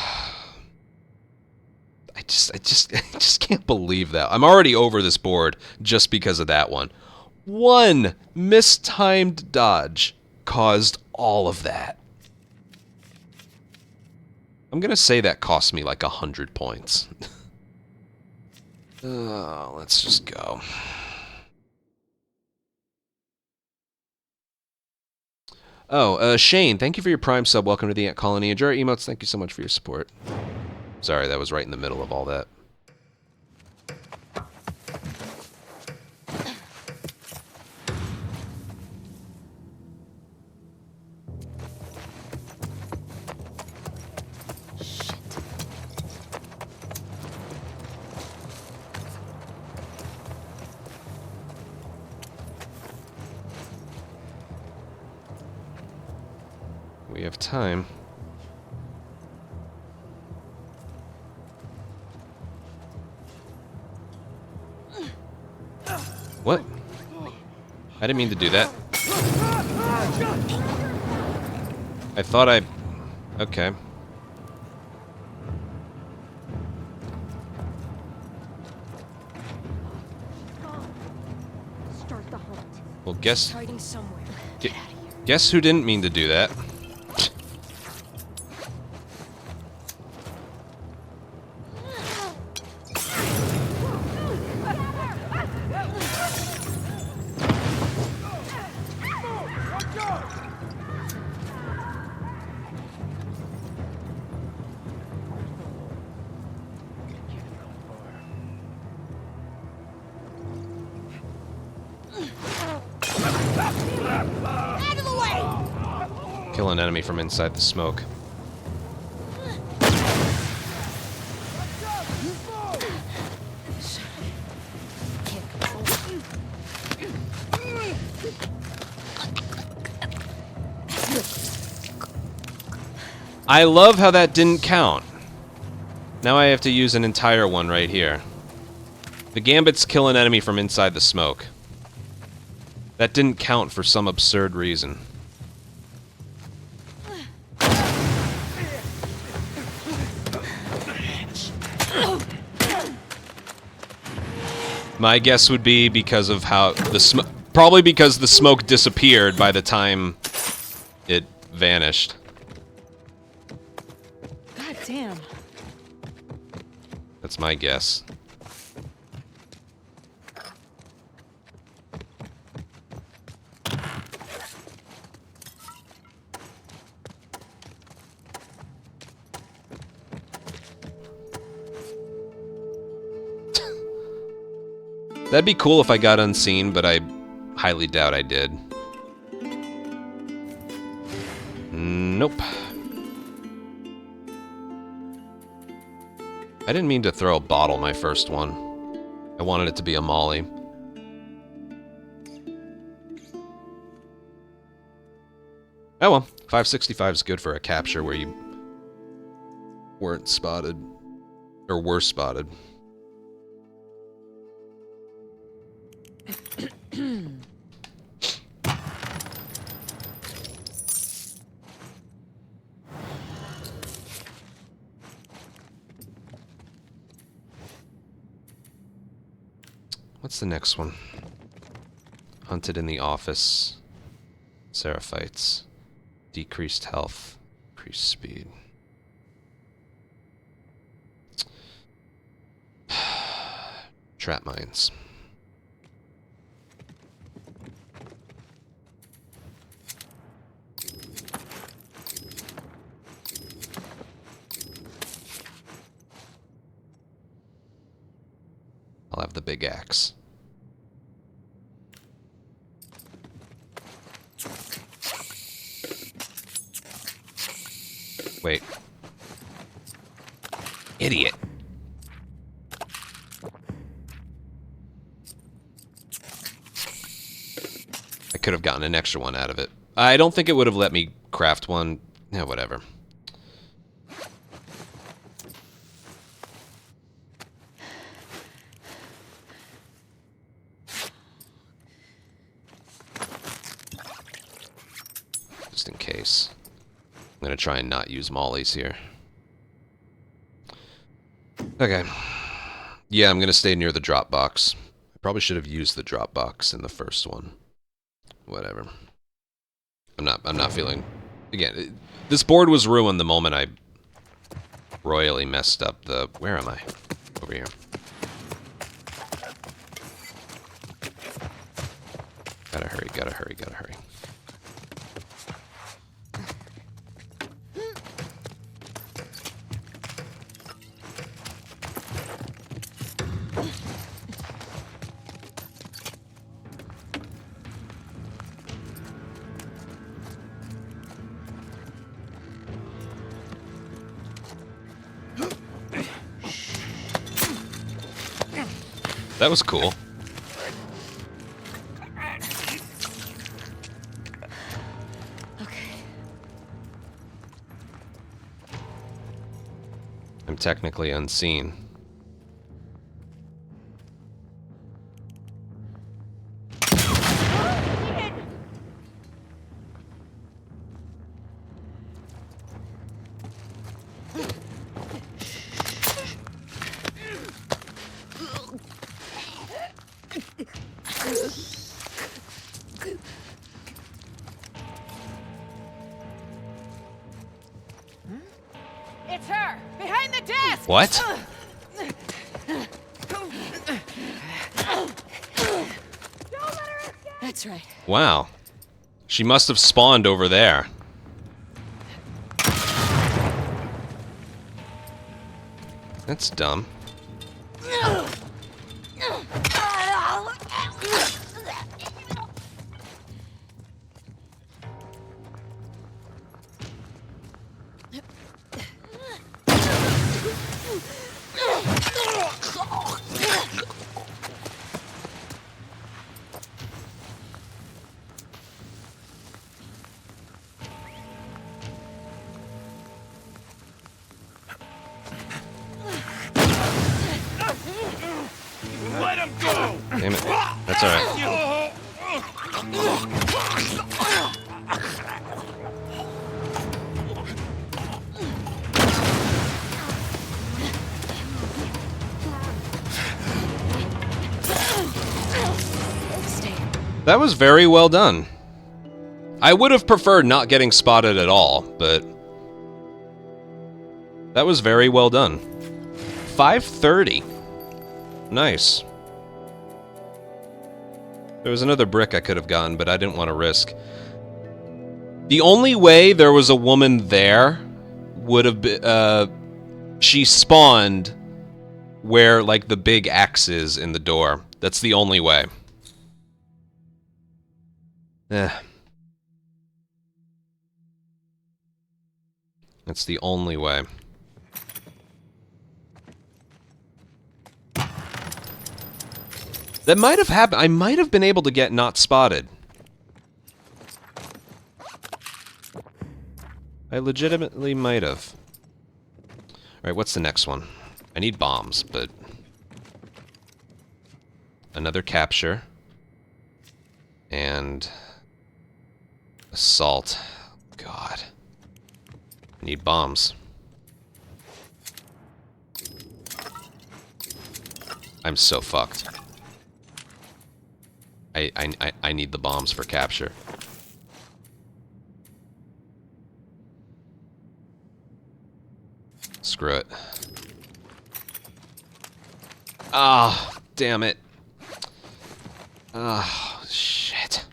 just can't believe that. I'm already over this board just because of that one. One mistimed dodge caused all of that. I'm gonna say that cost me like 100 points. Let's just go. Oh, Shane, thank you for your Prime sub. Welcome to the Ant Colony. Enjoy our emotes. Thank you so much for your support. Sorry, that was right in the middle of all that. We have time. What? I didn't mean to do that. I thought I... Okay. Start the hunt. Well, guess... Hiding somewhere. Guess who didn't mean to do that? Out of the way! Kill an enemy from inside the smoke. I love how that didn't count. Now I have to use an entire one right here. The Gambit's kill an enemy from inside the smoke. That didn't count for some absurd reason. My guess would be because of how the smoke... Probably because the smoke disappeared by the time it vanished. God damn. That's my guess. That'd be cool if I got unseen, but I highly doubt I did. Nope. I didn't mean to throw a bottle my first one. I wanted it to be a molly. Oh well, 565 is good for a capture where you weren't spotted. Or were spotted. What's the next one? Hunted in the office. Seraphites. Decreased health. Increased speed. Trap mines. I'll have the big axe. Wait. Idiot. I could have gotten an extra one out of it. I don't think it would have let me craft one. Yeah, whatever. Just in case. I'm gonna try and not use mollies here. Okay. Yeah, I'm gonna stay near the drop box. I probably should have used the drop box in the first one. Whatever. I'm not feeling... Again, this board was ruined the moment I royally messed up the... Where am I? Over here. Gotta hurry, gotta hurry, gotta hurry. That was cool. Okay. I'm technically unseen. It's her! Behind the desk! What? That's right. Wow. She must have spawned over there. That's dumb. Let him go! Damn it. That's alright. That was very well done. I would have preferred not getting spotted at all, but that was very well done. 5:30. Nice. There was another brick I could have gotten, but I didn't want to risk. The only way there was a woman there would have been, she spawned where, like, the big X is in the door. That's the only way. That's the only way. That might have happened. I might have been able to get not spotted. I legitimately might have. Alright, what's the next one? I need bombs, but... another capture. And... assault. God. I need bombs. I'm so fucked. I need the bombs for capture. Screw it. Ah, damn it. Ah, shit.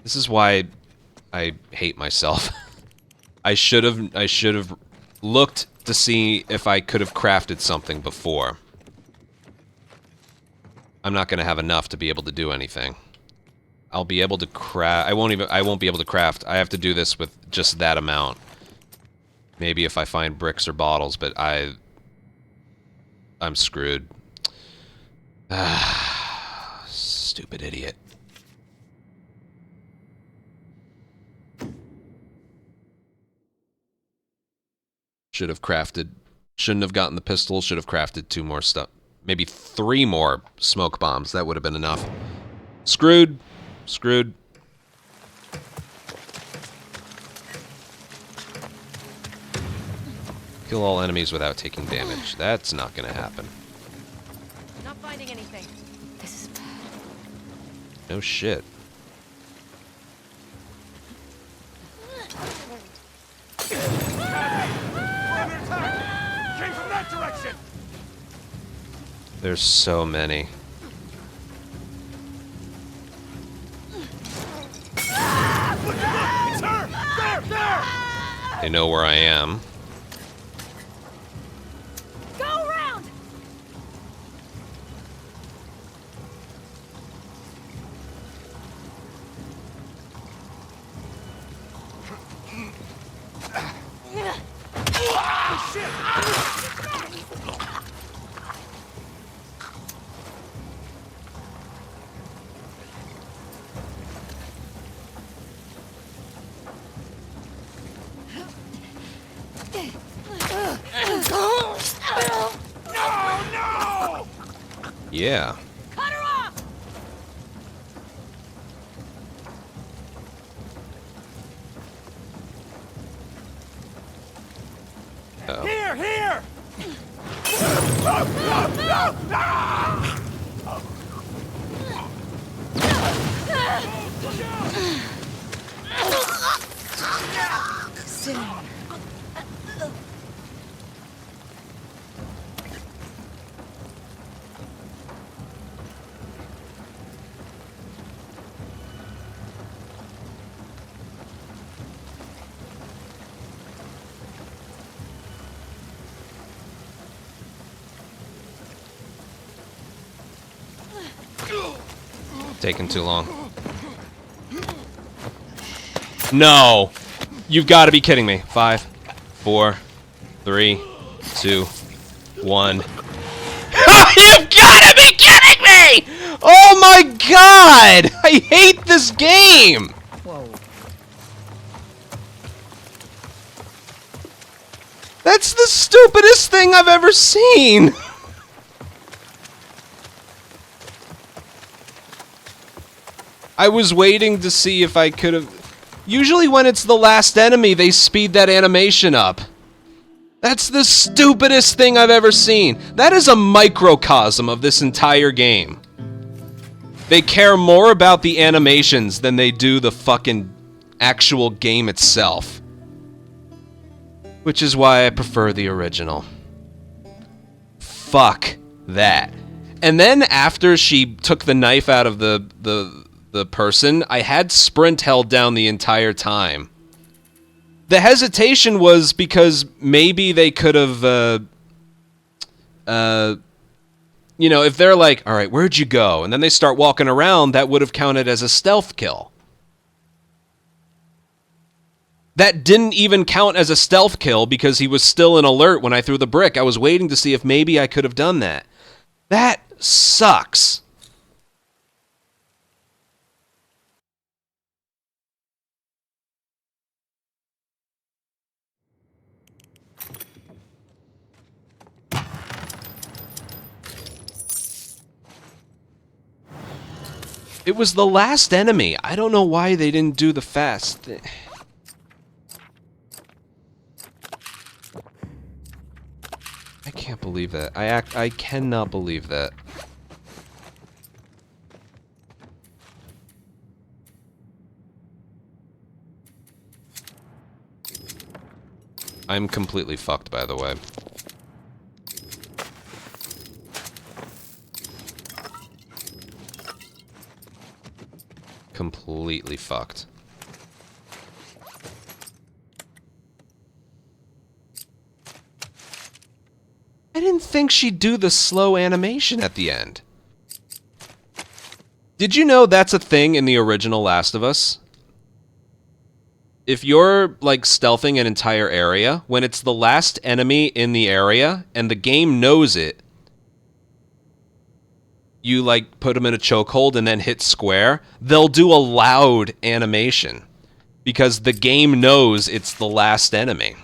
This is why I hate myself. I should have looked to see if I could have crafted something before. I'm not going to have enough to be able to do anything. I'll be able to craft... I won't be able to craft. I have to do this with just that amount. Maybe if I find bricks or bottles, but I'm screwed. Ah, stupid idiot. Should have crafted... shouldn't have gotten the pistol, should have crafted 2 more stuff. Maybe 3 more smoke bombs. That would have been enough. Screwed. Screwed. Kill all enemies without taking damage. That's not gonna happen. Not finding anything. This is bad. No shit. We're under attack! Came from that direction! There's so many. Look! It's her! There! There! They know where I am. Go around! Yeah. Cut her off! Oh. Here, here! Taking too long. No! You've got to be kidding me. 5, 4, 3, 2, 1. You've got to be kidding me! Oh my god! I hate this game! Whoa. That's the stupidest thing I've ever seen! I was waiting to see if I could have... Usually when it's the last enemy, they speed that animation up. That's the stupidest thing I've ever seen. That is a microcosm of this entire game. They care more about the animations than they do the fucking actual game itself. Which is why I prefer the original. Fuck that. And then after she took the knife out of the person, I had sprint held down the entire time. The hesitation was because maybe they could have, you know, if they're like, alright, where'd you go? And then they start walking around, that would have counted as a stealth kill. That didn't even count as a stealth kill because he was still in alert when I threw the brick. I was waiting to see if maybe I could have done that. That sucks. It was the last enemy. I don't know why they didn't do the fast. I can't believe that. I cannot believe that. I'm completely fucked, by the way. Completely fucked. I didn't think she'd do the slow animation at the end. Did you know that's a thing in the original Last of Us? If you're, like, stealthing an entire area, when it's the last enemy in the area, and the game knows it, you, like, put them in a chokehold and then hit square, they'll do a loud animation. Because the game knows it's the last enemy.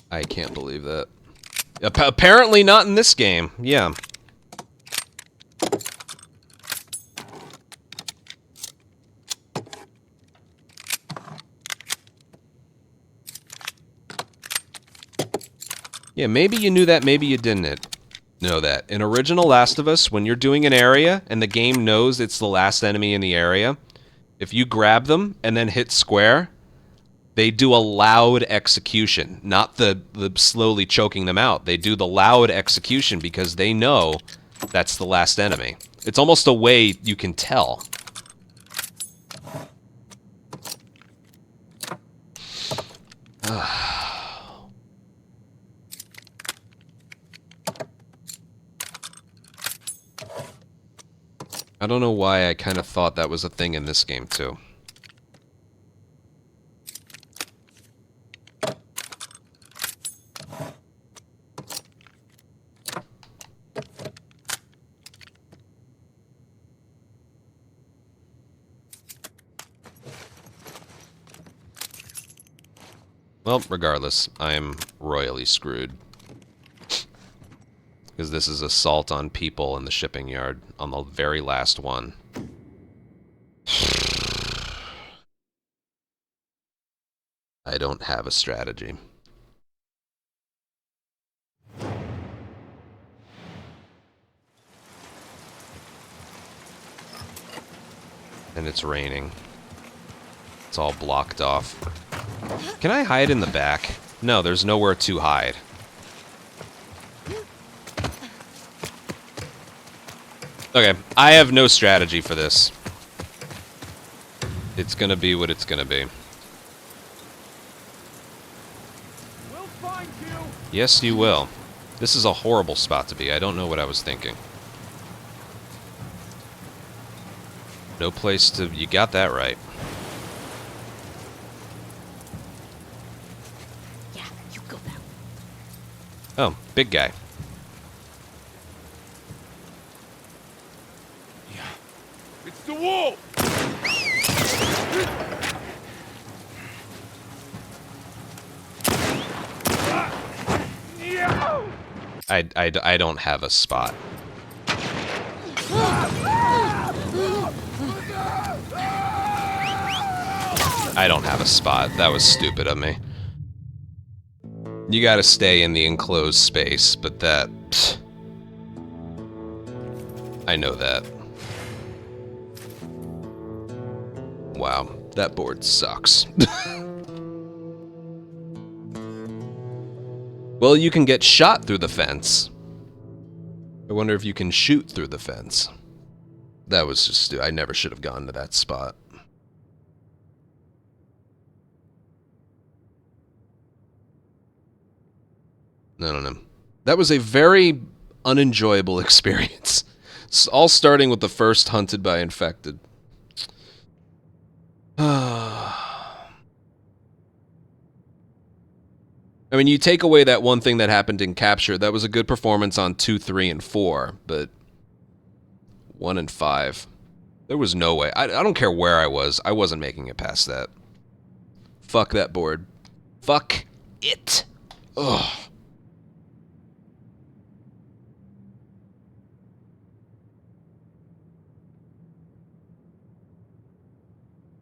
I can't believe that. Apparently not in this game. Yeah. Yeah, maybe you knew that, maybe you didn't know that. In original Last of Us, when you're doing an area and the game knows it's the last enemy in the area, if you grab them and then hit square, they do a loud execution, not the slowly choking them out. They do the loud execution because they know that's the last enemy. It's almost a way you can tell. I don't know why I kind of thought that was a thing in this game, too. Well, regardless, I'm royally screwed. Because this is assault on people in the shipping yard on the very last one. I don't have a strategy. And it's raining. It's all blocked off. Can I hide in the back? No, there's nowhere to hide. Okay, I have no strategy for this. It's gonna be what it's gonna be. We'll find you. Yes, you will. This is a horrible spot to be. I don't know what I was thinking. No place to... You got that right. Yeah, you go that way. Oh, big guy. It's the wolf. I don't have a spot. I don't have a spot. That was stupid of me. You gotta stay in the enclosed space, but that... Pfft. I know that. Wow, that board sucks. Well, you can get shot through the fence. I wonder if you can shoot through the fence. That was just... I never should have gone to that spot. I don't know. That was a very unenjoyable experience. All starting with the first hunted by infected. I mean, you take away that one thing that happened in Capture, that was a good performance on 2, 3, and 4, but 1 and 5. There was no way. I don't care where I wasn't making it past that. Fuck that board. Fuck it. Ugh.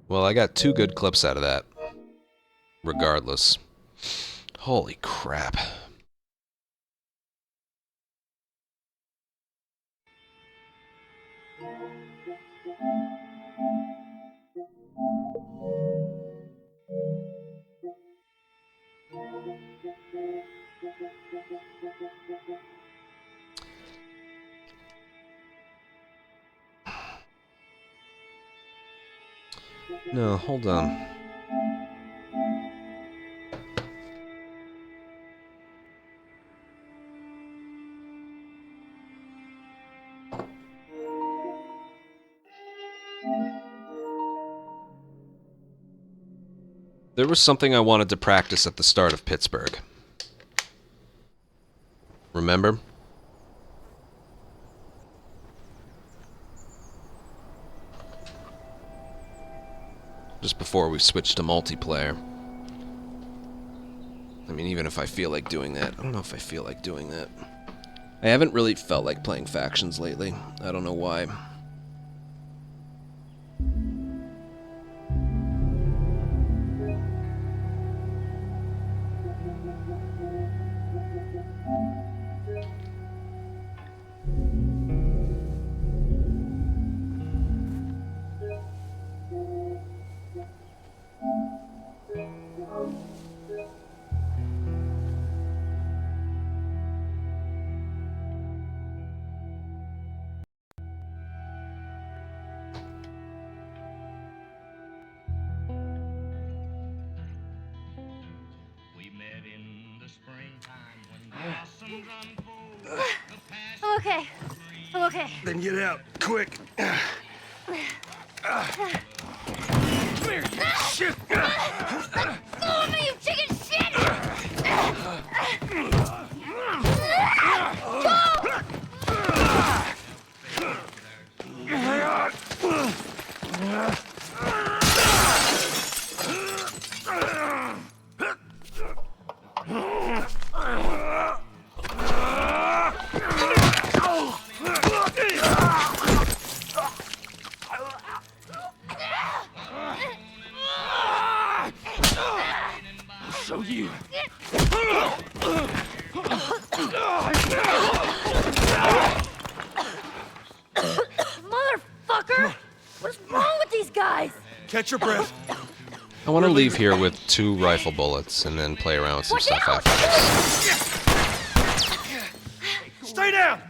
Well, I got 2 good clips out of that. Regardless. Holy crap. No, hold on. There was something I wanted to practice at the start of Pittsburgh. Remember? Just before we switched to multiplayer. I mean, even if I feel like doing that, I don't know if I feel like doing that. I haven't really felt like playing factions lately. I don't know why. I'm okay. I'm okay. Then get out, quick. Come Here, you shit. Go me, you chicken shit! show you. Motherfucker! What's wrong with these guys? Catch your breath. I want to leave here with 2 rifle bullets and then play around with some stuff after this. Stay down.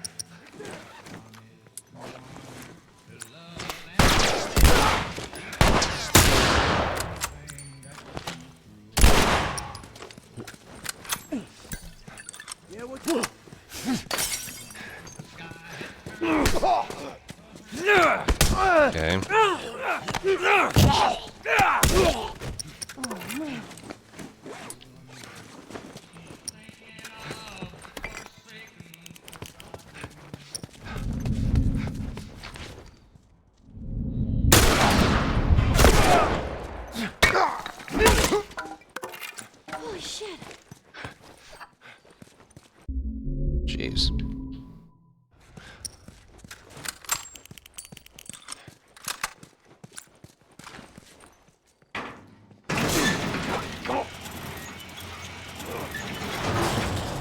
Okay. Holy shit. Jeez.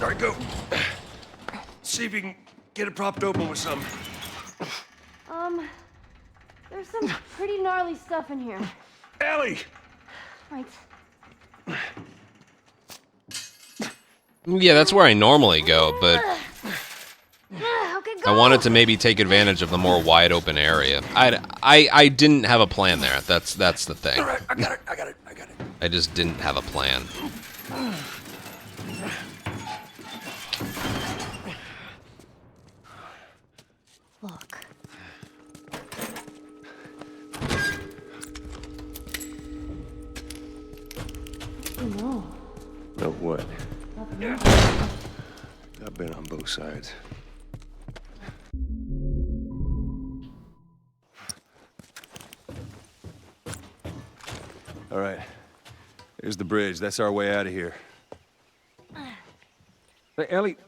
All right, go. See if you can get it propped open with something. There's some pretty gnarly stuff in here. Ellie! Right. Yeah, that's where I normally go, but Okay, go. I wanted to maybe take advantage of the more wide open area. I didn't have a plan there. That's the thing. All right, I got it. I just didn't have a plan. Look. No. No, what? I've been on both sides. All right. Here's the bridge. That's our way out of here. Hey, Ellie,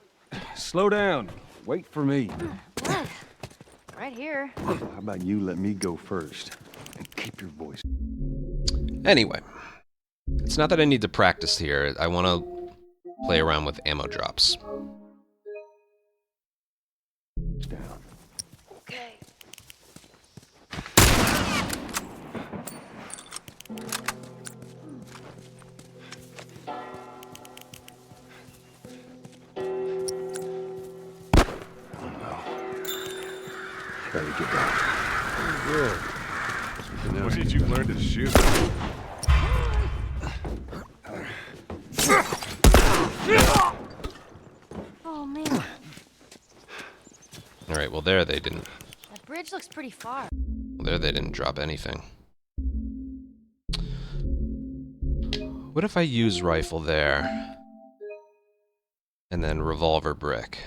slow down. Wait for me. What? Right here. How about you let me go first and keep your voice? Anyway, it's not that I need to practice here. I want to play around with ammo drops. Down. Okay. Try to get down. Good. When did you learn to shoot? Oh man, All right, well there they didn't. that bridge looks pretty far. Well, there they didn't drop anything. What if I use rifle there? And then revolver brick.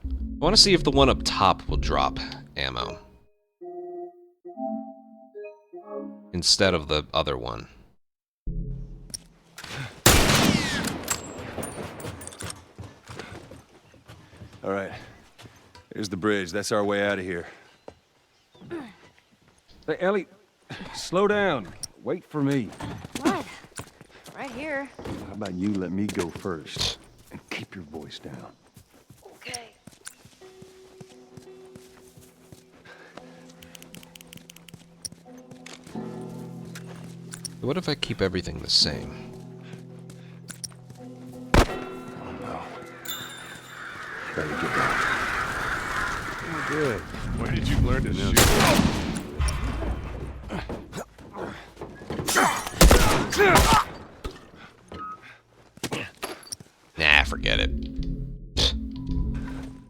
I want to see if the one up top will drop ammo. Instead of the other one. All right. Here's the bridge. That's our way out of here. Hey, Ellie, slow down. Wait for me. What? Right here. How about you let me go first and keep your voice down? Okay. What if I keep everything the same? Try to get down. Good. When did you learn to shoot? Nah, forget it.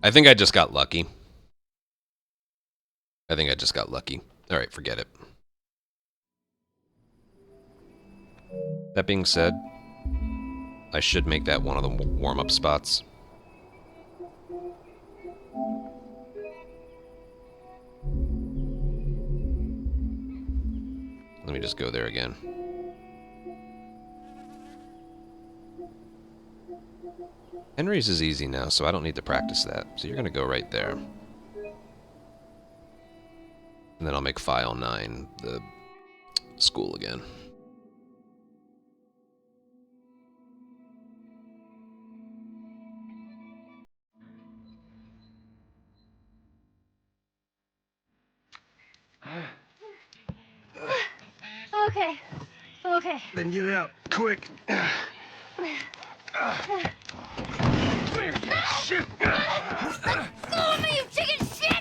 I think I just got lucky. Alright, forget it. That being said, I should make that one of the warm-up spots. Let me just go there again. Henry's is easy now, so I don't need to practice that. So you're going to go right there. And And then I'll make file 9 the school again. Okay. Okay. Then get out, quick. Shit! Follow me, you chicken shit!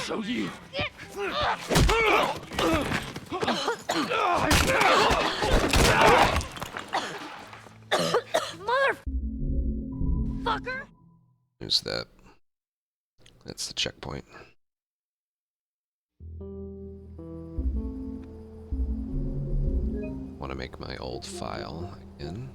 Show you. Motherfucker! There's that. That's the checkpoint. Want to make my old file again.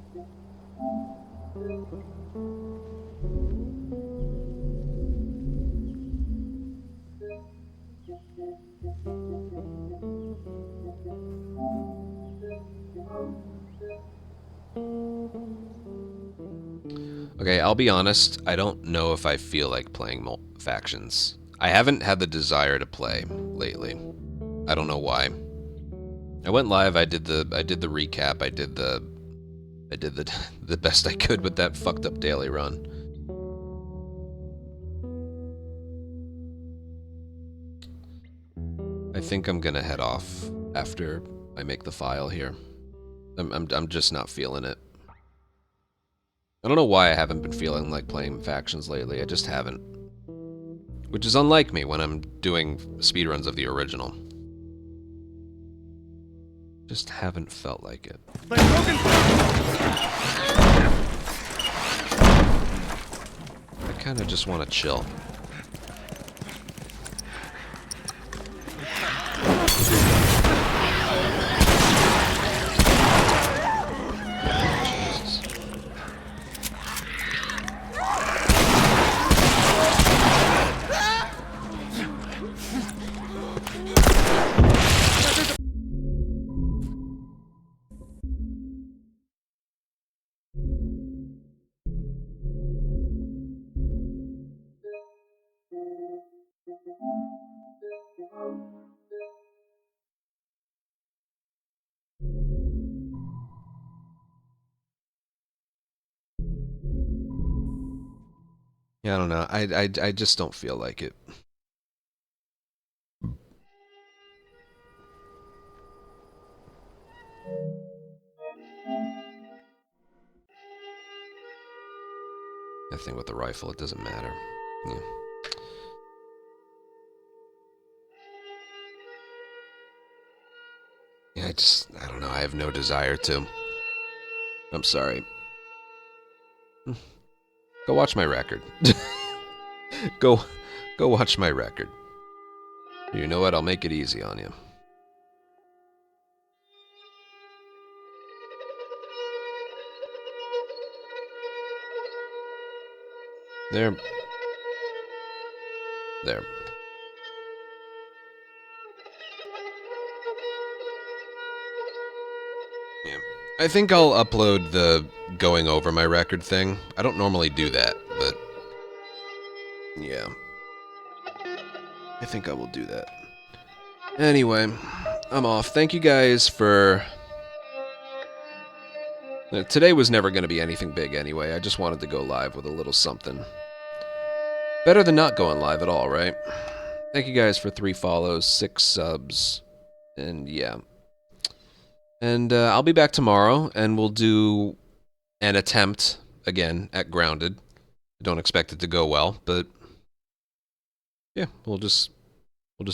Okay, I'll be honest, I don't know if I feel like playing factions. I haven't had the desire to play lately. I don't know why. I went live, I did the recap, I did the the best I could with that fucked up daily run. I think I'm gonna head off after I make the file here. I'm just not feeling it. I don't know why I haven't been feeling like playing factions lately. I just haven't. Which is unlike me when I'm doing speedruns of the original. Just haven't felt like it. I kind of just want to chill. Yeah, I don't know. I just don't feel like it. I think with the rifle, it doesn't matter. Yeah. Yeah, I don't know. I have no desire to. I'm sorry. Go watch my record. Go watch my record. You know what? I'll make it easy on you. There. There. Yeah. I think I'll upload the going over my record thing. I don't normally do that, but yeah. I think I will do that. Anyway, I'm off. Thank you guys for... Today was never going to be anything big anyway. I just wanted to go live with a little something. Better than not going live at all, right? Thank you guys for 3 follows, 6 subs, and yeah. And I'll be back tomorrow, and we'll do an attempt, again, at Grounded. I don't expect it to go well, but yeah, we'll just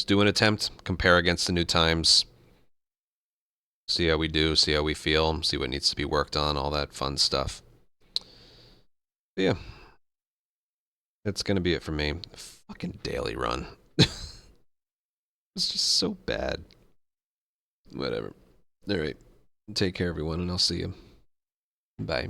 do an attempt, compare against the new times, see how we do, see how we feel, see what needs to be worked on, all that fun stuff. But yeah, that's gonna be it for me. Fucking daily run. It's just so bad. Whatever. Alright. Take care, everyone, and I'll see you. Bye.